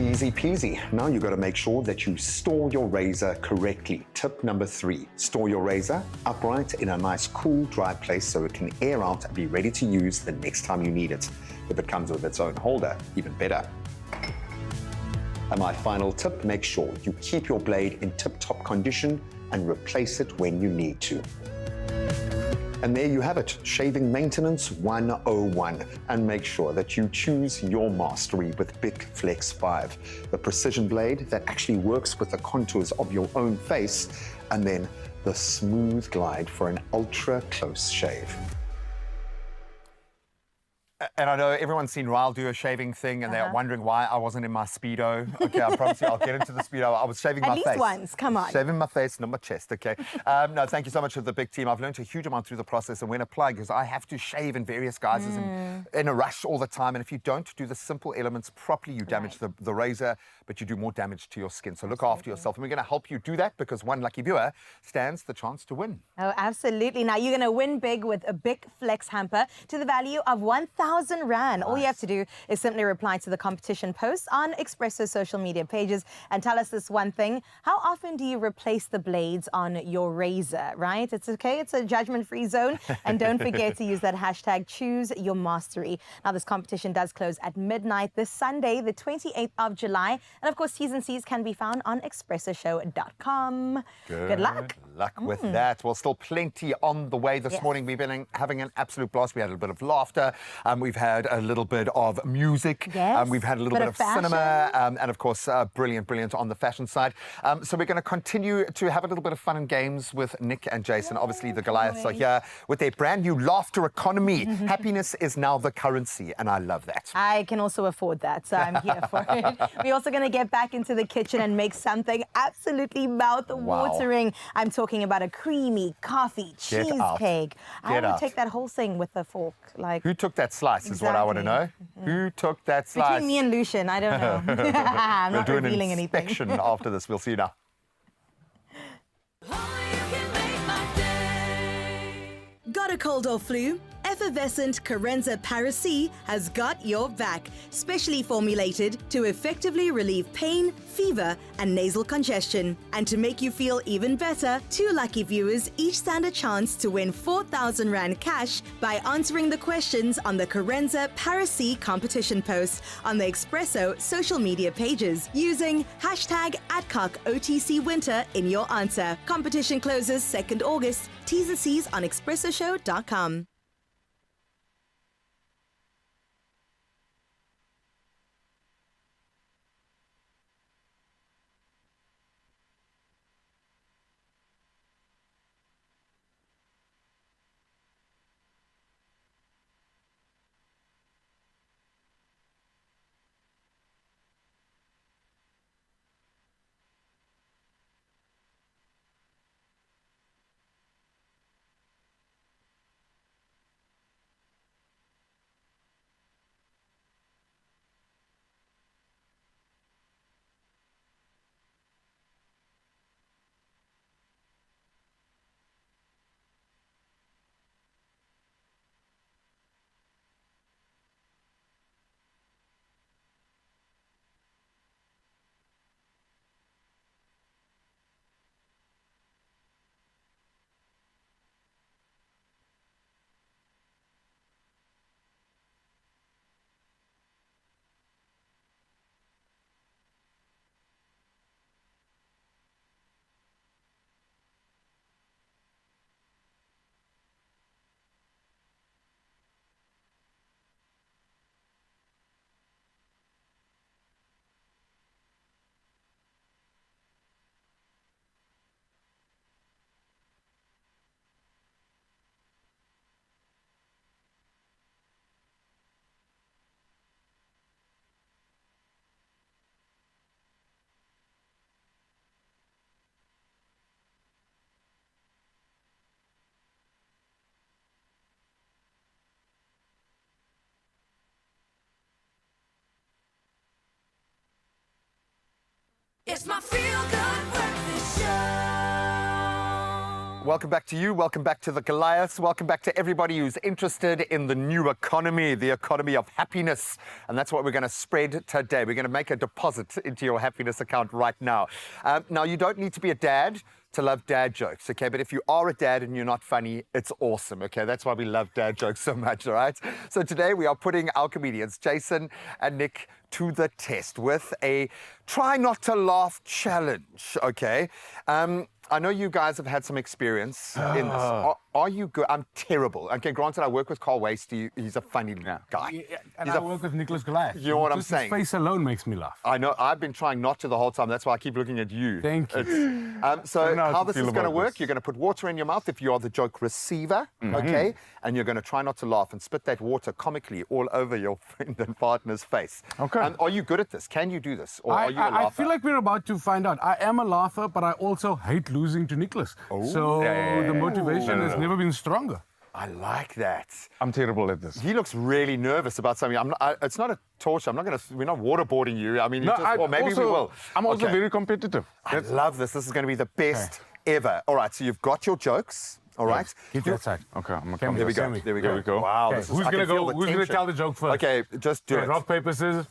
[SPEAKER 21] Easy peasy. Now you've got to make sure that you store your razor correctly. Tip number 3, store your razor upright in a nice cool, dry place so it can air out and be ready to use the next time you need it. If it comes with its own holder, even better. And my final tip, make sure you keep your blade in tip-top condition and replace it when you need to. And there you have it, Shaving Maintenance 101. And make sure that you choose your mastery with Bic Flex 5, the precision blade that actually works with the contours of your own face, and then the smooth glide for an ultra close shave.
[SPEAKER 2] And I know everyone's seen Ryle do a shaving thing and they're wondering why I wasn't in my Speedo. Okay, I promise you I'll get into the Speedo. I was shaving my face.
[SPEAKER 3] At least once, come on.
[SPEAKER 2] Shaving my face, not my chest, okay? No, thank you so much to the big team. I've learned a huge amount through the process, and when applied, because I have to shave in various guises and in a rush all the time. And if you don't do the simple elements properly, you damage the razor, but you do more damage to your skin. So look after yourself. And we're going to help you do that because one lucky viewer stands the chance to win.
[SPEAKER 3] Oh, absolutely. Now, you're going to win big with a Bic Flex hamper to the value of 1,000 Rand. All you have to do is simply reply to the competition post on Expresso social media pages and tell us this one thing. How often do you replace the blades on your razor, right? It's okay. It's a judgment-free zone. And don't forget to use that hashtag #ChooseYourMastery. Now, this competition does close at midnight this Sunday, the 28th of July. And, of course, T's and C's can be found on expressoshow.com. Good luck.
[SPEAKER 2] Luck with that. Well, still plenty on the way this morning. We've been having an absolute blast. We had a little bit of laughter. We've had a little bit of music. We've had a little bit of cinema. And, of course, brilliant on the fashion side. So we're going to continue to have a little bit of fun and games with Nick and Jason. Obviously, the Goliaths are here with their brand new laughter economy. Happiness is now the currency, and I love that.
[SPEAKER 3] I can also afford that, so I'm here for it. We're also going to get back into the kitchen and make something absolutely mouth-watering. I'm talking about a creamy coffee cheesecake. I would take that whole thing with a fork. Like,
[SPEAKER 2] who took that slice is what I want to know. Who took that slice?
[SPEAKER 3] Between me and Lucian, I don't know. I'm not revealing anything.
[SPEAKER 2] We'll do an inspection after this. We'll see you now.
[SPEAKER 22] Got a cold or flu? Effervescent Corenza Paracy has got your back, specially formulated to effectively relieve pain, fever, and nasal congestion. And to make you feel even better, 2 lucky viewers each stand a chance to win 4,000 Rand cash by answering the questions on the Corenza Paracy competition post on the Expresso social media pages using hashtag #AdcocOTCWinter in your answer. Competition closes 2nd August. T's and C's on expressoshow.com.
[SPEAKER 1] It's my feel-good breakfast show.
[SPEAKER 2] Welcome back to you. Welcome back to the Goliaths. Welcome back to everybody who's interested in the new economy, the economy of happiness. And that's what we're going to spread today. We're going to make a deposit into your happiness account right now. Now, you don't need to be a dad to love dad jokes, okay? But if you are a dad and you're not funny, it's awesome, okay? That's why we love dad jokes so much, all right? So today we are putting our comedians, Jason and Nick, to the test with a try not to laugh challenge, okay? I know you guys have had some experience in this. Are you good? I'm terrible. Okay, granted, I work with Carl Waste. He's a funny guy.
[SPEAKER 18] And I work with Nicholas Goliath.
[SPEAKER 2] You know what I'm
[SPEAKER 18] Just
[SPEAKER 2] saying?
[SPEAKER 18] His face alone makes me laugh.
[SPEAKER 2] I know. I've been trying not to the whole time. That's why I keep looking at you.
[SPEAKER 18] Thank you.
[SPEAKER 2] So how this is going to work, you're going to put water in your mouth if you are the joke receiver, okay? And you're going to try not to laugh and spit that water comically all over your friend and partner's face. Okay. Are you good at this? Can you do this? Or are you a laugher?
[SPEAKER 18] I feel like we're about to find out. I am a laugher, but I also hate losing to Nicholas. So the motivation has never been stronger.
[SPEAKER 2] I like that.
[SPEAKER 19] I'm terrible at this.
[SPEAKER 2] He looks really nervous about something. It's not a torture. We're not waterboarding you. I mean,
[SPEAKER 19] No,
[SPEAKER 2] or maybe we will.
[SPEAKER 19] I'm also
[SPEAKER 2] Okay.
[SPEAKER 19] very competitive.
[SPEAKER 2] I love this. This is going to be the best ever. All right, so you've got your jokes. All right.
[SPEAKER 18] Keep that side.
[SPEAKER 19] Okay, I'm
[SPEAKER 2] There we go. There we go. Wow.
[SPEAKER 18] Okay,
[SPEAKER 2] This is,
[SPEAKER 18] who's
[SPEAKER 2] I
[SPEAKER 18] gonna
[SPEAKER 2] can feel
[SPEAKER 18] go?
[SPEAKER 2] the
[SPEAKER 18] Who's gonna
[SPEAKER 2] tension.
[SPEAKER 18] tell the joke first?
[SPEAKER 2] Okay, just do
[SPEAKER 18] Okay,
[SPEAKER 2] it.
[SPEAKER 18] rock, paper, scissors.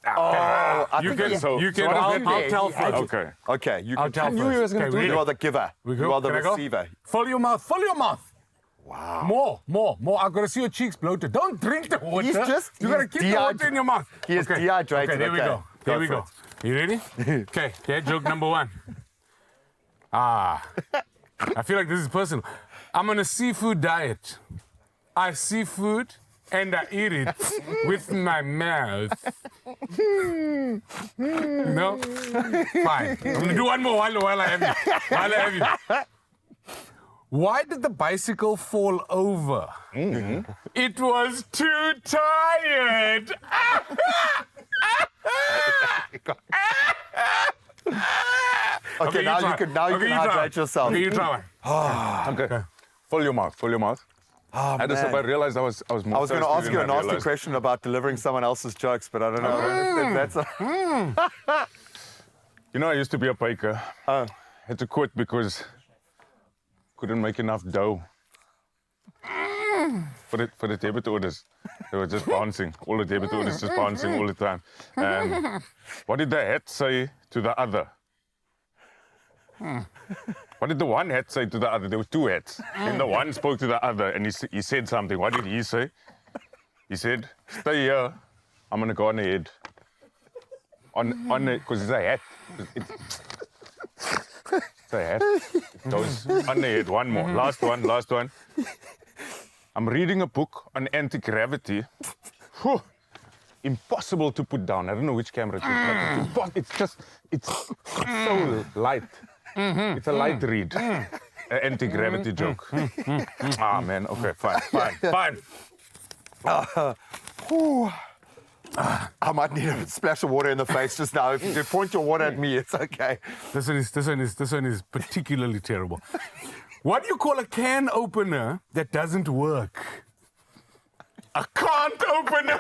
[SPEAKER 2] Oh, I
[SPEAKER 18] You
[SPEAKER 2] think
[SPEAKER 18] can.
[SPEAKER 2] so.
[SPEAKER 18] You can.
[SPEAKER 2] So
[SPEAKER 18] I'll tell
[SPEAKER 2] he had
[SPEAKER 18] first.
[SPEAKER 2] to- Okay, you
[SPEAKER 18] I'll
[SPEAKER 2] can
[SPEAKER 18] tell
[SPEAKER 2] tell.
[SPEAKER 18] first. Okay, ready?
[SPEAKER 2] You are the giver. You are the
[SPEAKER 18] Can I go?
[SPEAKER 2] receiver.
[SPEAKER 18] Follow your mouth. Follow your mouth.
[SPEAKER 2] Wow.
[SPEAKER 18] More. I've got to see your cheeks bloated. Don't drink the water.
[SPEAKER 2] He's
[SPEAKER 18] You got to
[SPEAKER 2] he's
[SPEAKER 18] keep the water in your mouth.
[SPEAKER 2] He is dehydrated.
[SPEAKER 18] Okay, there we go. Here we
[SPEAKER 2] for
[SPEAKER 18] go. You ready? Okay, dad joke number one. I feel like this is personal. I'm on a seafood diet. I see food and I eat it with my mouth. No? Fine. I'm gonna do one more while I have you. Why did the bicycle fall over? It was too tired.
[SPEAKER 2] Okay, now you can hydrate yourself.
[SPEAKER 18] Okay, you try one.
[SPEAKER 19] Okay. Follow your mouth.
[SPEAKER 2] Oh,
[SPEAKER 19] I
[SPEAKER 2] man.
[SPEAKER 19] realized I was more
[SPEAKER 2] I was going to
[SPEAKER 19] thirsty
[SPEAKER 2] ask
[SPEAKER 19] than
[SPEAKER 2] you
[SPEAKER 19] I
[SPEAKER 2] a nasty
[SPEAKER 19] realized.
[SPEAKER 2] question about delivering someone else's jokes, but I don't know if that's.
[SPEAKER 19] You know, I used to be a baker. Had to quit because couldn't make enough dough for the debit orders. They were just bouncing. All the debit orders just bouncing all the time. What did the hat say to the other? What did the one hat say to the other? There were two hats. And the one spoke to the other and he said something. What did he say? He said, "Stay here. I'm going to go on ahead." On it, because it's a hat. It's a hat. It goes on the head. One more. Last one. I'm reading a book on anti-gravity. Whew. Impossible to put down. I don't know which camera to put. It's so light. It's a light read. An anti-gravity joke. Ah, man. Okay, fine.
[SPEAKER 2] I might need a splash of water in the face just now. If you point your water at me, it's okay.
[SPEAKER 18] This one is particularly terrible. What do you call a can opener that doesn't work? A can't opener.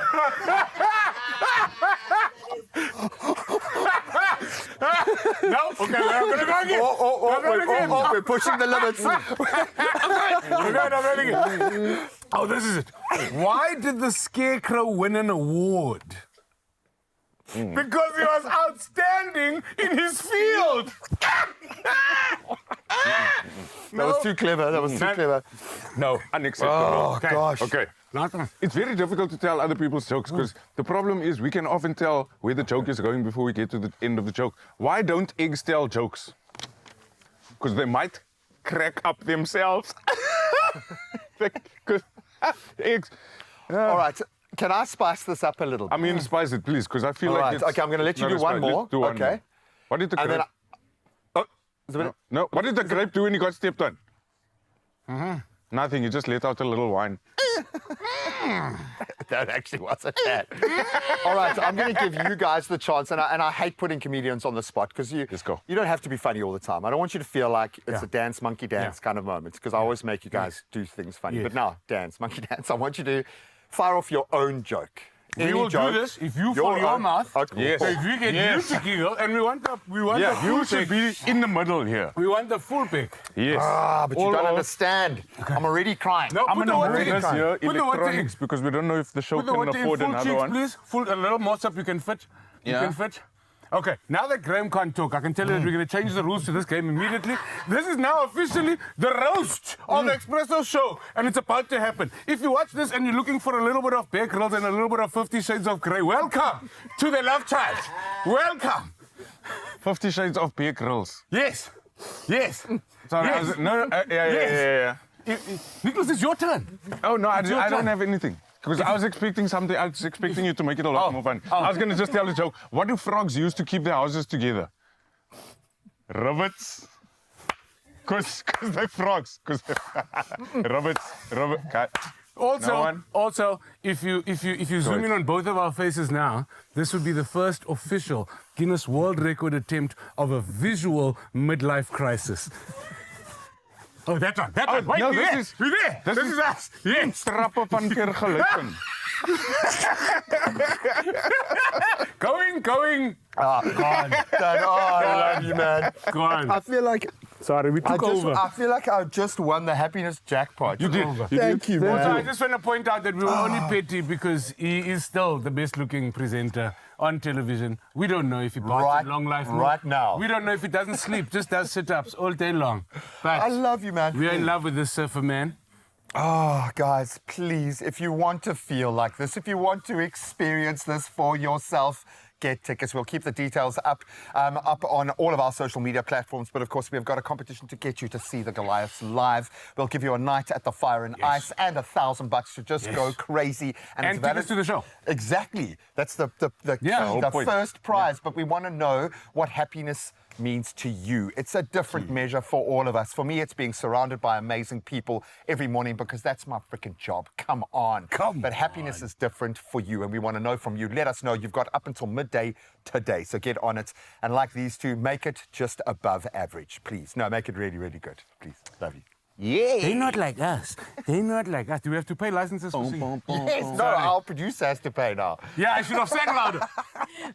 [SPEAKER 18] No? Okay, I'm gonna go again.
[SPEAKER 2] We're pushing the limits.
[SPEAKER 18] I'm ready again. Oh, this is it. Why did the scarecrow win an award? Because he was outstanding in his field.
[SPEAKER 2] That was too clever.
[SPEAKER 19] No, unacceptable.
[SPEAKER 2] Oh, gosh.
[SPEAKER 19] Okay. It's very difficult to tell other people's jokes because the problem is we can often tell where the joke is going before we get to the end of the joke. Why don't eggs tell jokes? Because they might crack up themselves. Because eggs.
[SPEAKER 2] All right. Can I spice this up a little bit?
[SPEAKER 19] I mean, spice it, please, because I feel
[SPEAKER 2] All
[SPEAKER 19] like
[SPEAKER 2] right.
[SPEAKER 19] it's
[SPEAKER 2] Okay, I'm going to let you
[SPEAKER 19] not
[SPEAKER 2] do
[SPEAKER 19] a
[SPEAKER 2] one
[SPEAKER 19] spice.
[SPEAKER 2] more.
[SPEAKER 19] Let's do one
[SPEAKER 2] Okay.
[SPEAKER 19] more. What did the
[SPEAKER 2] And
[SPEAKER 19] grape... No. What did the grape do when he got stepped on? Nothing. He just let out a little wine.
[SPEAKER 2] That actually was a cat. All right, so I'm going to give you guys the chance, and I hate putting comedians on the spot because you don't have to be funny all the time. I don't want you to feel like it's a dance, monkey dance kind of moment because I always make you guys do things funny.
[SPEAKER 18] Yes.
[SPEAKER 2] But now, dance, monkey dance, I want you to fire off your own joke.
[SPEAKER 18] We will do this if you fill your mouth.
[SPEAKER 19] Yes.
[SPEAKER 18] So if we get you to giggle, and we want the full
[SPEAKER 19] you should be in the middle here.
[SPEAKER 18] We want the full pick.
[SPEAKER 19] Yes.
[SPEAKER 2] But you don't understand. I'm already crying.
[SPEAKER 18] No,
[SPEAKER 19] I'm
[SPEAKER 18] put
[SPEAKER 19] going
[SPEAKER 18] the
[SPEAKER 19] to
[SPEAKER 18] water
[SPEAKER 19] move
[SPEAKER 18] in.
[SPEAKER 19] this here,
[SPEAKER 18] Put the water in.
[SPEAKER 19] electronics, because we don't know if the show
[SPEAKER 18] Put the
[SPEAKER 19] can
[SPEAKER 18] water in
[SPEAKER 19] afford
[SPEAKER 18] full
[SPEAKER 19] another
[SPEAKER 18] cheeks,
[SPEAKER 19] one.
[SPEAKER 18] please. Full, a little more up. You can fit. You
[SPEAKER 19] Yeah.
[SPEAKER 18] can fit. Okay, now that Graham can't talk, I can tell you that we're going to change the rules to this game immediately. This is now officially the roast of the Expresso show, and it's about to happen. If you watch this and you're looking for a little bit of Bear Grylls and a little bit of 50 Shades of Grey, welcome to the Love Child. Welcome.
[SPEAKER 19] 50 Shades of Bear Grylls.
[SPEAKER 18] Yes. Yes.
[SPEAKER 19] Sorry,
[SPEAKER 18] Yes.
[SPEAKER 19] yeah.
[SPEAKER 18] Nicholas, it's your turn.
[SPEAKER 19] Oh, no, I
[SPEAKER 18] It's your
[SPEAKER 19] don't
[SPEAKER 18] turn.
[SPEAKER 19] have anything. Because I was expecting something. I was expecting you to make it a lot more fun. I was going to just tell a joke. What do frogs use to keep their houses together? Rivets. Because they're frogs. Rivets.
[SPEAKER 18] Also, if you zoom in on both of our faces now, this would be the first official Guinness World Record attempt of a visual midlife crisis. Oh, that one. Wait,
[SPEAKER 19] no,
[SPEAKER 18] we're
[SPEAKER 19] this
[SPEAKER 18] there. This is us. Yes.
[SPEAKER 19] Trappen van keer gelukken.
[SPEAKER 18] Going.
[SPEAKER 2] Oh, God. I love you, man.
[SPEAKER 18] Go on.
[SPEAKER 2] I feel like...
[SPEAKER 18] Sorry, we took over.
[SPEAKER 2] I feel like I just won the happiness jackpot.
[SPEAKER 18] You did.
[SPEAKER 2] Thank you, man.
[SPEAKER 18] Also, I just want to point out that we were only petty because he is still the best-looking presenter on television. We don't know if he parts in long life.
[SPEAKER 2] Right now.
[SPEAKER 18] We don't know if he doesn't sleep, just does sit-ups all day long. But
[SPEAKER 2] I love you, man.
[SPEAKER 18] We are in love with this surfer man.
[SPEAKER 2] Oh, guys, please, if you want to feel like this, if you want to experience this for yourself, get tickets. We'll keep the details up on all of our social media platforms. But, of course, we've got a competition to get you to see the Goliaths live. We'll give you a night at the Fire and Ice and $1,000 to just go crazy.
[SPEAKER 18] And tickets to the show.
[SPEAKER 2] Exactly. That's the first prize. But we want to know what happiness means to you. It's a different measure for all of us. For me, it's being surrounded by amazing people every morning because that's my freaking job. Come on. But happiness is different for you, and we want to know from you. Let us know. You've got up until midday today, so get on it. And like these two, make it just above average, please. No, make it really, really good. Please. Love you. Yeah.
[SPEAKER 18] They're not like us. They're not like us. Do we have to pay licenses for singing?
[SPEAKER 2] Yes, no, our producer has to pay now.
[SPEAKER 18] Yeah, I should have sang louder.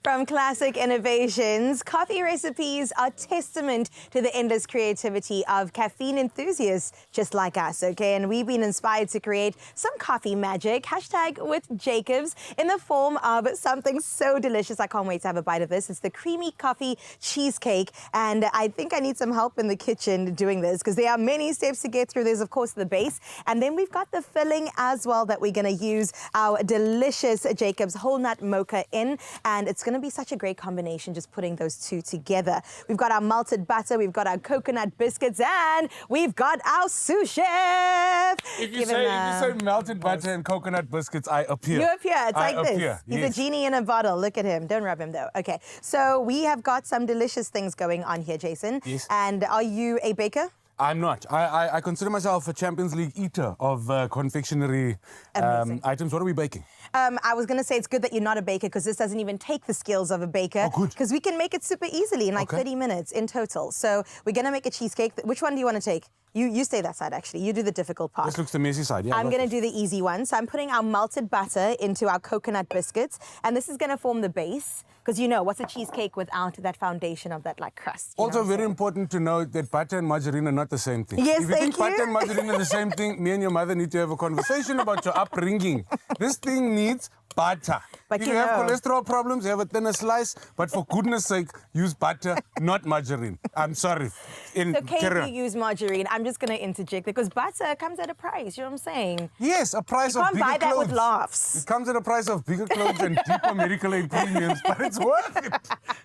[SPEAKER 3] From classic innovations, coffee recipes are testament to the endless creativity of caffeine enthusiasts just like us, okay? And we've been inspired to create some coffee magic, #with_Jacobs, in the form of something so delicious. I can't wait to have a bite of this. It's the creamy coffee cheesecake, and I think I need some help in the kitchen doing this because there are many steps to get through. There's, of course, the base, and then we've got the filling as well that we're going to use our delicious Jacobs whole nut mocha in, and it's going to be such a great combination just putting those two together. We've got our melted butter, we've got our coconut biscuits, and we've got our sous chef.
[SPEAKER 18] If you say melted butter and coconut biscuits, I appear.
[SPEAKER 3] You appear. It's like this.
[SPEAKER 18] Appear.
[SPEAKER 3] He's a genie in a bottle. Look at him. Don't rub him, though. Okay. So we have got some delicious things going on here, Jason.
[SPEAKER 18] Yes.
[SPEAKER 3] And are you a baker?
[SPEAKER 18] I'm not. I consider myself a Champions League eater of confectionery items. What are we baking?
[SPEAKER 3] I was going to say it's good that you're not a baker because this doesn't even take the skills of a baker.
[SPEAKER 18] Oh, good.
[SPEAKER 3] Because we can make it super easily in like 30 minutes in total. So we're going to make a cheesecake. Which one do you want to take? You stay that side, actually. You do the difficult part.
[SPEAKER 18] This looks the messy side. Yeah,
[SPEAKER 3] I'm going to do the easy one. So I'm putting our melted butter into our coconut biscuits. And this is going to form the base. Because you know, what's a cheesecake without that foundation of that like crust?
[SPEAKER 18] Also very important to note that butter and margarine are not the same thing.
[SPEAKER 3] Yes,
[SPEAKER 18] if you think
[SPEAKER 3] thank you.
[SPEAKER 18] butter and margarine are the same thing, me and your mother need to have a conversation about your upbringing. This thing needs butter.
[SPEAKER 3] But
[SPEAKER 18] if
[SPEAKER 3] you
[SPEAKER 18] you have
[SPEAKER 3] know.
[SPEAKER 18] cholesterol problems, have a thinner slice. But for goodness sake, use butter, not margarine. I'm sorry.
[SPEAKER 3] It's okay if you use margarine. I'm just going to interject because butter comes at a price. You know what I'm saying?
[SPEAKER 18] Yes, a price
[SPEAKER 3] You
[SPEAKER 18] of
[SPEAKER 3] can't
[SPEAKER 18] bigger
[SPEAKER 3] buy that
[SPEAKER 18] clothes.
[SPEAKER 3] with laughs.
[SPEAKER 18] It comes at a price of bigger clothes and deeper medical aid premiums, but it's worth it.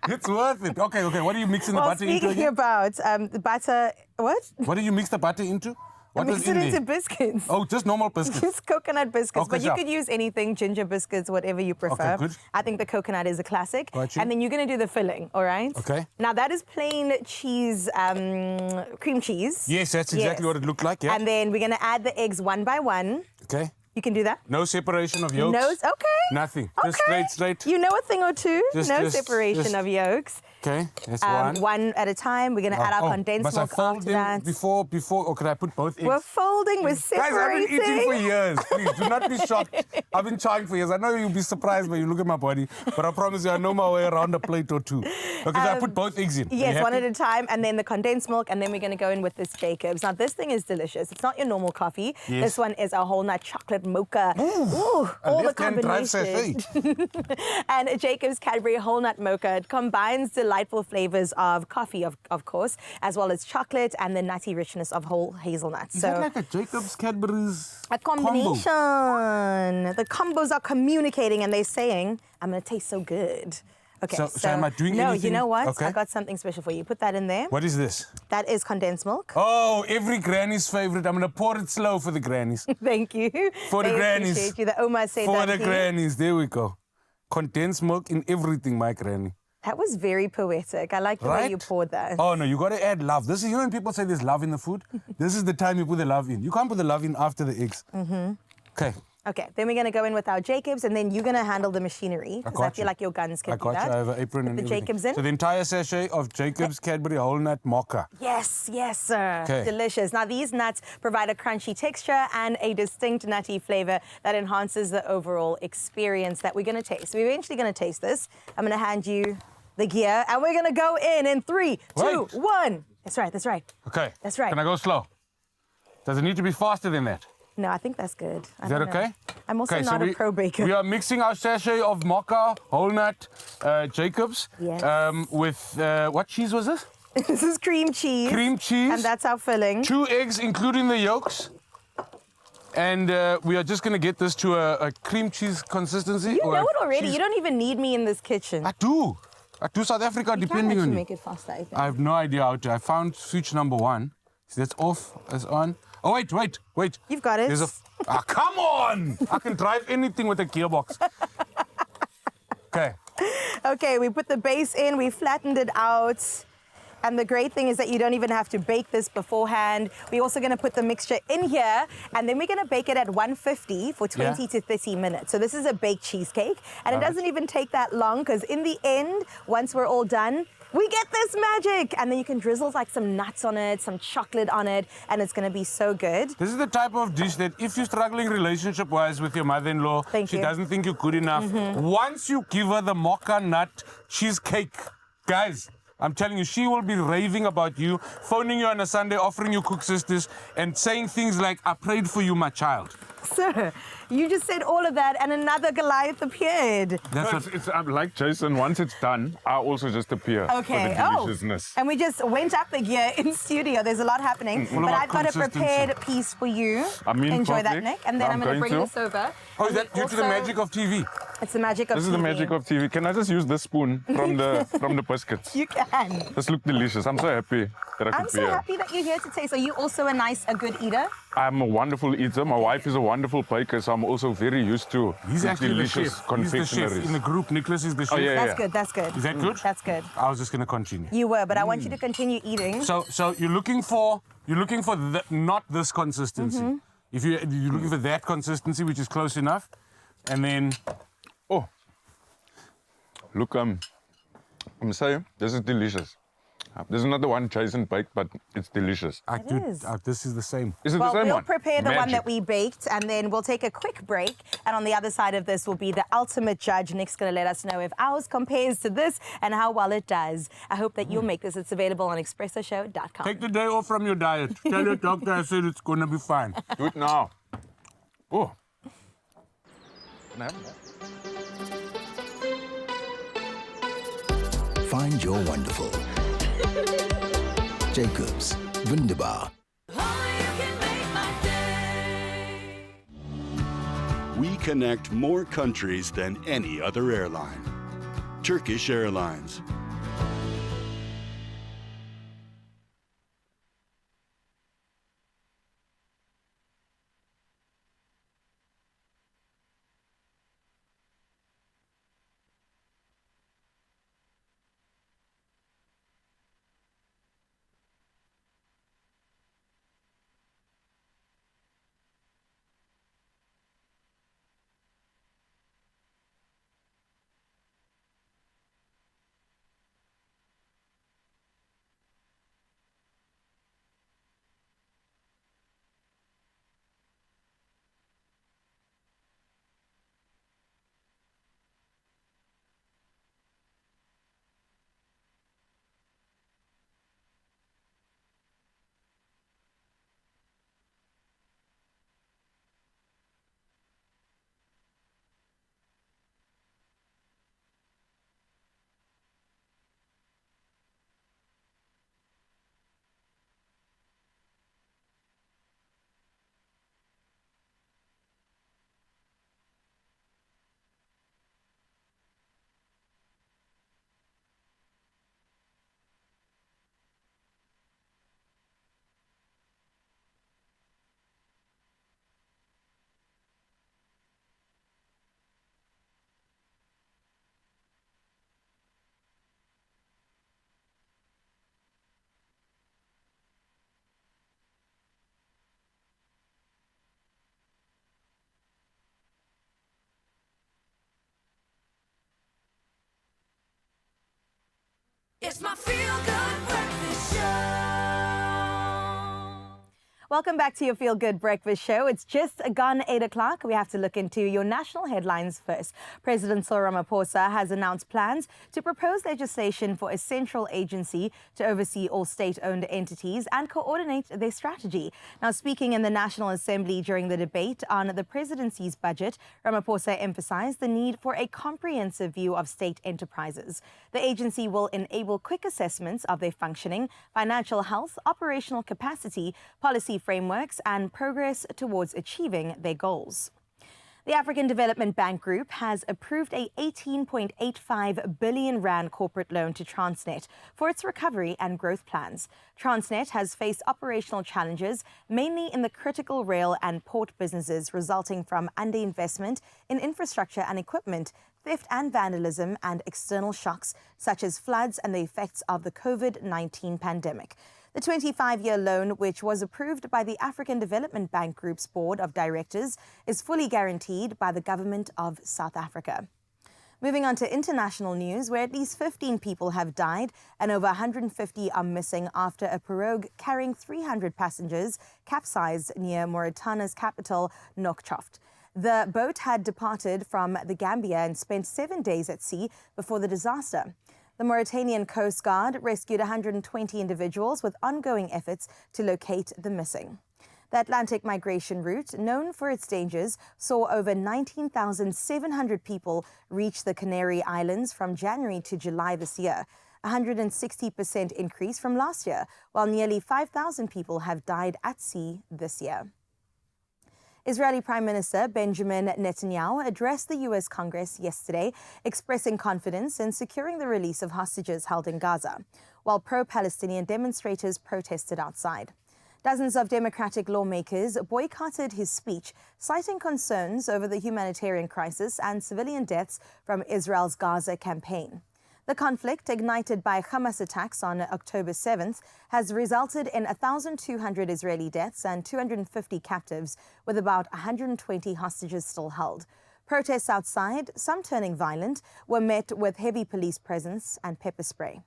[SPEAKER 18] It's worth it. Okay. What do you mix in the
[SPEAKER 3] Well,
[SPEAKER 18] butter into
[SPEAKER 3] speaking
[SPEAKER 18] again?
[SPEAKER 3] about the butter, what?
[SPEAKER 18] What do you mix the butter into? What
[SPEAKER 3] Mix
[SPEAKER 18] was
[SPEAKER 3] it
[SPEAKER 18] in
[SPEAKER 3] into
[SPEAKER 18] there?
[SPEAKER 3] biscuits.
[SPEAKER 18] Oh, just normal biscuits.
[SPEAKER 3] Just coconut biscuits,
[SPEAKER 18] Okay,
[SPEAKER 3] but you
[SPEAKER 18] sure.
[SPEAKER 3] could use anything, ginger biscuits, whatever you prefer.
[SPEAKER 18] Okay, good.
[SPEAKER 3] I think the coconut is a classic.
[SPEAKER 18] Got you.
[SPEAKER 3] And then you're going to do the filling, all right?
[SPEAKER 18] Okay.
[SPEAKER 3] Now that is plain cheese, cream cheese.
[SPEAKER 18] Yes, that's exactly what it looked like, yeah.
[SPEAKER 3] And then we're going to add the eggs one by one.
[SPEAKER 18] Okay.
[SPEAKER 3] You can do that?
[SPEAKER 18] No separation of yolks?
[SPEAKER 3] Okay.
[SPEAKER 18] Nothing.
[SPEAKER 3] Okay.
[SPEAKER 18] Just straight.
[SPEAKER 3] You know a thing or two.
[SPEAKER 18] Just-
[SPEAKER 3] no
[SPEAKER 18] just-
[SPEAKER 3] separation
[SPEAKER 18] just-
[SPEAKER 3] of yolks.
[SPEAKER 18] Okay, that's one.
[SPEAKER 3] One at a time. We're going to add our condensed
[SPEAKER 18] must I
[SPEAKER 3] milk
[SPEAKER 18] fold
[SPEAKER 3] after
[SPEAKER 18] them
[SPEAKER 3] that.
[SPEAKER 18] before, or can I put both eggs?
[SPEAKER 3] We're folding, we're
[SPEAKER 18] Guys, I've been
[SPEAKER 3] separating.
[SPEAKER 18] eating for years. Please, do not be shocked. I've been trying for years. I know you'll be surprised when you look at my body, but I promise you I know my way around a plate or two. Okay, so I put both eggs in.
[SPEAKER 3] Yes, one at a time, and then the condensed milk, and then we're going to go in with this Jacobs. Now, this thing is delicious. It's not your normal coffee.
[SPEAKER 18] Yes.
[SPEAKER 3] This one is a whole nut chocolate mocha. Ooh, all the combinations. And a Jacobs Cadbury whole nut mocha. It combines delightful flavors of coffee, of course, as well as chocolate and the nutty richness of whole hazelnuts.
[SPEAKER 18] Is that like a Jacobs Cadbury's
[SPEAKER 3] a combination? The combos are communicating, and they're saying, "I'm going to taste so good." Okay,
[SPEAKER 18] so am I doing
[SPEAKER 3] no,
[SPEAKER 18] anything?
[SPEAKER 3] you know what?
[SPEAKER 18] Okay.
[SPEAKER 3] I got something special for you. Put that in there.
[SPEAKER 18] What is this?
[SPEAKER 3] That is condensed milk.
[SPEAKER 18] Oh, every granny's favorite. I'm going to pour it slow for the grannies.
[SPEAKER 3] Thank you.
[SPEAKER 18] For the
[SPEAKER 3] They
[SPEAKER 18] grannies.
[SPEAKER 3] appreciate you. The Oma said
[SPEAKER 18] For
[SPEAKER 3] that
[SPEAKER 18] the
[SPEAKER 3] too.
[SPEAKER 18] grannies. There we go. Condensed milk in everything, my granny.
[SPEAKER 3] That was very poetic. I like the way you poured that.
[SPEAKER 18] Oh, no, you got to add love. This is, you know when people say there's love in the food? This is the time you put the love in. You can't put the love in after the eggs. Okay.
[SPEAKER 3] Okay, then we're going to go in with our Jacobs, and then you're going to handle the machinery, because I feel like your guns can
[SPEAKER 18] I
[SPEAKER 3] do
[SPEAKER 18] got
[SPEAKER 3] that.
[SPEAKER 18] you. I have an apron
[SPEAKER 3] Put
[SPEAKER 18] and
[SPEAKER 3] the
[SPEAKER 18] everything.
[SPEAKER 3] Jacobs in.
[SPEAKER 18] So the entire sachet of Jacobs Cadbury Whole Nut Mocha.
[SPEAKER 3] Yes, yes, sir.
[SPEAKER 18] Okay.
[SPEAKER 3] Delicious. Now, these nuts provide a crunchy texture and a distinct nutty flavor that enhances the overall experience that we're going to taste. We're eventually going to taste this. I'm going to hand you the gear, and we're going to go in 3, 2, 1. That's right, that's right.
[SPEAKER 18] Okay.
[SPEAKER 3] That's right.
[SPEAKER 18] Can I go slow? Does it need to be faster than that?
[SPEAKER 3] No, I think that's good.
[SPEAKER 18] Is that okay?
[SPEAKER 3] I'm also
[SPEAKER 18] Okay,
[SPEAKER 3] not a pro baker.
[SPEAKER 18] We are mixing our sachet of mocha, whole nut, Jacobs,
[SPEAKER 3] Yes.
[SPEAKER 18] with, what cheese was this?
[SPEAKER 3] This is cream cheese.
[SPEAKER 18] Cream cheese.
[SPEAKER 3] And that's our filling.
[SPEAKER 18] 2 eggs, including the yolks. And we are just going to get this to a cream cheese consistency.
[SPEAKER 3] You know it already. You don't even need me in this kitchen.
[SPEAKER 18] I do. I do South Africa, depending on you.
[SPEAKER 3] Make it faster, I think.
[SPEAKER 18] I have no idea how to. I found switch number 1. So that's off, that's on. Oh, wait.
[SPEAKER 3] You've got it.
[SPEAKER 18] There's a... come on! I can drive anything with a gearbox. Okay.
[SPEAKER 3] Okay, we put the base in, we flattened it out. And the great thing is that you don't even have to bake this beforehand. We're also going to put the mixture in here, and then we're going to bake it at 150 for 20 to 30 minutes. So this is a baked cheesecake, and it doesn't even take that long, because in the end, once we're all done, we get this magic. And then you can drizzle like some nuts on it, some chocolate on it, and it's going to be so good.
[SPEAKER 18] This is the type of dish that if you're struggling relationship-wise with your mother-in-law, she doesn't think you're good enough. Once you give her the mocha nut cheesecake, guys, I'm telling you, she will be raving about you, phoning you on a Sunday, offering you cook sisters, and saying things like, I prayed for you, my child.
[SPEAKER 3] Sir, you just said all of that, and another Goliath appeared.
[SPEAKER 19] It's like Jason, once it's done, I also just appear
[SPEAKER 3] Okay.
[SPEAKER 19] for the deliciousness.
[SPEAKER 3] And we just went up the gear in studio. There's a lot happening.
[SPEAKER 19] All
[SPEAKER 3] But
[SPEAKER 19] about
[SPEAKER 3] I've got a
[SPEAKER 19] consistency.
[SPEAKER 3] prepared piece for you. Enjoy that, Nick. And then I'm going to bring this over.
[SPEAKER 18] Oh, is that due to the magic of TV?
[SPEAKER 3] It's the magic of TV.
[SPEAKER 19] This is the magic of TV. Can I just use this spoon from the biscuits?
[SPEAKER 3] You can.
[SPEAKER 19] This look delicious. I'm so happy that I could
[SPEAKER 3] I'm
[SPEAKER 19] be
[SPEAKER 3] so
[SPEAKER 19] here.
[SPEAKER 3] happy that you're here to taste. Are you also a good eater?
[SPEAKER 19] I'm a wonderful eater. My wife is a wonderful baker, so I'm also very used to
[SPEAKER 18] He's actually the
[SPEAKER 19] delicious
[SPEAKER 18] chef. He's the chef
[SPEAKER 19] confectionaries.
[SPEAKER 18] in the group. Nicholas is the chef.
[SPEAKER 19] Oh, yeah,
[SPEAKER 3] That's good. That's good.
[SPEAKER 18] Is that good?
[SPEAKER 3] That's good.
[SPEAKER 18] I was just going to continue.
[SPEAKER 3] You were, but I want you to continue eating.
[SPEAKER 18] So you're looking for not this consistency. If you're looking for that consistency, which is close enough, and then
[SPEAKER 19] Look, I'm saying this is delicious. This is not the one Jason baked, but it's delicious.
[SPEAKER 18] This is the same.
[SPEAKER 19] Is it
[SPEAKER 3] Well,
[SPEAKER 19] the same
[SPEAKER 3] we'll
[SPEAKER 19] one?
[SPEAKER 3] prepare the one
[SPEAKER 19] Magic.
[SPEAKER 3] that we baked, and then we'll take a quick break. And on the other side of this will be the ultimate judge. Nick's going to let us know if ours compares to this and how well it does. I hope that you'll make this. It's available on expressoshow.com.
[SPEAKER 18] Take the day off from your diet. Tell your doctor I said it's going to be fine.
[SPEAKER 19] Do it now. Oh.
[SPEAKER 5] Find your wonderful. Jacobs, wunderbar.
[SPEAKER 6] We connect more countries than any other airline. Turkish Airlines.
[SPEAKER 1] It's my feel-good breakfast show.
[SPEAKER 3] Welcome back to your Feel Good Breakfast Show. It's just gone 8 o'clock. We have to look into your national headlines first. President Cyril Ramaphosa has announced plans to propose legislation for a central agency to oversee all state-owned entities and coordinate their strategy. Now, speaking in the National Assembly during the debate on the presidency's budget, Ramaphosa emphasized the need for a comprehensive view of state enterprises. The agency will enable quick assessments of their functioning, financial health, operational capacity, policy frameworks, and progress towards achieving their goals. The African Development Bank Group has approved a 18.85 billion rand corporate loan to Transnet for its recovery and growth plans. Transnet has faced operational challenges, mainly in the critical rail and port businesses, resulting from underinvestment in infrastructure and equipment, theft and vandalism, and external shocks such as floods and the effects of the COVID-19 pandemic. The 25-year loan, which was approved by the African Development Bank Group's Board of Directors, is fully guaranteed by the Government of South Africa. Moving on to international news, where at least 15 people have died and over 150 are missing after a pirogue carrying 300 passengers capsized near Mauritania's capital, Nouakchott. The boat had departed from the Gambia and spent 7 days at sea before the disaster. The Mauritanian Coast Guard rescued 120 individuals with ongoing efforts to locate the missing. The Atlantic migration route, known for its dangers, saw over 19,700 people reach the Canary Islands from January to July this year, a 160% increase from last year, while nearly 5,000 people have died at sea this year. Israeli Prime Minister Benjamin Netanyahu addressed the U.S. Congress yesterday, expressing confidence in securing the release of hostages held in Gaza, while pro-Palestinian demonstrators protested outside. Dozens of Democratic lawmakers boycotted his speech, citing concerns over the humanitarian crisis and civilian deaths from Israel's Gaza campaign. The conflict, ignited by Hamas attacks on October 7th, has resulted in 1,200 Israeli deaths and 250 captives, with about 120 hostages still held. Protests outside, some turning violent, were met with heavy police presence and pepper spray.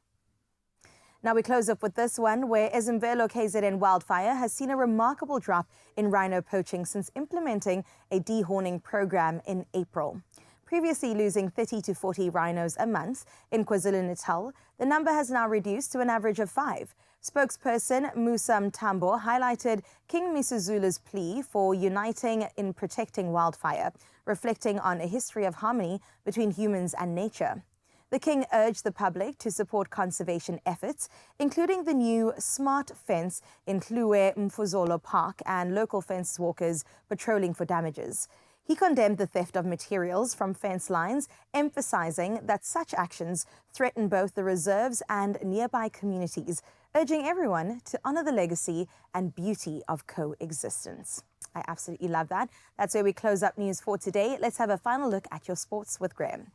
[SPEAKER 3] Now we close up with this one, where Ezimvelo KZN wildfire has seen a remarkable drop in rhino poaching since implementing a dehorning program in April. Previously losing 30 to 40 rhinos a month in KwaZulu-Natal, the number has now reduced to an average of 5. Spokesperson Musa Mtambo highlighted King Misuzulu's plea for uniting in protecting wildfire, reflecting on a history of harmony between humans and nature. The king urged the public to support conservation efforts, including the new smart fence in Kluwe Mfuzolo Park and local fence walkers patrolling for damages. He condemned the theft of materials from fence lines, emphasizing that such actions threaten both the reserves and nearby communities, urging everyone to honor the legacy and beauty of coexistence. I absolutely love that. That's where we close up news for today. Let's have a final look at your sports with Graham.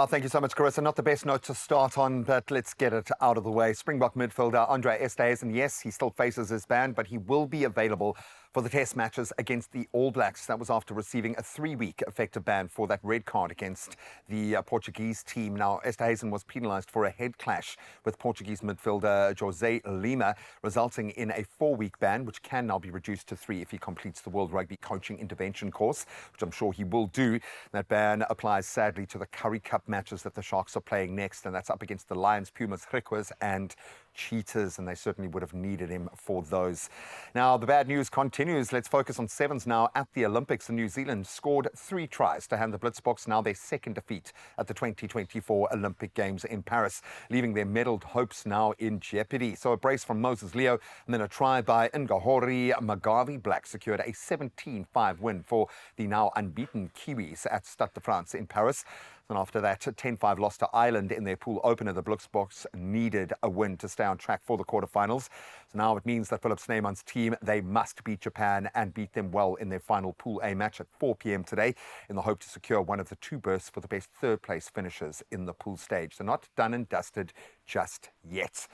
[SPEAKER 2] Thank you so much, Carissa. Not the best note to start on, but let's get it out of the way. Springbok midfielder Andre Esterhuizen, yes, he still faces his ban, but he will be available for the test matches against the All Blacks. That was after receiving a 3-week effective ban for that red card against the Portuguese team. Now, Esterhuizen was penalised for a head clash with Portuguese midfielder Jose Lima, resulting in a 4-week ban, which can now be reduced to 3 if he completes the World Rugby Coaching Intervention course, which I'm sure he will do. That ban applies, sadly, to the Currie Cup matches that the Sharks are playing next, and that's up against the Lions, Pumas, Griquas and Cheetahs, and they certainly would have needed him for those. Now, the bad news continues. Let's focus on sevens now. At the Olympics, New Zealand scored 3 tries to hand the Blitzboks now their second defeat at the 2024 Olympic Games in Paris, leaving their medalled hopes now in jeopardy. So a brace from Moses Leo and then a try by Ngahori Magavi Black secured a 17-5 win for the now unbeaten Kiwis at Stade de France in Paris. And after that 10-5 loss to Ireland in their pool opener, the Blitzboks needed a win to stay on track for the quarterfinals. So now it means that Philip Sneemann's team, they must beat Japan and beat them well in their final Pool A match at 4 p.m. today in the hope to secure one of the 2 berths for the best third-place finishers in the pool stage. So not done and dusted just yet.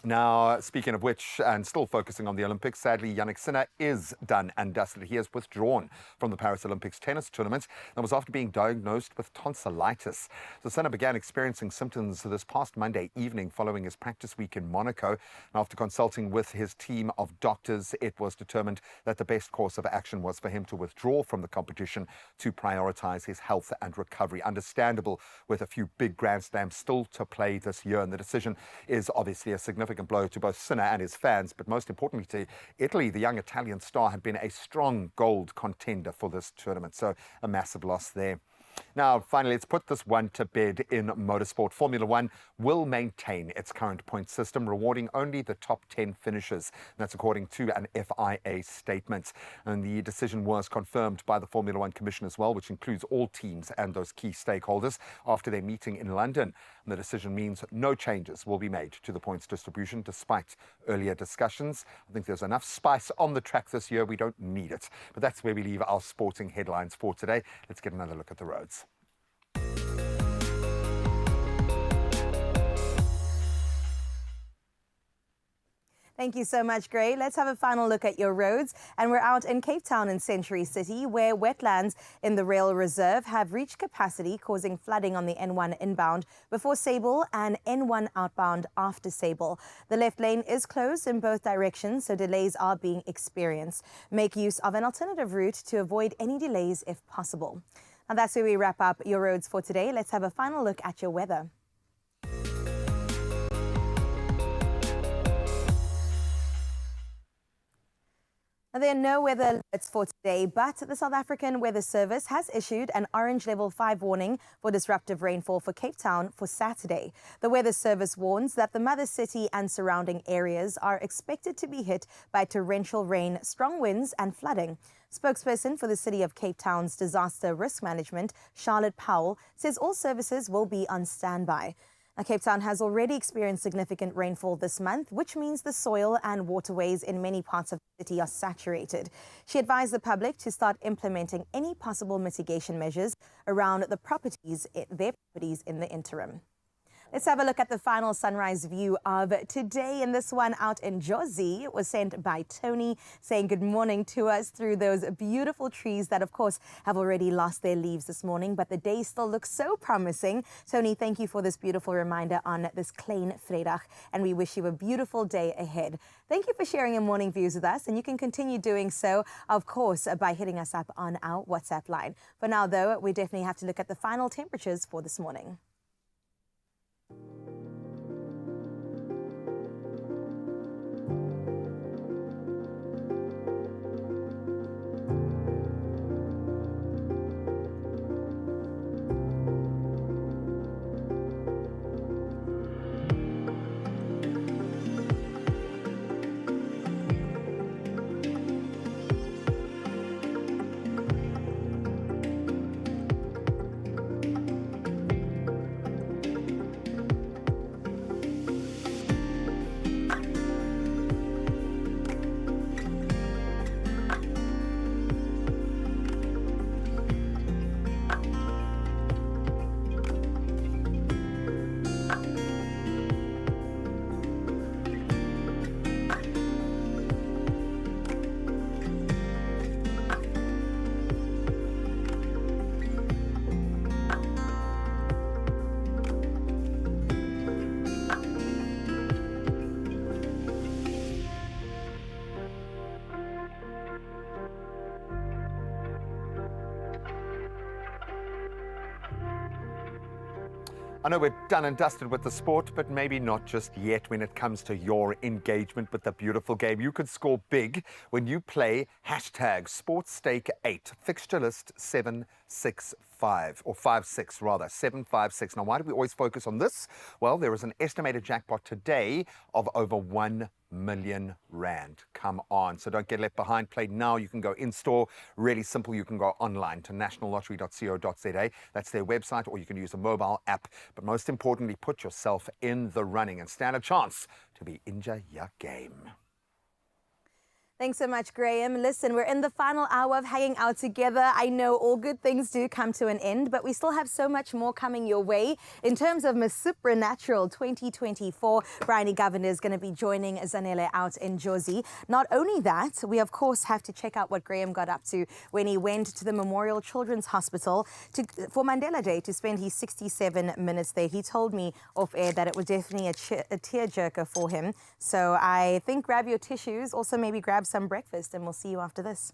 [SPEAKER 2] Now, speaking of which, and still focusing on the Olympics, sadly, Yannick Sinner is done and dusted. He has withdrawn from the Paris Olympics tennis tournament. That was after being diagnosed with tonsillitis. So Sinner began experiencing symptoms this past Monday evening following his practice week in Monaco. And after consulting with his team of doctors, it was determined that the best course of action was for him to withdraw from the competition to prioritize his health and recovery. Understandable, with a few big Grand Slams still to play this year. And the decision is obviously a significant blow to both Sinner and his fans, but most importantly to Italy. The young Italian star had been a strong gold contender for this tournament, so a massive loss there. Now, finally, let's put this one to bed in motorsport. Formula One will maintain its current point system, rewarding only the top 10 finishers. That's according to an FIA statement. And the decision was confirmed by the Formula One Commission as well, which includes all teams and those key stakeholders after their meeting in London. And the decision means no changes will be made to the points distribution, despite earlier discussions. I think there's enough spice on the track this year. We don't need it. But that's where we leave our sporting headlines for today. Let's get another look at the roads.
[SPEAKER 3] Thank you so much, Gray. Let's have a final look at your roads. And we're out in Cape Town and Century City, where wetlands in the rail reserve have reached capacity, causing flooding on the N1 inbound before Sable and N1 outbound after Sable. The left lane is closed in both directions, so delays are being experienced. Make use of an alternative route to avoid any delays if possible. And that's where we wrap up your roads for today. Let's have a final look at your weather. There are no weather alerts for today, but the South African Weather Service has issued an orange level 5 warning for disruptive rainfall for Cape Town for Saturday. The Weather Service warns that the mother city and surrounding areas are expected to be hit by torrential rain, strong winds and flooding. Spokesperson for the City of Cape Town's Disaster Risk Management, Charlotte Powell, says all services will be on standby. Now, Cape Town has already experienced significant rainfall this month, which means the soil and waterways in many parts of the city are saturated. She advised the public to start implementing any possible mitigation measures around their properties in the interim. Let's have a look at the final sunrise view of today. And this one out in Jozi was sent by Tony, saying good morning to us through those beautiful trees that, of course, have already lost their leaves this morning. But the day still looks so promising. Tony, thank you for this beautiful reminder on this Klein Vrydag. And we wish you a beautiful day ahead. Thank you for sharing your morning views with us. And you can continue doing so, of course, by hitting us up on our WhatsApp line. For now, though, we definitely have to look at the final temperatures for this morning.
[SPEAKER 2] I know we're done and dusted with the sport, but maybe not just yet when it comes to your engagement with the beautiful game. You could score big when you play #SportsStake8, fixture list 765, or 56 rather, 756. Now, why do we always focus on this? Well, there is an estimated jackpot today of over R1 million. Come on, so don't get left behind. Play now. You can go in-store. Really simple. You can go online to nationallottery.co.za. That's their website, or you can use a mobile app. But most importantly, put yourself in the running and stand a chance to be in your game.
[SPEAKER 3] Thanks so much, Graham. Listen, we're in the final hour of hanging out together. I know all good things do come to an end, but we still have so much more coming your way. In terms of Miss Supernatural 2024, Bryony Governor is going to be joining Zanele out in Jozi. Not only that, we of course have to check out what Graham got up to when he went to the Memorial Children's Hospital for Mandela Day to spend his 67 minutes there. He told me off air that it was definitely a tearjerker for him. So I think grab your tissues, also maybe grab some breakfast, and we'll see you after this.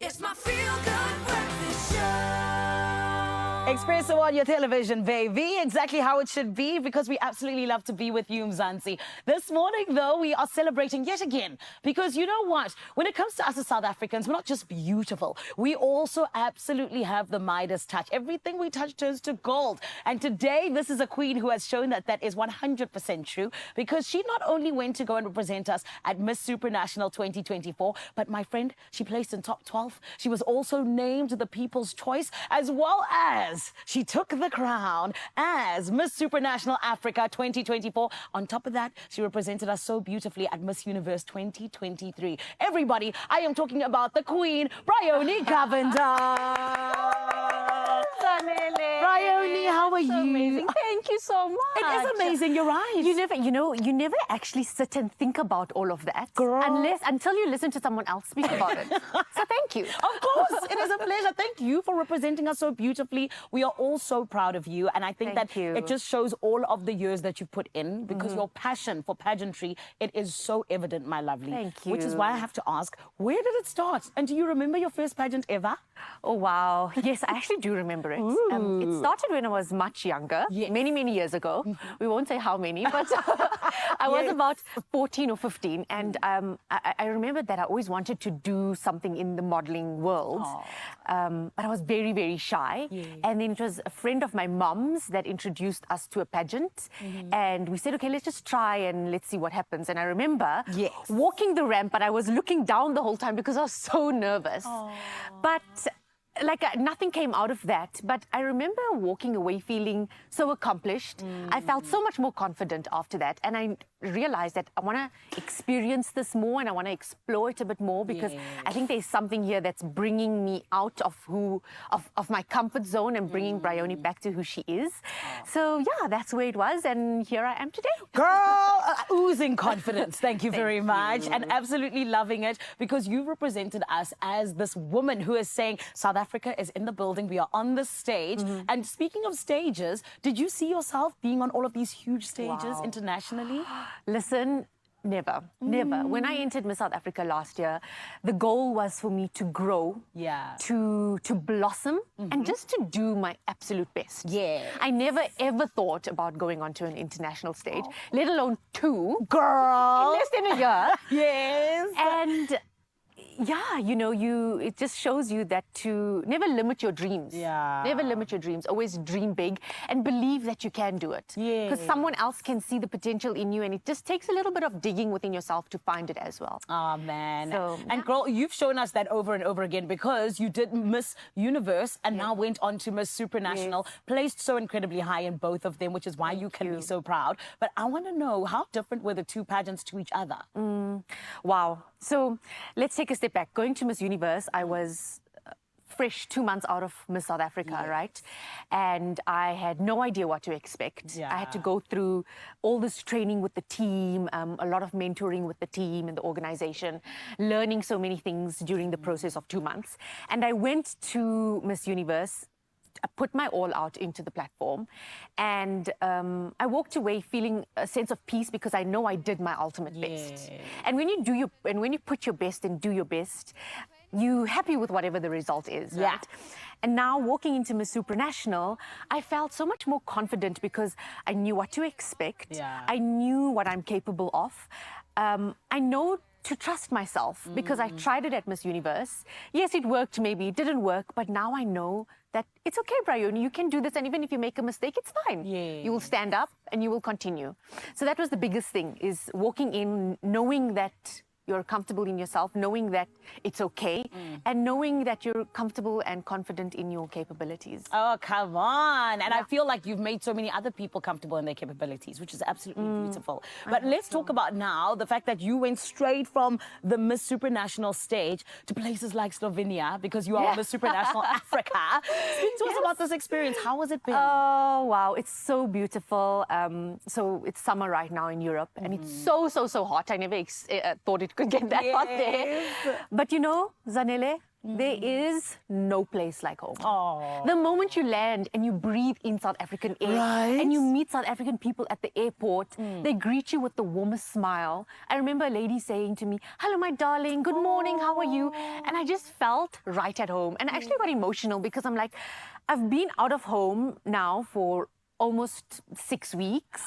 [SPEAKER 1] It's my feel-good breakfast show.
[SPEAKER 4] Expresso on your television, baby. Exactly how it should be, because we absolutely love to be with you, Mzansi. This morning, though, we are celebrating yet again, because you know what? When it comes to us as South Africans, we're not just beautiful. We also absolutely have the Midas touch. Everything we touch turns to gold. And today, this is a queen who has shown that that is 100% true, because she not only went to go and represent us at Miss Supranational 2024, but my friend, she placed in top 12. She was also named the People's Choice, as well as she took the crown as Miss Supranational Africa 2024. On top of that, she represented us so beautifully at Miss Universe 2023. Everybody, I am talking about the Queen, Bryony Governor. Bryony, how are you?
[SPEAKER 7] Amazing. Thank you so much.
[SPEAKER 4] It is amazing. You're right.
[SPEAKER 7] You never actually sit and think about all of that,
[SPEAKER 4] girl,
[SPEAKER 7] until you listen to someone else speak about it. So thank you.
[SPEAKER 4] Of course, it is a pleasure. Thank you for representing us so beautifully. We are all so proud of you, and I think it just shows all of the years that you've put in, because your passion for pageantry, it is so evident, my lovely.
[SPEAKER 7] Thank you.
[SPEAKER 4] Which is why I have to ask, where did it start? And do you remember your first pageant ever?
[SPEAKER 7] Oh, wow. Yes, I actually do remember it. It started when I was much younger, many, many years ago. We won't say how many, but I was about 14 or 15. And I remember that I always wanted to do something in the modeling world. But I was very, very shy. And then it was a friend of my mom's that introduced us to a pageant. And we said, okay, let's just try and let's see what happens. And I remember walking the ramp, but I was looking down the whole time because I was so nervous. But nothing came out of that, but I remember walking away feeling so accomplished. I felt so much more confident after that, and realized that I want to experience this more and I want to explore it a bit more because I think there's something here that's bringing me out of my comfort zone and bringing Bryony back to who she is. So yeah, that's where it was, and here I am today.
[SPEAKER 4] Girl, oozing confidence. Thank you very much. And absolutely loving it because you've represented us as this woman who is saying South Africa is in the building. We are on the stage. And speaking of stages, did you see yourself being on all of these huge stages internationally?
[SPEAKER 7] Listen, never. When I entered Miss South Africa last year, the goal was for me to grow, to blossom, and just to do my absolute best. I never ever thought about going onto an international stage, let alone 2.
[SPEAKER 4] Girl!
[SPEAKER 7] In less than a year.
[SPEAKER 4] Yes.
[SPEAKER 7] And yeah, you know, it just shows you that to never limit your dreams. Never limit your dreams. Always dream big and believe that you can do it. Because someone else can see the potential in you, and it just takes a little bit of digging within yourself to find it as well.
[SPEAKER 4] Oh, man.
[SPEAKER 7] So,
[SPEAKER 4] and girl, you've shown us that over and over again because you did Miss Universe and now went on to Miss Supranational, placed so incredibly high in both of them, which is why you can be so proud. But I want to know, how different were the 2 pageants to each other?
[SPEAKER 7] Wow. So let's take a step back. Going to Miss Universe, I was fresh 2 months out of Miss South Africa, right? And I had no idea what to expect. I had to go through all this training with the team, a lot of mentoring with the team and the organization, learning so many things during the process of 2 months. And I went to Miss Universe. I put my all out into the platform, and I walked away feeling a sense of peace because I know I did my ultimate best. And when you put your best and do your best, you're happy with whatever the result is, right? And now walking into Miss Supranational, I felt so much more confident because I knew what to expect. I knew what I'm capable of. I know to trust myself because I tried it at Miss Universe. Yes, it worked, maybe it didn't work, but now I know that it's okay, Bryony, you can do this, and even if you make a mistake, it's fine. You will stand up and you will continue. So that was the biggest thing, is walking in, knowing that you're comfortable in yourself, knowing that it's okay, and knowing that you're comfortable and confident in your capabilities.
[SPEAKER 4] Oh, come on. And I feel like you've made so many other people comfortable in their capabilities, which is absolutely beautiful. But let's talk about now the fact that you went straight from the Miss Supranational stage to places like Slovenia because you are Miss Supranational Africa. Speak to us about this experience. How has it been?
[SPEAKER 7] Oh, wow. It's so beautiful. So it's summer right now in Europe, and it's so hot. I never thought it could get that hot there. But you know, Zanele, there is no place like home. The moment you land and you breathe in South African air and you meet South African people at the airport, they greet you with the warmest smile. I remember a lady saying to me, "Hello, my darling, good morning, how are you?" And I just felt right at home. And I actually got emotional because I'm like, I've been out of home now for almost 6 weeks,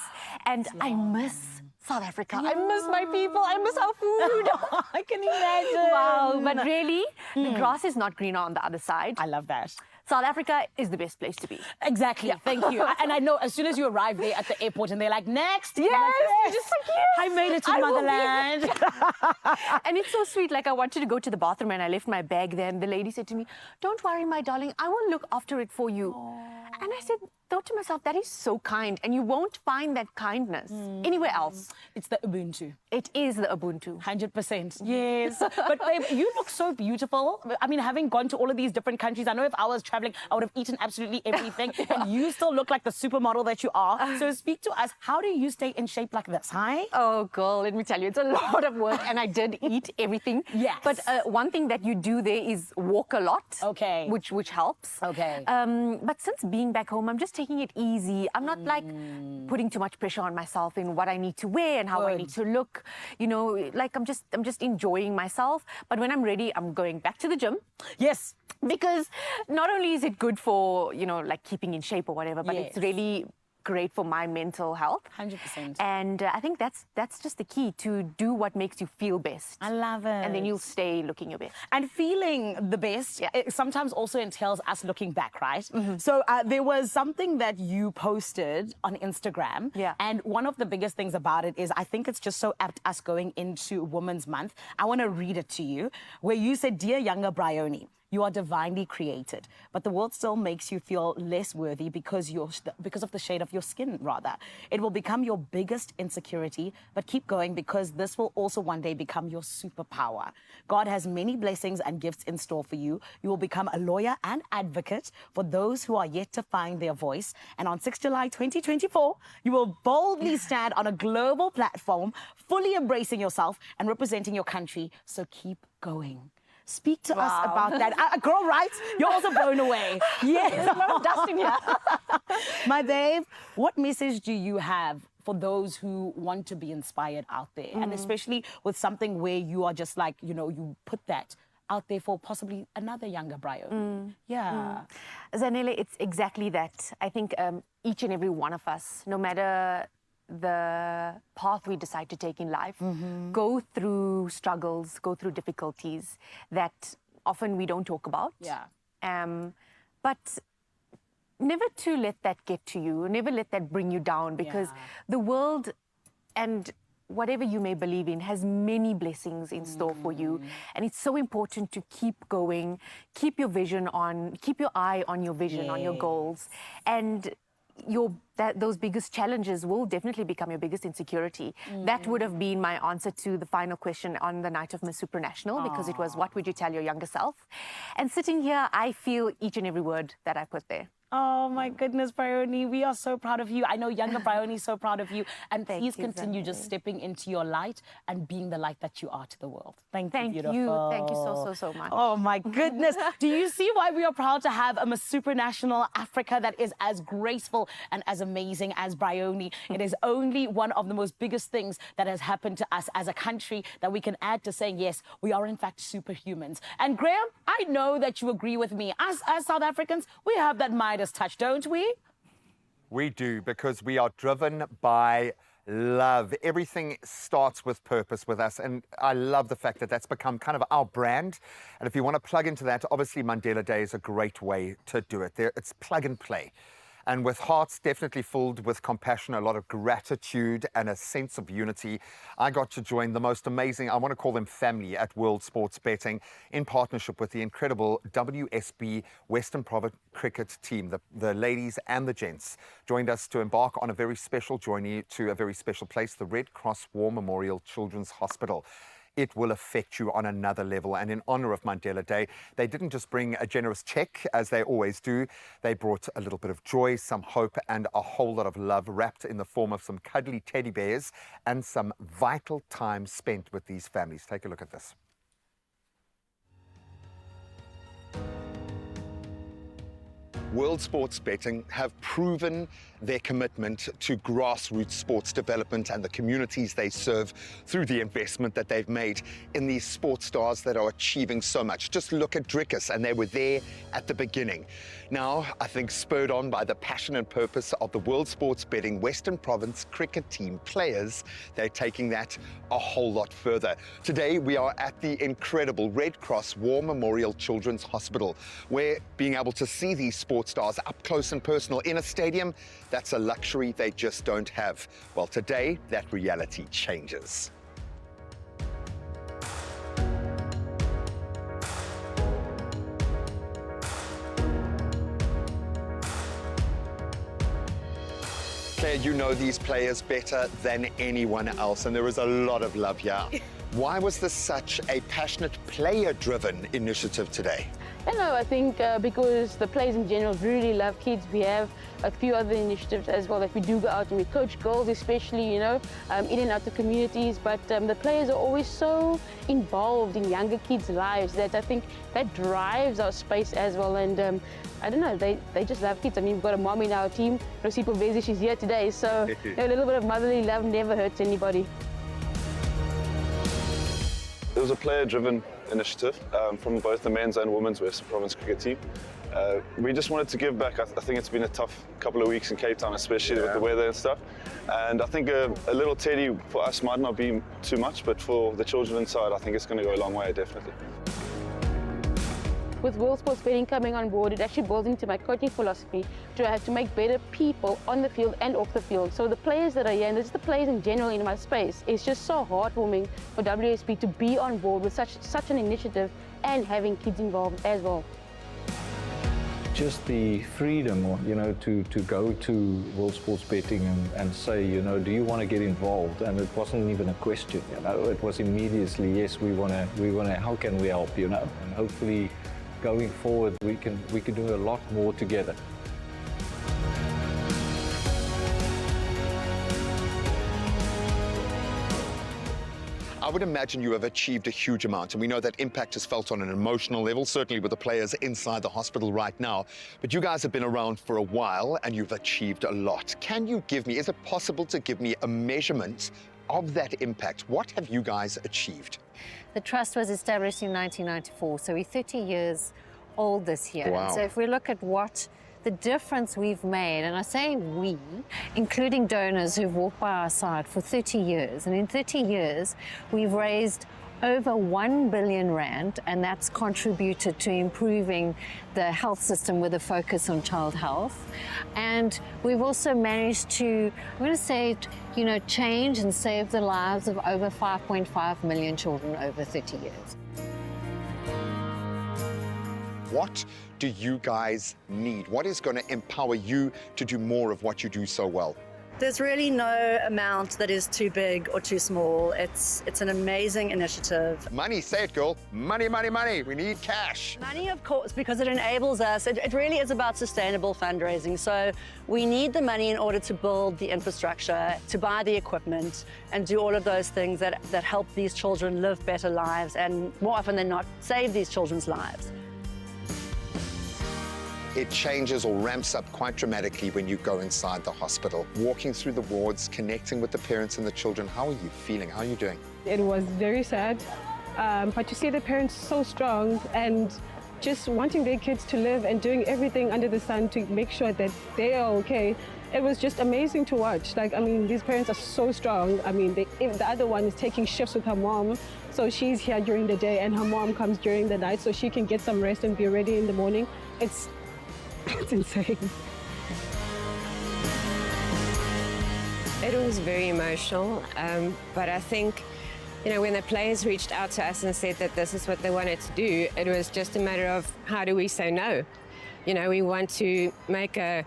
[SPEAKER 7] and I miss South Africa. I miss my people. I miss our food.
[SPEAKER 4] I can imagine.
[SPEAKER 7] Wow. But really, the grass is not greener on the other side.
[SPEAKER 4] I love that.
[SPEAKER 7] South Africa is the best place to be.
[SPEAKER 4] Exactly. Thank you. And I know as soon as you arrive there at the airport and they're like, next.
[SPEAKER 7] Yes.
[SPEAKER 4] Like,
[SPEAKER 7] Just like, yes.
[SPEAKER 4] I made it to motherland.
[SPEAKER 7] And it's so sweet. Like, I wanted to go to the bathroom and I left my bag there. And the lady said to me, "Don't worry, my darling. I will look after it for you." And I thought to myself, that is so kind. And you won't find that kindness anywhere else.
[SPEAKER 4] It's the Ubuntu.
[SPEAKER 7] It is the Ubuntu.
[SPEAKER 4] 100%. Yes. But babe, you look so beautiful. I mean, having gone to all of these different countries, I know if I was traveling, I would have eaten absolutely everything. And you still look like the supermodel that you are. So speak to us. How do you stay in shape like this? Hi?
[SPEAKER 7] Oh, girl, let me tell you, it's a lot of work. And I did eat everything.
[SPEAKER 4] Yes.
[SPEAKER 7] But one thing that you do there is walk a lot.
[SPEAKER 4] Okay.
[SPEAKER 7] Which helps.
[SPEAKER 4] Okay.
[SPEAKER 7] But since being back home, I'm just taking it easy. I'm not like putting too much pressure on myself in what I need to wear and how I need to look. You know, like I'm just enjoying myself. But when I'm ready, I'm going back to the gym.
[SPEAKER 4] Yes.
[SPEAKER 7] Because not only is it good for, you know, like keeping in shape or whatever, but it's really great for my mental health.
[SPEAKER 4] 100%.
[SPEAKER 7] And I think that's just the key, to do what makes you feel best.
[SPEAKER 4] I love it.
[SPEAKER 7] And then you'll stay looking your best.
[SPEAKER 4] And feeling the best it sometimes also entails us looking back, right? So there was something that you posted on Instagram. And one of the biggest things about it is, I think it's just so apt us going into Women's Month. I want to read it to you, where you said, "Dear younger Bryony, You are divinely created, but the world still makes you feel less worthy because of the shade of your skin, rather. It will become your biggest insecurity, but keep going because this will also one day become your superpower. God has many blessings and gifts in store for you. You will become a lawyer and advocate for those who are yet to find their voice. And on 6 July 2024, you will boldly stand on a global platform, fully embracing yourself and representing your country. So keep going. Speak to us about that. Girl, right? You're also blown away. Yes.
[SPEAKER 7] There's a lot of dust in here.
[SPEAKER 4] My babe, what message do you have for those who want to be inspired out there? And especially with something where you are just like, you know, you put that out there for possibly another younger Bryony. Yeah.
[SPEAKER 7] Zanele, it's exactly that. I think each and every one of us, no matter the path we decide to take in life, go through struggles, go through difficulties that often we don't talk about.
[SPEAKER 4] Yeah.
[SPEAKER 7] But never to let that get to you, never let that bring you down, because the world and whatever you may believe in has many blessings in store for you. And it's so important to keep going, keep your vision on, keep your eye on your vision, on your goals. And those biggest challenges will definitely become your biggest insecurity. That would have been my answer to the final question on the night of Miss Supranational, because it was, what would you tell your younger self? And sitting here, I feel each and every word that I put there.
[SPEAKER 4] Oh my goodness, Bryony, we are so proud of you. I know younger Bryony is so proud of you. And please continue just stepping into your light and being the light that you are to the world. Thank you, beautiful.
[SPEAKER 7] Thank you so much.
[SPEAKER 4] Oh my goodness. Do you see why we are proud to have a Miss Supranational Africa that is as graceful and as amazing as Bryony? It is only one of the most biggest things that has happened to us as a country that we can add to saying, yes, we are in fact superhumans. And Graham, I know that you agree with me. As South Africans, we have that Midas touch, don't we?
[SPEAKER 2] We do, because we are driven by love. Everything starts with purpose with us, and I love the fact that that's become kind of our brand. And if you want to plug into that, obviously Mandela Day is a great way to do it. It's plug and play. And with hearts definitely filled with compassion, a lot of gratitude and a sense of unity, I got to join the most amazing, I want to call them family, at World Sports Betting in partnership with the incredible WSB Western Province cricket team. The ladies and the gents joined us to embark on a very special journey to a very special place, the Red Cross War Memorial Children's Hospital. It will affect you on another level. And in honor of Mandela Day, they didn't just bring a generous check, as they always do. They brought a little bit of joy, some hope, and a whole lot of love wrapped in the form of some cuddly teddy bears and some vital time spent with these families. Take a look at this. World Sports Betting have proven their commitment to grassroots sports development and the communities they serve through the investment that they've made in these sports stars that are achieving so much. Just look at Drickus, and they were there at the beginning. Now, I think spurred on by the passion and purpose of the World Sports Betting Western Province cricket team players, they're taking that a whole lot further. Today, we are at the incredible Red Cross War Memorial Children's Hospital, where being able to see these sports stars up close and personal in a stadium, that's a luxury they just don't have. Well, today, that reality changes. Claire, you know these players better than anyone else, and there is a lot of love here. Why was this such a passionate, player-driven initiative today?
[SPEAKER 8] I know, I think because the players in general really love kids. We have a few other initiatives as well that we do go out and we coach girls, especially, you know, in and out the communities. But the players are always so involved in younger kids' lives that I think that drives our space as well. And I don't know, they just love kids. I mean, we've got a mom in our team, Rosipo Bezi, she's here today. So you know, a little bit of motherly love never hurts anybody.
[SPEAKER 10] It was a player-driven initiative from both the men's and women's Western Province cricket team. We just wanted to give back. I think it's been a tough couple of weeks in Cape Town, especially with the weather and stuff. And I think a little teddy for us might not be too much, but for the children inside, I think it's going to go a long way, definitely.
[SPEAKER 8] with World Sports Betting coming on board, it actually builds into my coaching philosophy to have to make better people on the field and off the field. So the players that are here, and it's the players in general in my space, it's just so heartwarming for WSB to be on board with such an initiative and having kids involved as well.
[SPEAKER 9] Just the freedom, you know, to go to World Sports Betting and say, you know, do you want to get involved? And it wasn't even a question, you know, it was immediately, yes, we want to, how can we help, you know? And hopefully going forward, we can do a lot more together.
[SPEAKER 2] I would imagine you have achieved a huge amount, and we know that impact is felt on an emotional level, certainly with the players inside the hospital right now. But you guys have been around for a while, and you've achieved a lot. Can you give me, is it possible to give me a measurement of that impact? What have you guys achieved?
[SPEAKER 11] The trust was established in 1994, so we're 30 years old this year.
[SPEAKER 2] Wow.
[SPEAKER 11] So if we look at what the difference we've made, and I say we, including donors who've walked by our side for 30 years, and in 30 years, we've raised over 1 billion rand, and that's contributed to improving the health system with a focus on child health. And we've also managed to, I'm going to say, you know, change and save the lives of over 5.5 million children over 30 years.
[SPEAKER 2] What do you guys need? What is going to empower you to do more of what you do so well?
[SPEAKER 23] There's really no amount that is too big or too small. It's an amazing initiative.
[SPEAKER 2] Money, say it, girl. Money, money, money. We need cash.
[SPEAKER 23] Money, of course, because it enables us. It really is about sustainable fundraising. So we need the money in order to build the infrastructure, to buy the equipment, and do all of those things that help these children live better lives and, more often than not, save these children's lives.
[SPEAKER 2] It changes or ramps up quite dramatically when you go inside the hospital. Walking through the wards, connecting with the parents and the children, how are you feeling? How are you doing?
[SPEAKER 24] It was very sad, but to see the parents so strong and just wanting their kids to live and doing everything under the sun to make sure that they are okay, it was just amazing to watch. Like, I mean, these parents are so strong. I mean, the other one is taking shifts with her mom, so she's here during the day and her mom comes during the night so she can get some rest and be ready in the morning. It's insane.
[SPEAKER 25] It was very emotional, but I think, you know, when the players reached out to us and said that this is what they wanted to do, it was just a matter of how do we say no? You know, we want to make a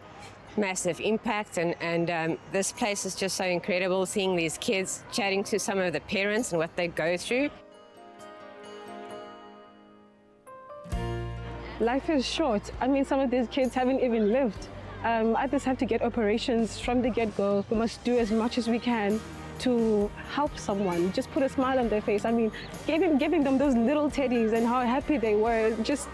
[SPEAKER 25] massive impact, and this place is just so incredible, seeing these kids chatting to some of the parents and what they go through.
[SPEAKER 24] Life is short. I mean, some of these kids haven't even lived. Others have to get operations from the get-go. We must do as much as we can to help someone, just put a smile on their face. I mean, giving them those little teddies and how happy they were, it just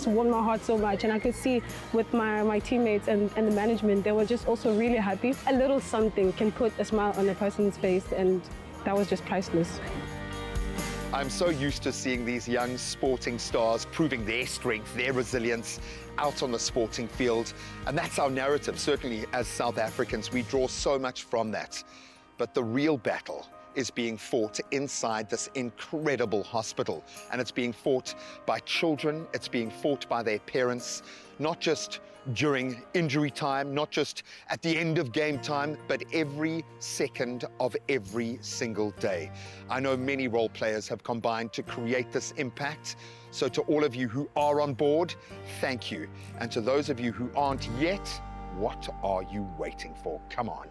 [SPEAKER 24] warmed my heart so much. And I could see with my teammates and the management, they were just also really happy. A little something can put a smile on a person's face, and that was just priceless.
[SPEAKER 2] I'm so used to seeing these young sporting stars proving their strength, their resilience out on the sporting field. And that's our narrative. Certainly as South Africans, we draw so much from that. But the real battle is being fought inside this incredible hospital. And it's being fought by children, it's being fought by their parents, not just during injury time, not just at the end of game time, but every second of every single day. I know many role players have combined to create this impact. So to all of you who are on board, thank you. And to those of you who aren't yet, what are you waiting for? Come on.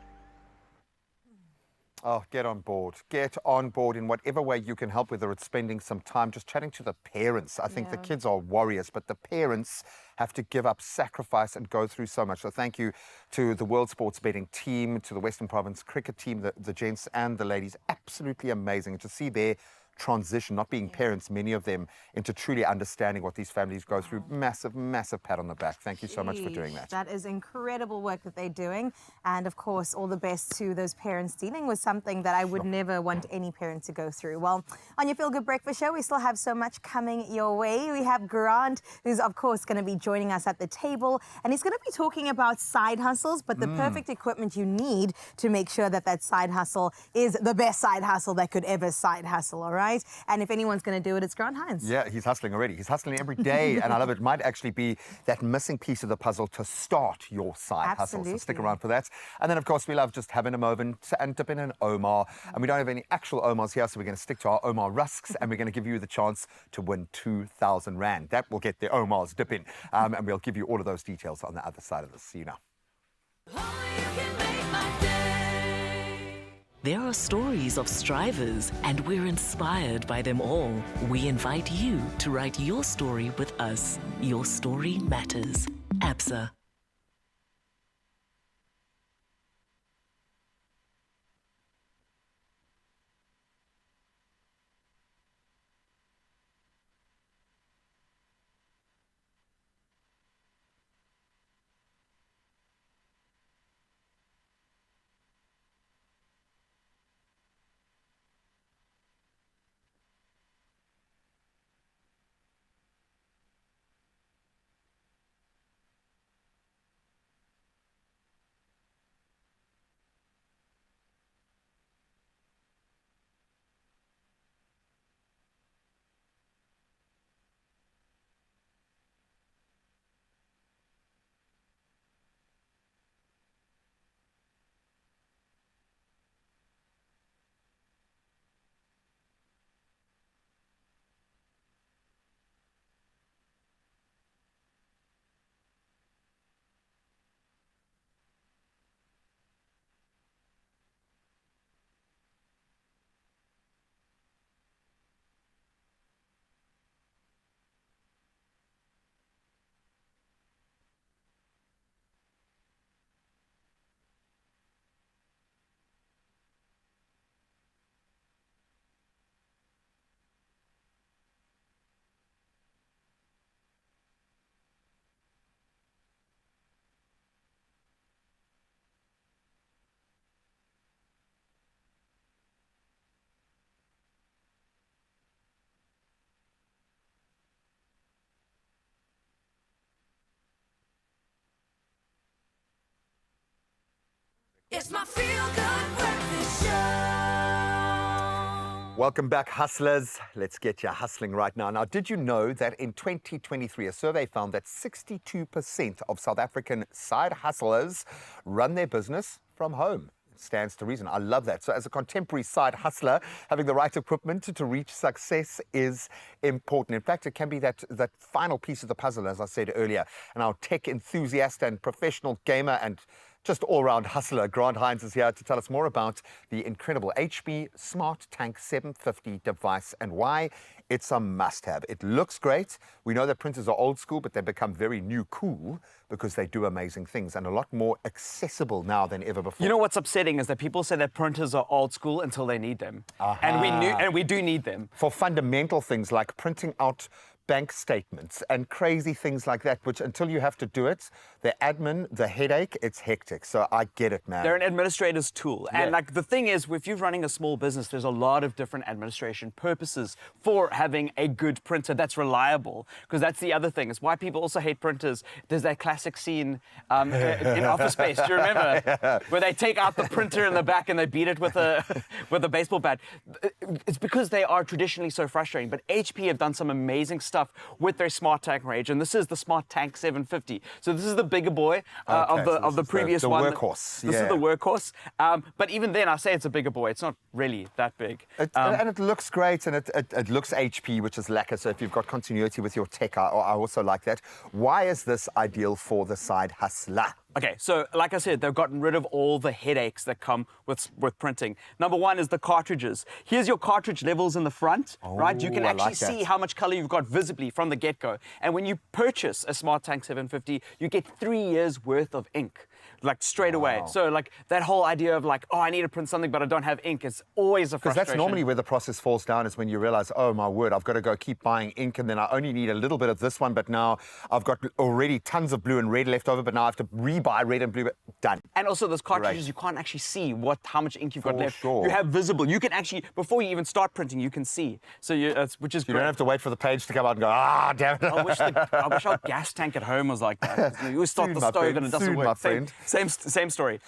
[SPEAKER 2] Oh, get on board. Get on board in whatever way you can help, whether it's spending some time just chatting to the parents. I think the kids are warriors, but the parents have to give up, sacrifice, and go through so much. So thank you to the World Sports Betting team, to the Western Province cricket team, the gents and the ladies. Absolutely amazing to see their transition, not being parents, many of them, into truly understanding what these families go through. Massive, massive pat on the back. Thank you so much for doing that.
[SPEAKER 3] That is incredible work that they're doing. And of course, all the best to those parents dealing with something that I would never want any parent to go through. Well, on your Feel Good Breakfast Show, we still have so much coming your way. We have Grant, who's of course going to be joining us at the table. And he's going to be talking about side hustles, but the perfect equipment you need to make sure that that side hustle is the best side hustle that could ever side hustle, all right? right? And if anyone's going to do it, it's Grant Hines.
[SPEAKER 2] Yeah, he's hustling already. He's hustling every day, and I love it. It might actually be that missing piece of the puzzle to start your side hustle. So stick around for that. And then, of course, we love just having them over and dipping in Omar. And we don't have any actual Omars here, so we're going to stick to our Omar rusks, and we're going to give you the chance to win 2,000 Rand. That will get the Omars dip in. And we'll give you all of those details on the other side of this. See you now.
[SPEAKER 17] There are stories of strivers, and we're inspired by them all. We invite you to write your story with us. Your story matters. ABSA.
[SPEAKER 1] It's my feel-good breakfast show.
[SPEAKER 2] Welcome back, hustlers. Let's get you hustling right now. Now, did you know that in 2023, a survey found that 62% of South African side hustlers run their business from home? It stands to reason. I love that. So as a contemporary side hustler, having the right equipment to reach success is important. In fact, it can be that final piece of the puzzle, as I said earlier. And our tech enthusiast and professional gamer and just all-round hustler, Grant Hines, is here to tell us more about the incredible HP Smart Tank 750 device and why it's a must-have. It looks great. We know that printers are old school, but they've become very new cool because they do amazing things and a lot more accessible now than ever before.
[SPEAKER 12] You know what's upsetting is that people say that printers are old school until they need them. And we do need them.
[SPEAKER 2] For fundamental things like printing out bank statements and crazy things like that, which until you have to do it, the admin, the headache, it's hectic. So I get it, man.
[SPEAKER 12] They're an administrator's tool.
[SPEAKER 2] Yeah.
[SPEAKER 12] And like the thing is, if you're running a small business, there's a lot of different administration purposes for having a good printer that's reliable. Because that's the other thing. It's why people also hate printers. There's that classic scene in Office Space. Do you remember?
[SPEAKER 2] Yeah.
[SPEAKER 12] Where they take out the printer in the back and they beat it with a baseball bat. It's because they are traditionally so frustrating. But HP have done some amazing stuff with their Smart Tank range, and this is the Smart Tank 750. So this is the bigger boy of the previous
[SPEAKER 2] the
[SPEAKER 12] one.
[SPEAKER 2] Workhorse.
[SPEAKER 12] This is the workhorse. But even then, I say it's a bigger boy. It's not really that big.
[SPEAKER 2] And it looks great, and it looks HP, which is lacquer. So if you've got continuity with your tech, I also like that. Why is this ideal for the side hustler?
[SPEAKER 12] Okay, so like I said, they've gotten rid of all the headaches that come with printing. Number one is the cartridges. Here's your cartridge levels in the front, right? You can actually see how much color you've got visibly from the get-go. And when you purchase a Smart Tank 750, you get 3 years worth of ink, like straight away. So like that whole idea of like, oh, I need to print something, but I don't have ink, is always a frustration.
[SPEAKER 2] Because that's normally where the process falls down, is when you realize, oh my word, I've got to go keep buying ink, and then I only need a little bit of this one, but now I've got already tons of blue and red left over, but now I have to rebuy buy red and blue, done.
[SPEAKER 12] And also those cartridges,
[SPEAKER 2] Great.
[SPEAKER 12] you can't actually see how much ink you've got
[SPEAKER 2] For
[SPEAKER 12] left.
[SPEAKER 2] sure.
[SPEAKER 12] You have visible. You can actually, before you even start printing, you can see. So which is
[SPEAKER 2] You
[SPEAKER 12] great.
[SPEAKER 2] don't have to wait for the page to come out and go, damn it.
[SPEAKER 12] I wish our gas tank at home was like that. You always start
[SPEAKER 2] Soon,
[SPEAKER 12] the
[SPEAKER 2] my
[SPEAKER 12] stove
[SPEAKER 2] friend.
[SPEAKER 12] and it doesn't
[SPEAKER 2] Soon,
[SPEAKER 12] work.
[SPEAKER 2] my friend.
[SPEAKER 12] Same story.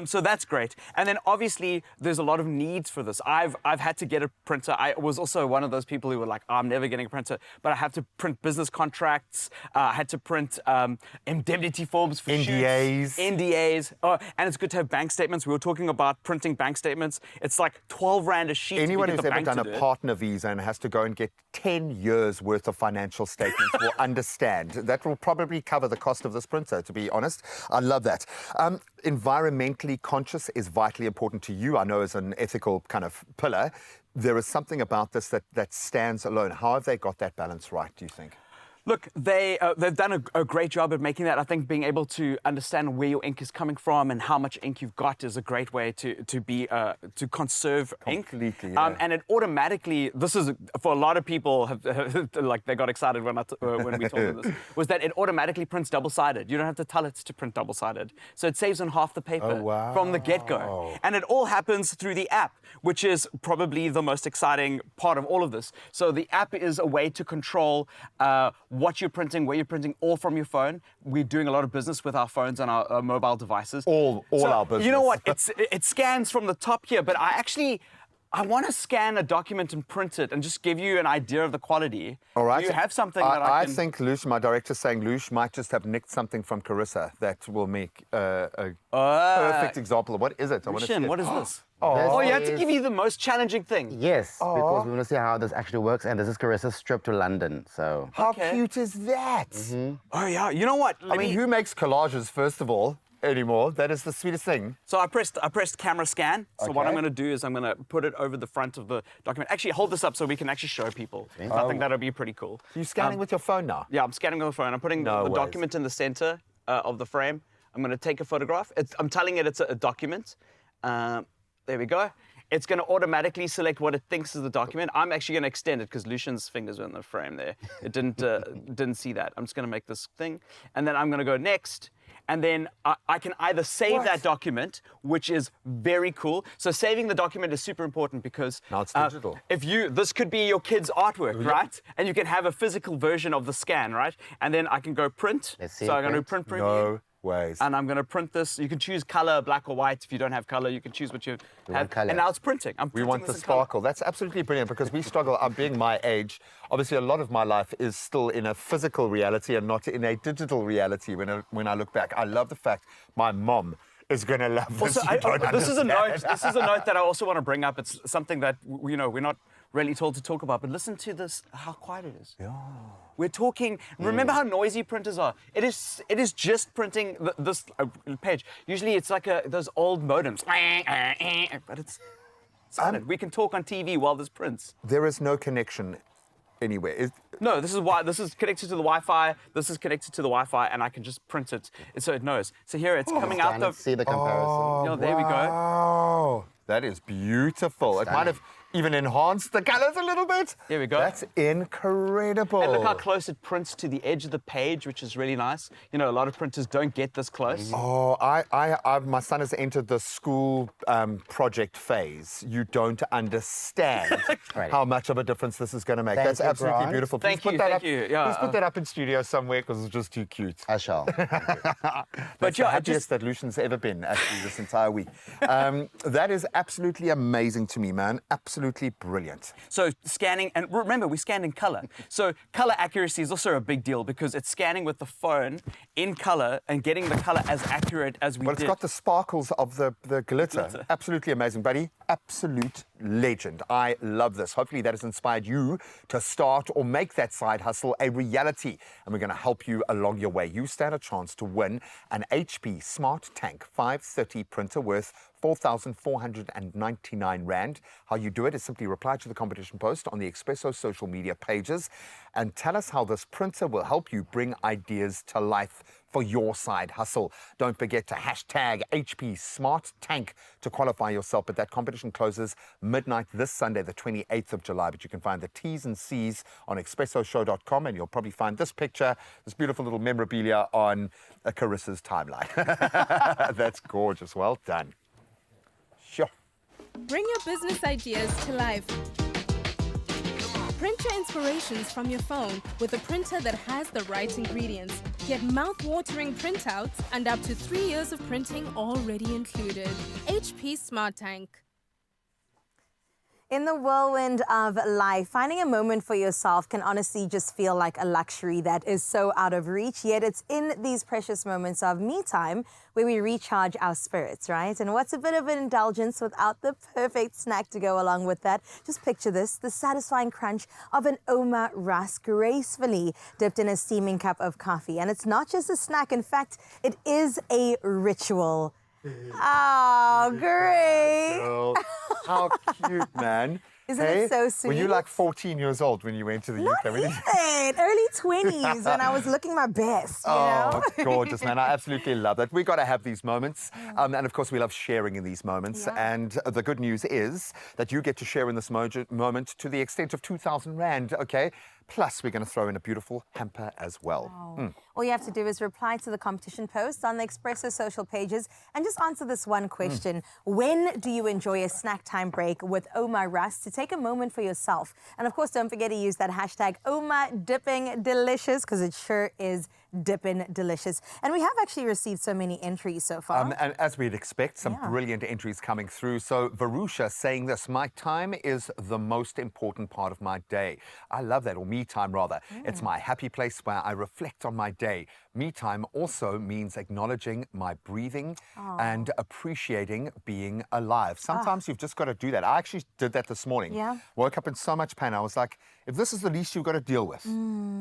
[SPEAKER 12] So that's great. And then obviously there's a lot of needs for this. I've had to get a printer. I was also one of those people who were like, I'm never getting a printer, but I have to print business contracts. I had to print indemnity forms for
[SPEAKER 2] NDAs.
[SPEAKER 12] shoots. NDAs. Oh, and it's good to have bank statements. We were talking about printing bank statements. It's like 12 Rand a sheet.
[SPEAKER 2] Anyone
[SPEAKER 12] to get
[SPEAKER 2] who's
[SPEAKER 12] the
[SPEAKER 2] ever
[SPEAKER 12] bank
[SPEAKER 2] done
[SPEAKER 12] to
[SPEAKER 2] a
[SPEAKER 12] do it.
[SPEAKER 2] partner visa and has to go and get 10 years worth of financial statements will understand. That will probably cover the cost of this printer, to be honest. I love that. Environmentally conscious is vitally important to you, I know, as an ethical kind of pillar. There is something about this that stands alone. How have they got that balance right, do you think?
[SPEAKER 12] Look, they've done a great job at making that. I think being able to understand where your ink is coming from and how much ink you've got is a great way to conserve ink.
[SPEAKER 2] Completely, yeah.
[SPEAKER 12] And it automatically, this is for a lot of people, like they got excited when we told them this, was that it automatically prints double-sided. You don't have to tell it to print double-sided. So it saves on half the paper from the get-go. And it all happens through the app, which is probably the most exciting part of all of this. So the app is a way to control what you're printing, where you're printing, all from your phone. We're doing a lot of business with our phones and our mobile devices.
[SPEAKER 2] All our business.
[SPEAKER 12] You know what? It scans from the top here, but I want to scan a document and print it and just give you an idea of the quality.
[SPEAKER 2] All right.
[SPEAKER 12] Do you have something that I can...
[SPEAKER 2] I think Lush, my director's saying Lush might just have nicked something from Carissa that will make a perfect example of what is it? I want to see it.
[SPEAKER 12] What is this?
[SPEAKER 2] Oh,
[SPEAKER 12] you have to give you the most challenging thing.
[SPEAKER 13] Yes, because we want to see how this actually works, and this is Carissa's trip to London, so...
[SPEAKER 2] How cute is that?
[SPEAKER 12] Oh, yeah. You know what?
[SPEAKER 2] I mean, who makes collages, first of all, anymore? That is the sweetest thing.
[SPEAKER 12] So I pressed camera scan. So what
[SPEAKER 2] Okay.
[SPEAKER 12] I'm going to do is I'm going to put it over the front of the document. Actually, hold this up so we can actually show people. I think that'll be pretty cool.
[SPEAKER 2] So you're scanning with your phone now?
[SPEAKER 12] Yeah, I'm scanning with the phone. I'm putting the document in the center of the frame. I'm going to take a photograph. I'm telling it it's a document. There we go. It's going to automatically select what it thinks is the document. I'm actually going to extend it because Lucian's fingers were in the frame there. It didn't see that. I'm just going to make this thing. And then I'm going to go next. And then I can either save that document, which is very cool. So saving the document is super important because
[SPEAKER 2] now it's digital.
[SPEAKER 12] This could be your kid's artwork, right? And you can have a physical version of the scan, right? And then I can go print.
[SPEAKER 13] Let's see
[SPEAKER 12] so
[SPEAKER 13] it
[SPEAKER 12] I'm going to
[SPEAKER 13] print.
[SPEAKER 12] print.
[SPEAKER 2] No ways.
[SPEAKER 12] And I'm going to print this. You can choose color, black or white. If you don't have color, you can choose what you have.
[SPEAKER 13] color.
[SPEAKER 12] And now it's printing.
[SPEAKER 2] We want the sparkle. That's absolutely brilliant because we struggle. Being my age, obviously a lot of my life is still in a physical reality and not in a digital reality when I look back. I love the fact my mom is going to love this.
[SPEAKER 12] Also, this is a note. This is a note that I also want to bring up. It's something that we're not really told to talk about. But listen to this. How quiet it is. Yeah. We're talking. Remember how noisy printers are. It is just printing this page. Usually it's like those old modems. But it's silent. We can talk on TV while this prints.
[SPEAKER 2] There is no connection anywhere.
[SPEAKER 12] No, this is connected to the Wi-Fi. This is connected to the Wi-Fi, and I can just print it, so it knows. So here it's coming out the.
[SPEAKER 13] See the comparison.
[SPEAKER 12] There we go.
[SPEAKER 2] Oh, that is beautiful. It might have even enhanced the colors a little bit.
[SPEAKER 12] There we go.
[SPEAKER 2] That's incredible.
[SPEAKER 12] And look how close it prints to the edge of the page, which is really nice. You know, a lot of printers don't get this close.
[SPEAKER 2] Oh, my son has entered the school project phase. You don't understand how much of a difference this is going to make. That's absolutely beautiful. Please put that up. Please put that up in studio somewhere because it's just too cute.
[SPEAKER 13] I shall.
[SPEAKER 2] But the happiest that Lucian's ever been actually this entire week. That is absolutely amazing to me, man. Absolutely brilliant.
[SPEAKER 12] So scanning, and remember, we scanned in color. So color accuracy is also a big deal because it's scanning with the phone in color and getting the color as accurate as we did.
[SPEAKER 2] But it's got the sparkles of the glitter. Absolutely amazing, buddy. Absolute legend. I love this. Hopefully that has inspired you to start or make that side hustle a reality. And we're going to help you along your way. You stand a chance to win an HP Smart Tank 530 printer worth 4,499 Rand. How you do it is simply reply to the competition post on the Expresso social media pages and tell us how this printer will help you bring ideas to life. for your side hustle. Don't forget to hashtag HP Smart Tank to qualify yourself. But that competition closes midnight this Sunday, the 28th of July. But you can find the T's and C's on expressoshow.com, and you'll probably find this picture, this beautiful little memorabilia on Carissa's timeline. That's gorgeous. Well done. Sure.
[SPEAKER 14] Bring your business ideas to life. Print your inspirations from your phone with a printer that has the right ingredients. Get mouth-watering printouts and up to 3 years of printing already included. HP Smart Tank.
[SPEAKER 3] In the whirlwind of life, finding a moment for yourself can honestly just feel like a luxury that is so out of reach. Yet it's in these precious moments of me time where we recharge our spirits, right? And what's a bit of an indulgence without the perfect snack to go along with that? Just picture this, the satisfying crunch of an Oma rusk gracefully dipped in a steaming cup of coffee. And it's not just a snack. In fact, it is a ritual. Oh, great.
[SPEAKER 2] Girl, how cute, man.
[SPEAKER 3] Isn't it so sweet?
[SPEAKER 2] Were you like 14 years old when you went to the UK?
[SPEAKER 3] Early 20s when I was looking my best, you know?
[SPEAKER 2] Gorgeous, man. I absolutely love it. We got to have these moments. And of course, we love sharing in these moments.
[SPEAKER 3] Yeah.
[SPEAKER 2] And the good news is that you get to share in this moment to the extent of 2,000 Rand, okay? Plus, we're going to throw in a beautiful hamper as well.
[SPEAKER 3] Wow. All you have to do is reply to the competition post on the Expresso social pages and just answer this one question. When do you enjoy a snack time break with Oma Rusk to take a moment for yourself? And of course, don't forget to use that hashtag Oma Dipping Delicious, because it sure is dipping delicious. And we have actually received so many entries so far.
[SPEAKER 2] And as we'd expect, some brilliant entries coming through. So Varusha saying this, my time is the most important part of my day. I love that, or me time rather. It's my happy place where I reflect on my day. Me time also means acknowledging my breathing and appreciating being alive. Sometimes you've just got to do that. I actually did that this morning.
[SPEAKER 3] Yeah.
[SPEAKER 2] Woke up in so much pain. I was like, if this is the least you've got to deal with,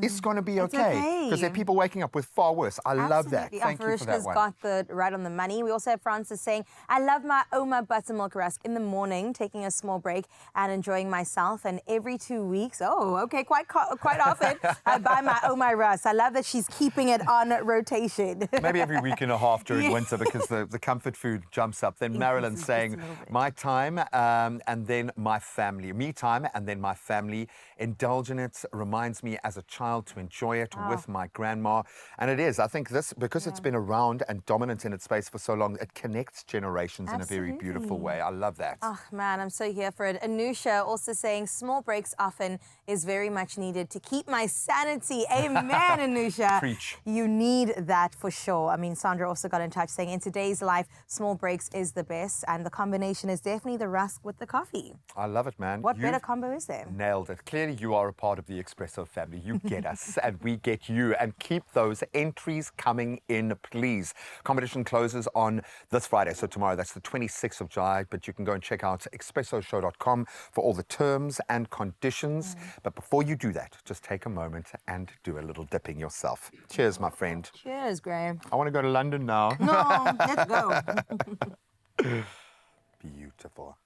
[SPEAKER 2] it's going to be okay. Because there are people waking up with far worse. I love that. Thank you for that one.
[SPEAKER 3] Got the right on the money. We also have Francis saying, I love my Oma buttermilk rusk in the morning, taking a small break and enjoying myself. And every 2 weeks, quite often, I buy my Oma rusk. I love that she's keeping it on rotation.
[SPEAKER 2] Maybe every week and a half during winter, because the comfort food jumps up. Then Marilyn saying, my time and then my family. Me time and then my family. Indulging it reminds me as a child to enjoy it with my grandma. And it is. I think this, because it's been around and dominant in its space for so long, it connects generations in a very beautiful way. I love that.
[SPEAKER 3] Oh, man, I'm so here for it. Anusha also saying small breaks often is very much needed to keep my sanity. Amen, Anusha.
[SPEAKER 2] Preach.
[SPEAKER 3] You need that for sure. I mean, Sandra also got in touch saying in today's life, small breaks is the best. And the combination is definitely the rusk with the coffee.
[SPEAKER 2] I love it, man.
[SPEAKER 3] What better combo is there?
[SPEAKER 2] Nailed it. Clearly, you are a part of the Expresso family. You get us and we get you. And keep those entries coming in, please. Competition closes on this Friday. So tomorrow, that's the 26th of July. But you can go and check out expressoshow.com for all the terms and conditions. But before you do that, just take a moment and do a little dipping yourself. Cheers, my friend.
[SPEAKER 3] Cheers, Graham.
[SPEAKER 2] I want to go to London now.
[SPEAKER 3] No, let's go.
[SPEAKER 2] Beautiful.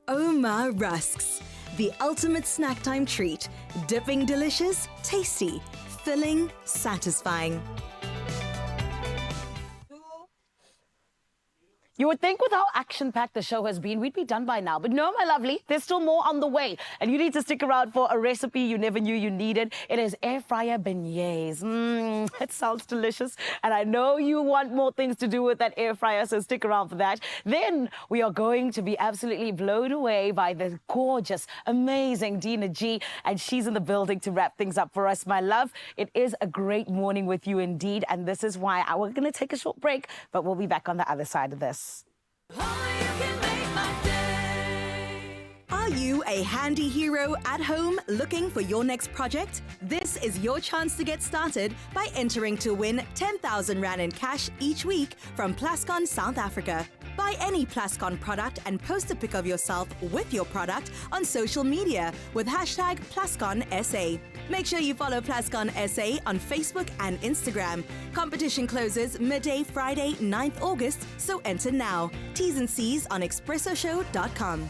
[SPEAKER 22] Oma Rusks, the ultimate snack time treat. Dipping delicious, tasty, filling, satisfying.
[SPEAKER 4] You would think with how action-packed the show has been, we'd be done by now. But no, my lovely, there's still more on the way. And you need to stick around for a recipe you never knew you needed. It is air fryer beignets. It sounds delicious. And I know you want more things to do with that air fryer, so stick around for that. Then we are going to be absolutely blown away by the gorgeous, amazing Dina G. And she's in the building to wrap things up for us, my love. It is a great morning with you indeed. And this is why we're going to take a short break, but we'll be back on the other side of this.
[SPEAKER 22] Are you a handy hero at home looking for your next project? This is your chance to get started by entering to win 10,000 Rand in cash each week from Plascon South Africa. Buy any Plascon product and post a pic of yourself with your product on social media with hashtag PlasconSA. Make sure you follow Plascon SA on Facebook and Instagram. Competition closes midday Friday, 9th August, so enter now. T's and C's on expressoshow.com.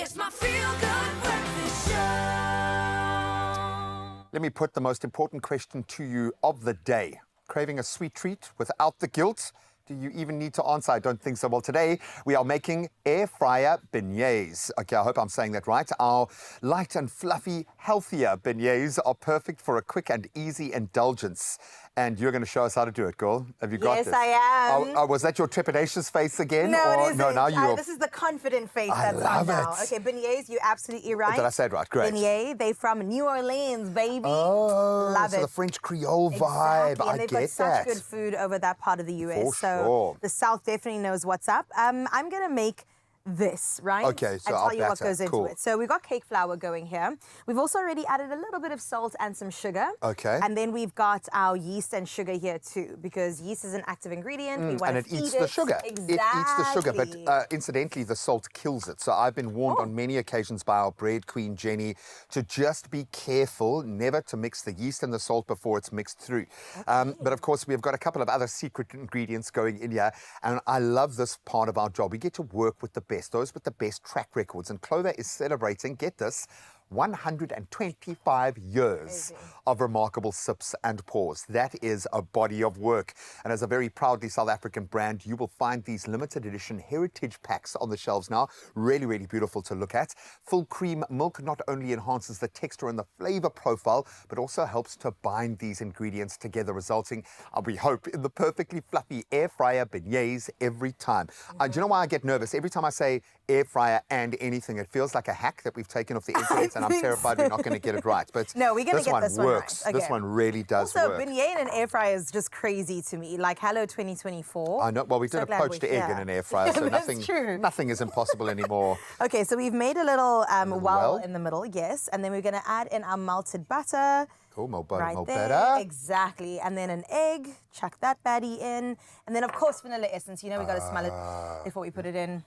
[SPEAKER 1] It's my feel-good breakfast show.
[SPEAKER 2] Let me put the most important question to you of the day. Craving a sweet treat without the guilt? Do you even need to answer? I don't think so. Well, today we are making air fryer beignets. Okay, I hope I'm saying that right. Our light and fluffy, healthier beignets are perfect for a quick and easy indulgence. And you're going to show us how to do it, girl. Have you got
[SPEAKER 3] Yes,
[SPEAKER 2] this?
[SPEAKER 3] I am.
[SPEAKER 2] Was that your trepidatious face again?
[SPEAKER 3] No,
[SPEAKER 2] or,
[SPEAKER 3] it isn't.
[SPEAKER 2] No, now you're...
[SPEAKER 3] This is the confident face
[SPEAKER 2] I
[SPEAKER 3] that's
[SPEAKER 2] love
[SPEAKER 3] on now.
[SPEAKER 2] it.
[SPEAKER 3] Okay, beignets, you're absolutely right.
[SPEAKER 2] Did I say it right? Great.
[SPEAKER 3] Beignet, they from New Orleans, baby.
[SPEAKER 2] Oh,
[SPEAKER 3] Love
[SPEAKER 2] so
[SPEAKER 3] it.
[SPEAKER 2] the French Creole vibe.
[SPEAKER 3] Exactly.
[SPEAKER 2] I
[SPEAKER 3] And they've
[SPEAKER 2] get
[SPEAKER 3] got such
[SPEAKER 2] that.
[SPEAKER 3] good food over that part of the US.
[SPEAKER 2] For
[SPEAKER 3] so
[SPEAKER 2] sure.
[SPEAKER 3] the South definitely knows what's up. I'm going to make this, right?
[SPEAKER 2] Okay, so
[SPEAKER 3] and
[SPEAKER 2] our
[SPEAKER 3] tell you what
[SPEAKER 2] batter.
[SPEAKER 3] goes into
[SPEAKER 2] Cool.
[SPEAKER 3] it. So we've got cake flour going here. We've also already added a little bit of salt and some sugar.
[SPEAKER 2] Okay.
[SPEAKER 3] And then we've got our yeast and sugar here too, because yeast is an active ingredient. We want
[SPEAKER 2] And
[SPEAKER 3] to
[SPEAKER 2] it eats
[SPEAKER 3] feed
[SPEAKER 2] the sugar.
[SPEAKER 3] Exactly.
[SPEAKER 2] It eats the sugar, but incidentally, the salt kills it. So I've been warned on many occasions by our bread queen, Jenny, to just be careful, never to mix the yeast and the salt before it's mixed through. But of course, we've got a couple of other secret ingredients going in here, and I love this part of our job. We get to work with the best, those with the best track records, and Clover is celebrating, get this, 125 years of remarkable sips and pours. That is a body of work. And as a very proudly South African brand, you will find these limited edition heritage packs on the shelves now. Really, really beautiful to look at. Full cream milk not only enhances the texture and the flavor profile, but also helps to bind these ingredients together, resulting, we hope, in the perfectly fluffy air fryer beignets every time. Do you know why I get nervous? Every time I say air fryer and anything, it feels like a hack that we've taken off the internet. And I'm terrified we're not going to get it right. But
[SPEAKER 3] no, we're going to get this one
[SPEAKER 2] works.
[SPEAKER 3] right. Okay.
[SPEAKER 2] This one really does
[SPEAKER 3] also,
[SPEAKER 2] work.
[SPEAKER 3] beignet in an air fryer is just crazy to me. Like, hello 2024.
[SPEAKER 2] I know. Well, we did a poached egg in an air fryer, so nothing is impossible anymore.
[SPEAKER 3] Okay, so we've made a little well in the middle, yes. And then we're going to add in our melted butter.
[SPEAKER 2] Cool, more butter,
[SPEAKER 3] right
[SPEAKER 2] more
[SPEAKER 3] there.
[SPEAKER 2] better.
[SPEAKER 3] Exactly. And then an egg. Chuck that baddie in. And then, of course, vanilla essence. You know, we got to smell it before we put it in.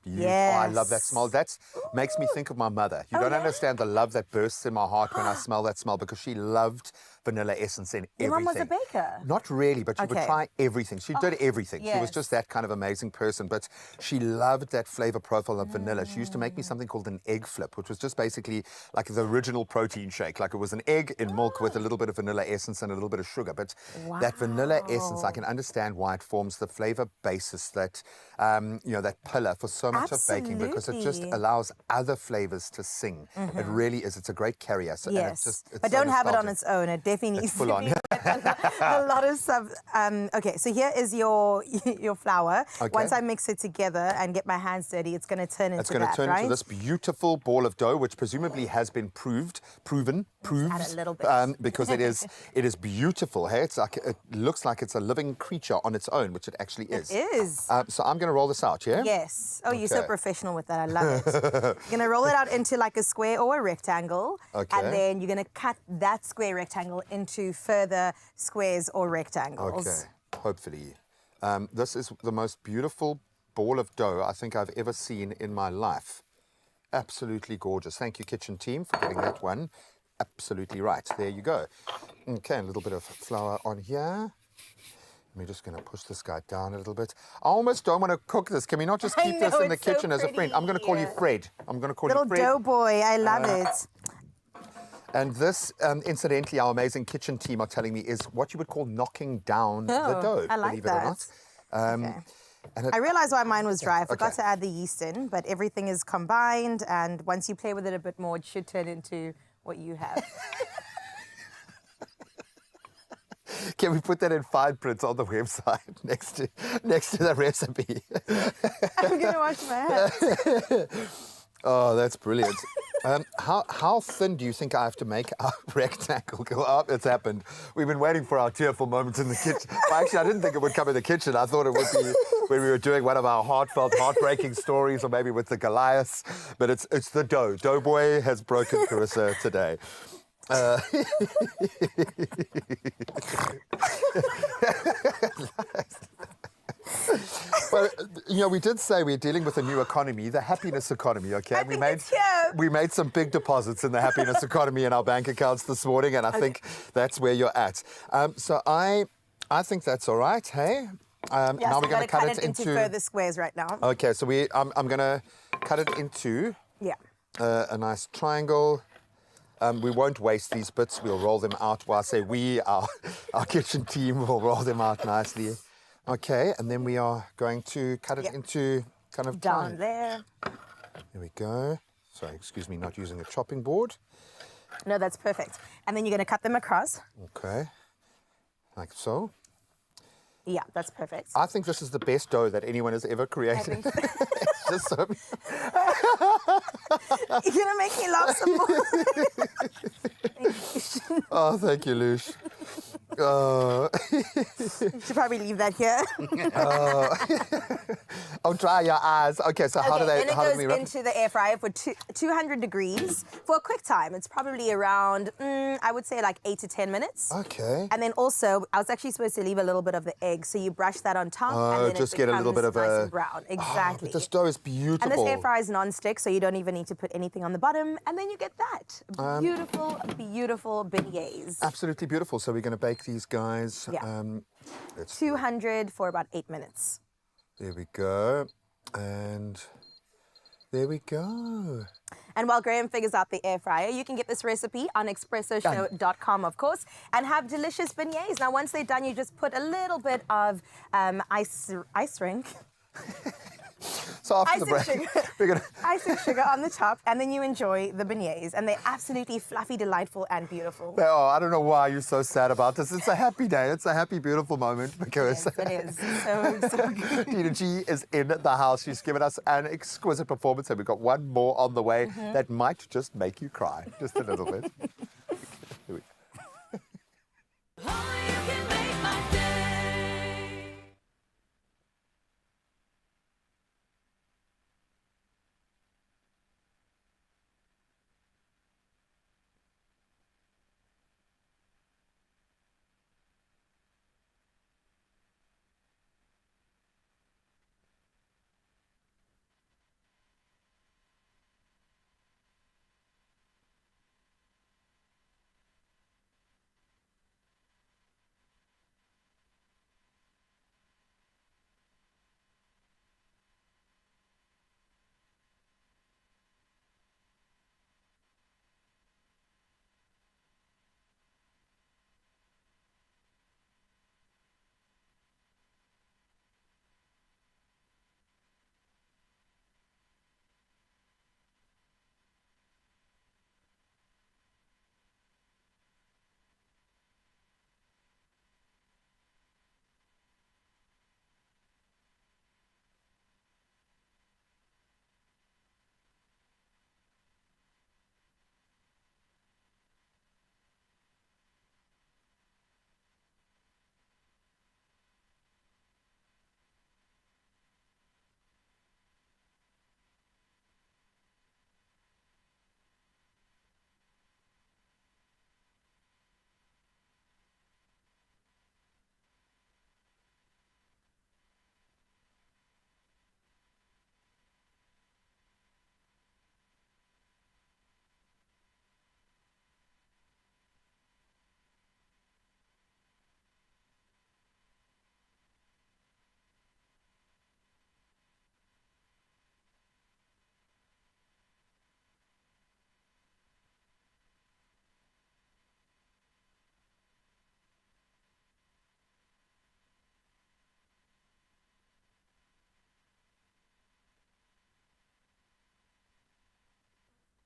[SPEAKER 2] Yes. Oh, I love that smell. That makes me think of my mother. You don't understand the love that bursts in my heart when I smell that smell, because she loved vanilla essence in everything.
[SPEAKER 3] Your mum was a baker?
[SPEAKER 2] Not really, but she would try everything. She did everything.
[SPEAKER 3] Yes.
[SPEAKER 2] She was just that kind of amazing person, but she loved that flavor profile of vanilla. She used to make me something called an egg flip, which was just basically like the original protein shake. Like it was an egg in milk with a little bit of vanilla essence and a little bit of sugar. But that vanilla essence, I can understand why it forms the flavor basis that, that pillar for so much of baking, because it just allows other flavors to sing. It really is. It's a great carrier. So,
[SPEAKER 3] yes, but don't have it on its own. It definitely needs to be a lot of stuff. Okay, so here is your flour.
[SPEAKER 2] Okay.
[SPEAKER 3] Once I mix it together and get my hands dirty, it's going to turn into that,
[SPEAKER 2] into this beautiful ball of dough, which presumably has been proved,
[SPEAKER 3] add a little bit.
[SPEAKER 2] because it is beautiful. Hey, it looks like it's a living creature on its own, which it actually is.
[SPEAKER 3] It is.
[SPEAKER 2] So I'm going to roll this out, yeah?
[SPEAKER 3] Yes. Oh, you're so professional with that. I love it. You're going to roll it out into like a square or a rectangle.
[SPEAKER 2] Okay.
[SPEAKER 3] And then you're going to cut that square rectangle into further squares or rectangles.
[SPEAKER 2] Okay, hopefully. This is the most beautiful ball of dough I think I've ever seen in my life. Absolutely gorgeous. Thank you, kitchen team, for getting that one absolutely right. There you go. Okay, a little bit of flour on here. We're just going to push this guy down a little bit. I almost don't want to cook this. Can we not just keep this in the kitchen as a friend? I'm going to call you Fred. I'm going to call you Fred.
[SPEAKER 3] Little dough boy. I love it.
[SPEAKER 2] And this, incidentally, our amazing kitchen team are telling me is what you would call knocking down the dough,
[SPEAKER 3] I like
[SPEAKER 2] believe
[SPEAKER 3] that.
[SPEAKER 2] it or not.
[SPEAKER 3] Okay.
[SPEAKER 2] And
[SPEAKER 3] I realized why mine was dry. I forgot to add the yeast in, but everything is combined, and once you play with it a bit more, it should turn into what you have.
[SPEAKER 2] Can we put that in fine print on the website next to the recipe?
[SPEAKER 3] I'm going to wash my hands.
[SPEAKER 2] Oh, that's brilliant. How thin do you think I have to make our rectangle? Oh, it's happened. We've been waiting for our tearful moments in the kitchen. Well, actually, I didn't think it would come in the kitchen. I thought it would be when we were doing one of our heartfelt, heartbreaking stories, or maybe with the Goliaths. But it's the dough. Doughboy has broken Carissa today. Well, we did say we're dealing with a new economy, the happiness economy, okay? We made some big deposits in the happiness economy in our bank accounts this morning, and I think that's where you're at. So I think that's all right, hey?
[SPEAKER 3] Yes,
[SPEAKER 2] now we're going to cut it
[SPEAKER 3] into further squares right now.
[SPEAKER 2] Okay, so I'm going to cut it into
[SPEAKER 3] Yeah.
[SPEAKER 2] A nice triangle. We won't waste these bits. We'll roll them out. Well, I say we, our kitchen team, will roll them out nicely. Okay, and then we are going to cut it into kind of
[SPEAKER 3] down there.
[SPEAKER 2] There we go. Sorry, excuse me, not using a chopping board.
[SPEAKER 3] No, that's perfect. And then you're going to cut them across.
[SPEAKER 2] Okay, like so.
[SPEAKER 3] Yeah, that's perfect.
[SPEAKER 2] I think this is the best dough that anyone has ever created. It's just so...
[SPEAKER 3] You're going to make me laugh some more.
[SPEAKER 2] Oh, thank you, Lush.
[SPEAKER 3] You should probably leave that here.
[SPEAKER 2] Oh, dry your eyes. Okay, so how do they...
[SPEAKER 3] Then it
[SPEAKER 2] how do
[SPEAKER 3] goes
[SPEAKER 2] we wrap
[SPEAKER 3] into the air fryer for 200 degrees for a quick time. It's probably around, I would say like 8 to 10 minutes.
[SPEAKER 2] Okay.
[SPEAKER 3] And then also, I was actually supposed to leave a little bit of the egg, so you brush that on top, and then
[SPEAKER 2] just
[SPEAKER 3] it
[SPEAKER 2] get a little bit of
[SPEAKER 3] nice
[SPEAKER 2] a...
[SPEAKER 3] and brown. Exactly.
[SPEAKER 2] But this dough is beautiful.
[SPEAKER 3] And this air fryer is non-stick, so you don't even need to put anything on the bottom, and then you get that. Beautiful, beautiful beignets.
[SPEAKER 2] Absolutely beautiful. So we're going to bake these guys.
[SPEAKER 3] Yeah. 200 for about 8 minutes.
[SPEAKER 2] There we go. And there we go.
[SPEAKER 3] And while Graham figures out the air fryer, you can get this recipe on expressoshow.com, of course, and have delicious beignets. Now, once they're done, you just put a little bit of ice rink.
[SPEAKER 2] So after the break, we're going to...
[SPEAKER 3] Icing sugar on the top, and then you enjoy the beignets. And they're absolutely fluffy, delightful, and beautiful.
[SPEAKER 2] Oh, I don't know why you're so sad about this. It's a happy day. It's a happy, beautiful moment because...
[SPEAKER 3] Yes, it is. So good.
[SPEAKER 2] Dina G is in the house. She's given us an exquisite performance, and we've got one more on the way that might just make you cry, just a little bit. Here we go.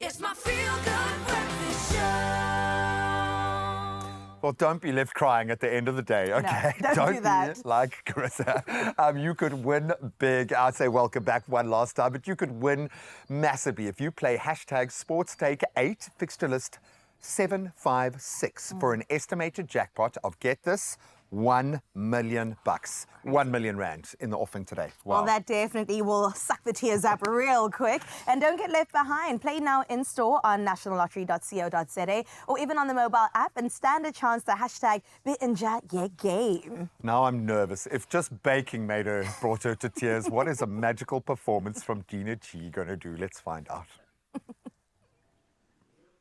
[SPEAKER 1] It's my feel-good breakfast show.
[SPEAKER 2] Well, don't be left crying at the end of the day, okay?
[SPEAKER 3] No, don't do that.
[SPEAKER 2] Be like Carissa. You could win big. I'd say welcome back one last time, but you could win massively if you play hashtag SportsTake8 fixture list 756 for an estimated jackpot of, get this, 1 million bucks. 1 million rand in the offing today. Wow.
[SPEAKER 3] Well, that definitely will suck the tears up real quick. And don't get left behind. Play now in store on nationallottery.co.za or even on the mobile app and stand a chance to hashtag #BitInjaYeGame.
[SPEAKER 2] Now I'm nervous. If just baking brought her to tears, what is a magical performance from Dina G going to do? Let's find out.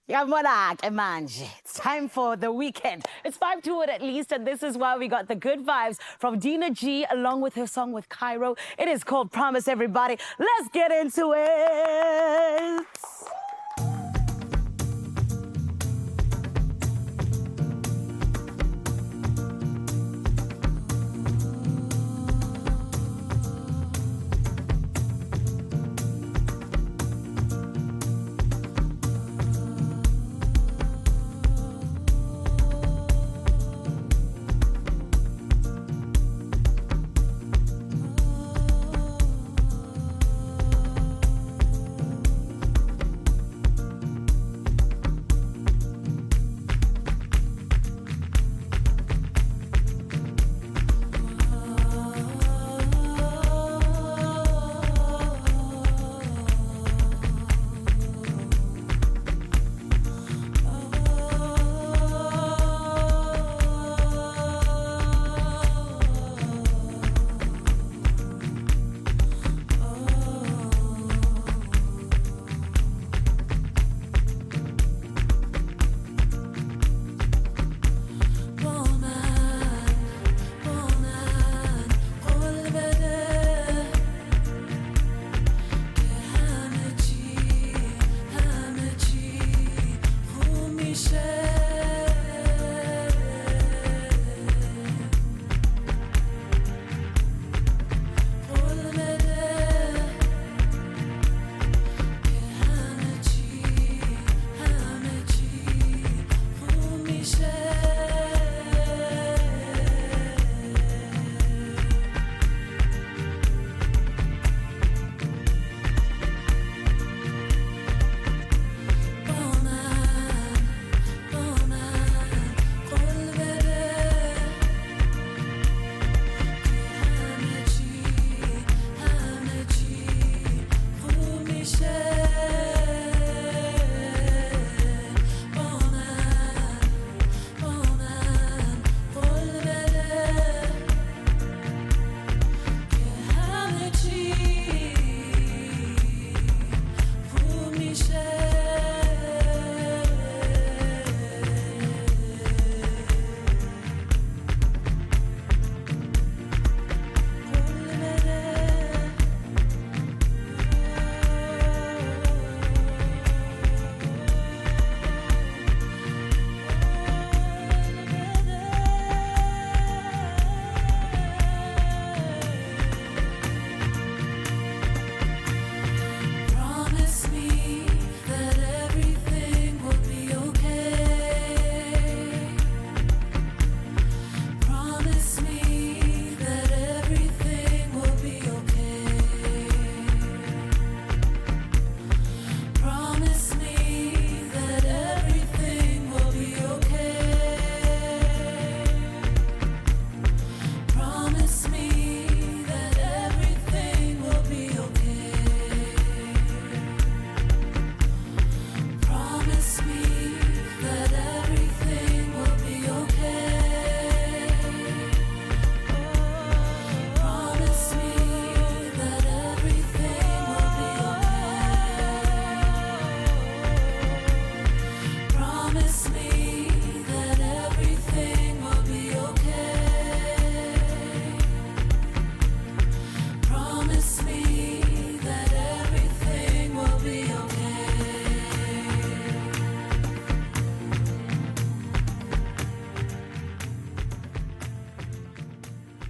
[SPEAKER 4] It's time for the weekend. It's 5 to it at least, and this is why we got the good vibes from Dina G along with her song with Cairo. It is called Promise, everybody. Let's get into it.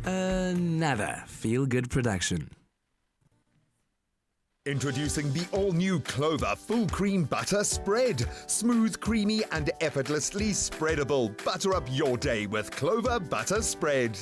[SPEAKER 15] Another feel-good production.
[SPEAKER 16] Introducing the all-new Clover Full Cream Butter Spread. Smooth, creamy, and effortlessly spreadable. Butter up your day with Clover Butter Spread.